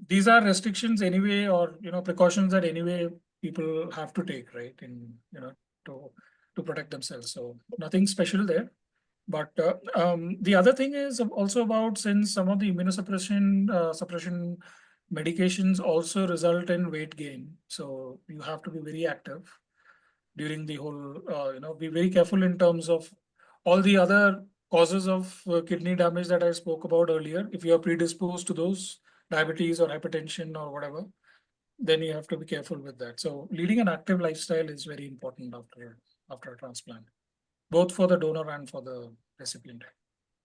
Speaker 14: these are restrictions anyway, or precautions that anyway people have to take, right? In to protect themselves. So nothing special there. But the other thing is also about, since some of the suppression medications also result in weight gain, so you have to be very active during the whole. Be very careful in terms of all the other causes of kidney damage that I spoke about earlier. If you are predisposed to those, diabetes or hypertension or whatever, then you have to be careful with that. So leading an active lifestyle is very important after a transplant, both for the donor and for the recipient.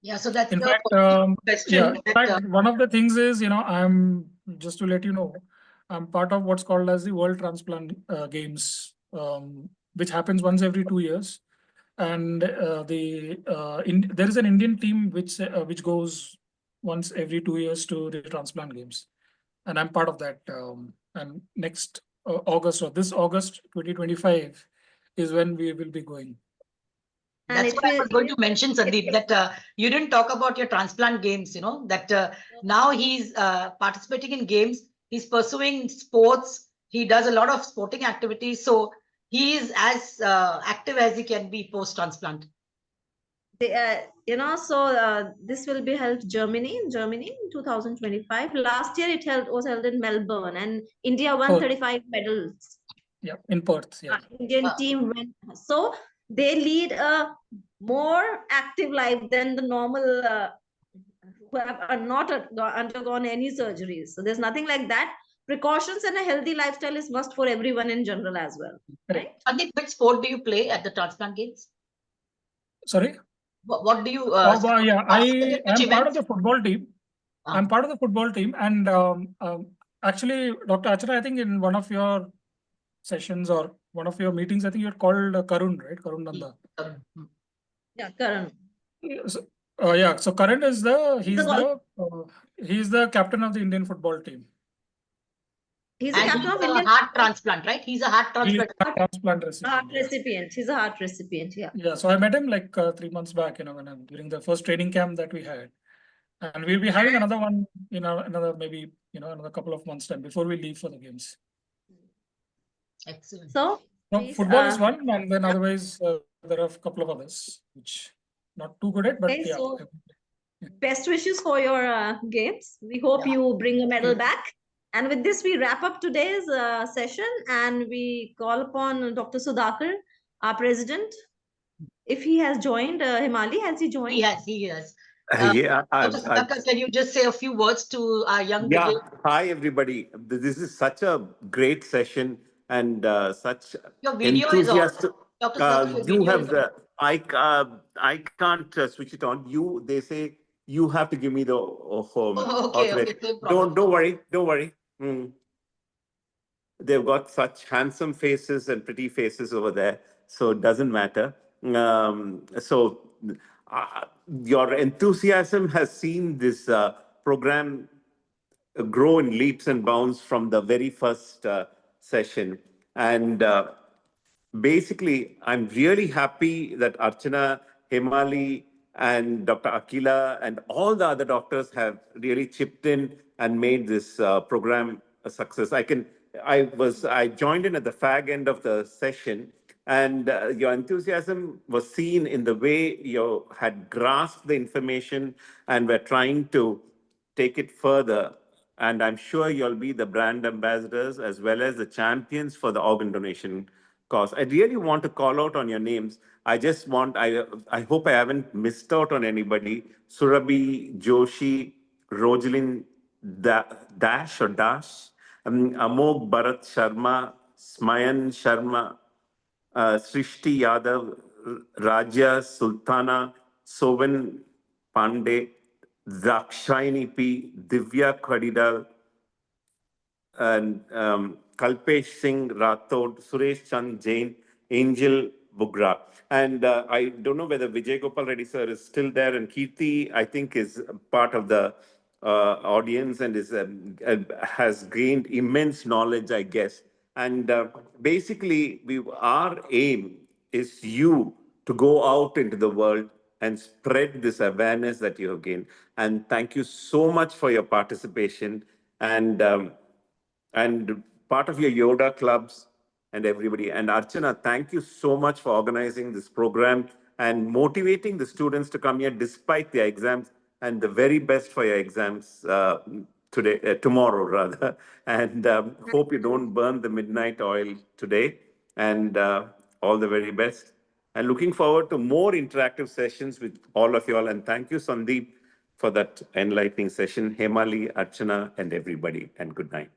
Speaker 4: Yeah, so that's
Speaker 14: in
Speaker 4: the
Speaker 14: fact,
Speaker 4: question.
Speaker 14: yeah, in fact, one of the things is, I'm just to let you know, I'm part of what's called as the World Transplant Games, which happens once every 2 years. And there is an Indian team which goes once every 2 years to the Transplant Games, and I'm part of that. And next August, or this August 2025, is when we will be going.
Speaker 4: That's what I was going to mention, Sandeep, that you didn't talk about your transplant games, that now he's participating in games, he's pursuing sports, he does a lot of sporting activities. So he is as active as he can be post-transplant.
Speaker 8: This will be held in Germany in 2025. Last year it was held in Melbourne, and India won 35 medals.
Speaker 14: Yeah, in Perth. Yeah.
Speaker 8: Indian team went. So they lead a more active life than the normal who have not undergone any surgeries. So there's nothing like that. precautions and a healthy lifestyle is must for everyone in general as well. Right?
Speaker 4: Sandeep, which sport do you play at the Transplant Games?
Speaker 14: Sorry?
Speaker 4: What do you
Speaker 14: yeah, I am part of
Speaker 4: events?
Speaker 14: the football team. I'm part of the football team, and actually, Dr. Archana, I think in one of your sessions or one of your meetings, I think you had called Karun, right? Karun Nanda.
Speaker 8: Yeah, Karan.
Speaker 14: So, yeah, so Karan is he's the captain of the Indian football team.
Speaker 8: He's a captain of Indian
Speaker 4: heart transplant, right? He's a heart transplant.
Speaker 14: Transplant recipient.
Speaker 8: Heart recipient. He's a heart recipient. Yeah.
Speaker 14: Yeah, so I met him like 3 months back, when during the first training camp that we had, and we'll be having another one, another maybe another couple of months time before we leave for the games.
Speaker 4: Excellent.
Speaker 8: So
Speaker 14: football is one, and then otherwise there are a couple of others which not too good at, but
Speaker 8: okay,
Speaker 14: yeah.
Speaker 8: So best wishes for your games. We hope you bring a medal back. And with this, we wrap up today's session, and we call upon Dr. Sudhakar, our president. If he has joined, Hemali, has he joined?
Speaker 4: He has.
Speaker 19: Yeah,
Speaker 4: Dr. Sudhakar, can you just say a few words to our young
Speaker 19: yeah.
Speaker 4: brigade?
Speaker 19: Hi, everybody. This is such a great session and such
Speaker 4: Your video is on. Dr. Sudhakar, your
Speaker 19: you
Speaker 4: video
Speaker 19: have
Speaker 4: is
Speaker 19: the I can't switch it on. They say you have to give me the home.
Speaker 4: Okay,
Speaker 19: don't worry. They've got such handsome faces and pretty faces over there, so it doesn't matter. Your enthusiasm has seen this program grow in leaps and bounds from the very first session. And basically, I'm really happy that Archana, Hemali, and Dr. Akila, and all the other doctors have really chipped in and made this program a success. I joined in at the fag end of the session, and your enthusiasm was seen in the way you had grasped the information and were trying to take it further. And I'm sure you'll be the brand ambassadors as well as the champions for the organ donation cause. I really want to call out on your names. I hope I haven't missed out on anybody. Surabhi, Joshi, Rojalin Dash, Amog Bharat Sharma, Smayan Sharma, Srishti Yadav, Raja Sultana, Sovan Pandey, Dakshayani P, Divya Khadidal, and Kalpesh Singh Rathod, Suresh Chand Jain, Angel Bugra. And I don't know whether Vijay Gopal Reddy sir is still there, and Kirti, I think, is part of the audience and has gained immense knowledge, I guess. And basically, our aim is you to go out into the world and spread this awareness that you have gained. And thank you so much for your participation and part of your Yoda clubs and everybody. And Archana, thank you so much for organizing this program and motivating the students to come here despite their exams, and the very best for your exams tomorrow rather. And hope you don't burn the midnight oil today, and all the very best. And looking forward to more interactive sessions with all of you all. And thank you, Sandeep, for that enlightening session. Hemali, Archana, and everybody. And good night.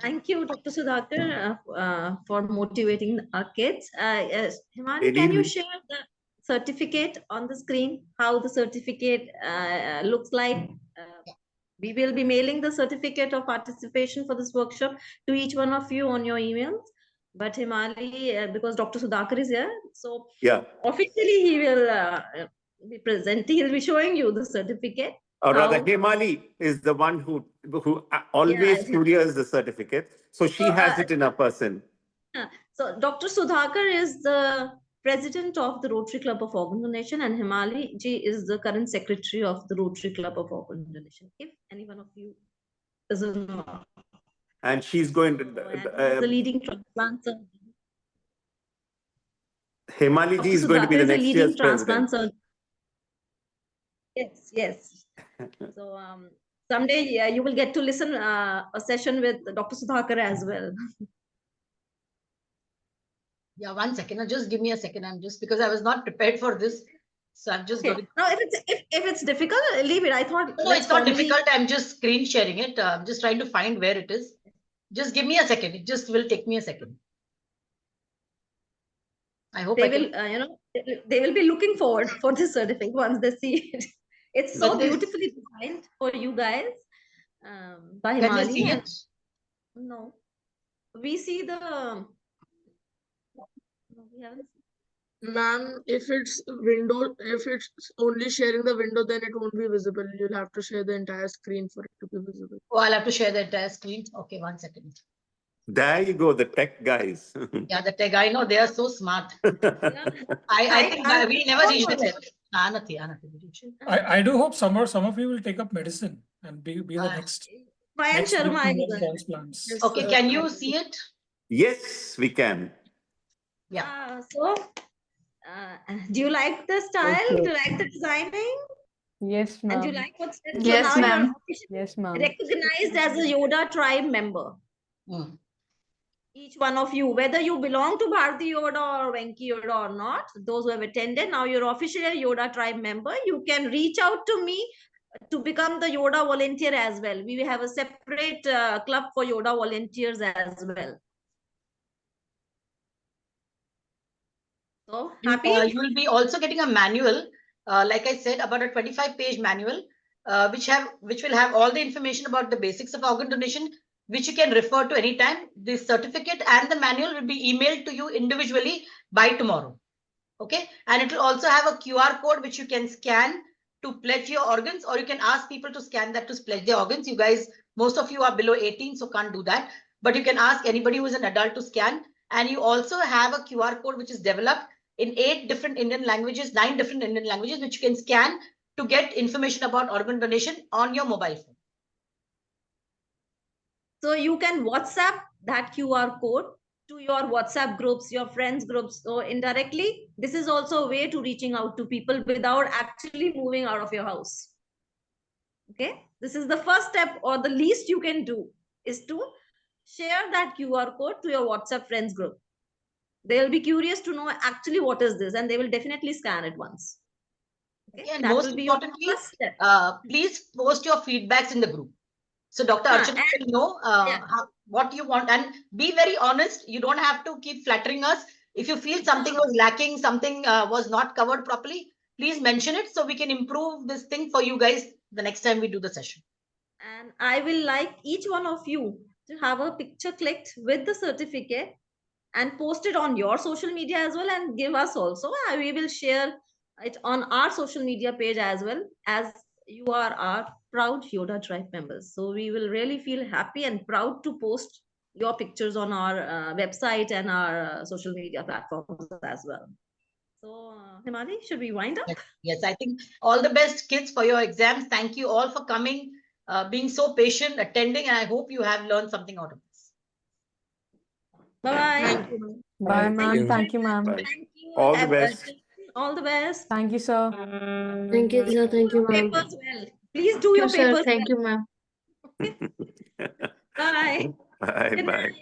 Speaker 8: Thank you, Dr. Sudhakar, for motivating our kids. Yes, Hemali, can you share the certificate on the screen? How the certificate looks like? We will be mailing the certificate of participation for this workshop to each one of you on your emails. But Hemali, because Dr. Sudhakar is here, so officially he will be presenting. He'll be showing you the certificate.
Speaker 19: Or rather, Hemali is the one who always curious the certificate. So she has it in her person.
Speaker 8: So Dr. Sudhakar is the president of the Rotary Club of Organ Donation, and Hemali ji is the current secretary of the Rotary Club of Organ Donation. If any one of you doesn't know.
Speaker 19: And she's going to...
Speaker 8: the leading transplant surgeon.
Speaker 19: Hemali ji is going to be the next year's president.
Speaker 8: Yes. So someday you will get to listen a session with Dr. Sudhakar as well.
Speaker 4: Yeah, 1 second. Just give me a second. Because I was not prepared for this. So I'm just going.
Speaker 8: No, if it's difficult, leave it. I thought
Speaker 4: no, it's not difficult. I'm just screen sharing it. I'm just trying to find where it is. Just give me a second. It just will take me a second. I hope
Speaker 8: They
Speaker 4: I
Speaker 8: will, they will be looking forward for this certificate once they see it. It's so
Speaker 4: But this-
Speaker 8: beautifully designed for you guys by
Speaker 4: Can you
Speaker 8: Hemali.
Speaker 4: see
Speaker 8: And
Speaker 4: it?
Speaker 8: no, we see the. No, we haven't.
Speaker 2: Ma'am, if it's only sharing the window, then it won't be visible. You'll have to share the entire screen for it to be visible.
Speaker 4: Oh, I'll have to share the entire screen. Okay, 1 second.
Speaker 19: There you go, the tech guys.
Speaker 4: Yeah, the tech, I know they are so smart. I think we never reached it yet.
Speaker 14: I do hope some of you will take up medicine and be the next.
Speaker 8: Mayank
Speaker 14: next
Speaker 8: Sharma
Speaker 14: victim
Speaker 8: is
Speaker 14: of
Speaker 8: there.
Speaker 14: transplants.
Speaker 4: Okay, can you see it?
Speaker 19: Yes, we can.
Speaker 4: Yeah.
Speaker 8: So, do you like the style? Do you like the designing?
Speaker 15: Yes,
Speaker 8: And do you
Speaker 15: ma'am.
Speaker 8: like what's said?
Speaker 15: Yes,
Speaker 8: so now
Speaker 15: ma'am.
Speaker 8: you're officially
Speaker 15: Yes, ma'am.
Speaker 8: recognized as a Yoda tribe member. Each one of you, whether you belong to Bharati Yoda or Venki Yoda or not, those who have attended, now you're officially a Yoda tribe member. You can reach out to me to become the Yoda volunteer as well. We have a separate club for Yoda volunteers as well. So happy?
Speaker 4: You will be also getting a manual, like I said, about a 25-page manual, which will have all the information about the basics of organ donation, which you can refer to anytime. The certificate and the manual will be emailed to you individually by tomorrow. Okay, and it will also have a QR code which you can scan to pledge your organs, or you can ask people to scan that to pledge their organs. You guys, most of you are below 18, so can't do that. But you can ask anybody who is an adult to scan. And you also have a QR code which is developed in 9 different Indian languages, which you can scan to get information about organ donation on your mobile phone.
Speaker 8: So you can WhatsApp that QR code to your WhatsApp groups, your friends groups. So indirectly, this is also a way to reaching out to people without actually moving out of your house. Okay, this is the first step, or the least you can do is to share that QR code to your WhatsApp friends group. They'll be curious to know actually what is this, and they will definitely scan it once. Okay,
Speaker 4: and
Speaker 8: that
Speaker 4: most
Speaker 8: will be your
Speaker 4: importantly,
Speaker 8: first step.
Speaker 4: Please post your feedbacks in the group. So Dr. Archana will know what you want, and be very honest. You don't have to keep flattering us. If you feel something was lacking, something was not covered properly, please mention it so we can improve this thing for you guys the next time we do the session.
Speaker 8: And I will like each one of you to have a picture clicked with the certificate and post it on your social media as well, and give us also. We will share it on our social media page as well, as you are our proud Yoda tribe members. So we will really feel happy and proud to post your pictures on our website and our social media platforms as well. So Hemali, should we wind up?
Speaker 4: Yes, I think all the best, kids, for your exams. Thank you all for coming, being so patient, attending, and I hope you have learned something out of this.
Speaker 8: Bye-bye.
Speaker 2: Thank you.
Speaker 15: Bye, ma'am. Thank you, ma'am.
Speaker 8: Thank you.
Speaker 19: All the best.
Speaker 8: All the best.
Speaker 15: Thank you, sir.
Speaker 16: Thank you, sir. Thank you, ma'am.
Speaker 8: Papers well. Please do your
Speaker 16: Sir,
Speaker 8: papers
Speaker 16: thank
Speaker 8: well.
Speaker 16: you, ma'am.
Speaker 8: Bye.
Speaker 19: Bye
Speaker 8: Good
Speaker 19: bye.
Speaker 8: night.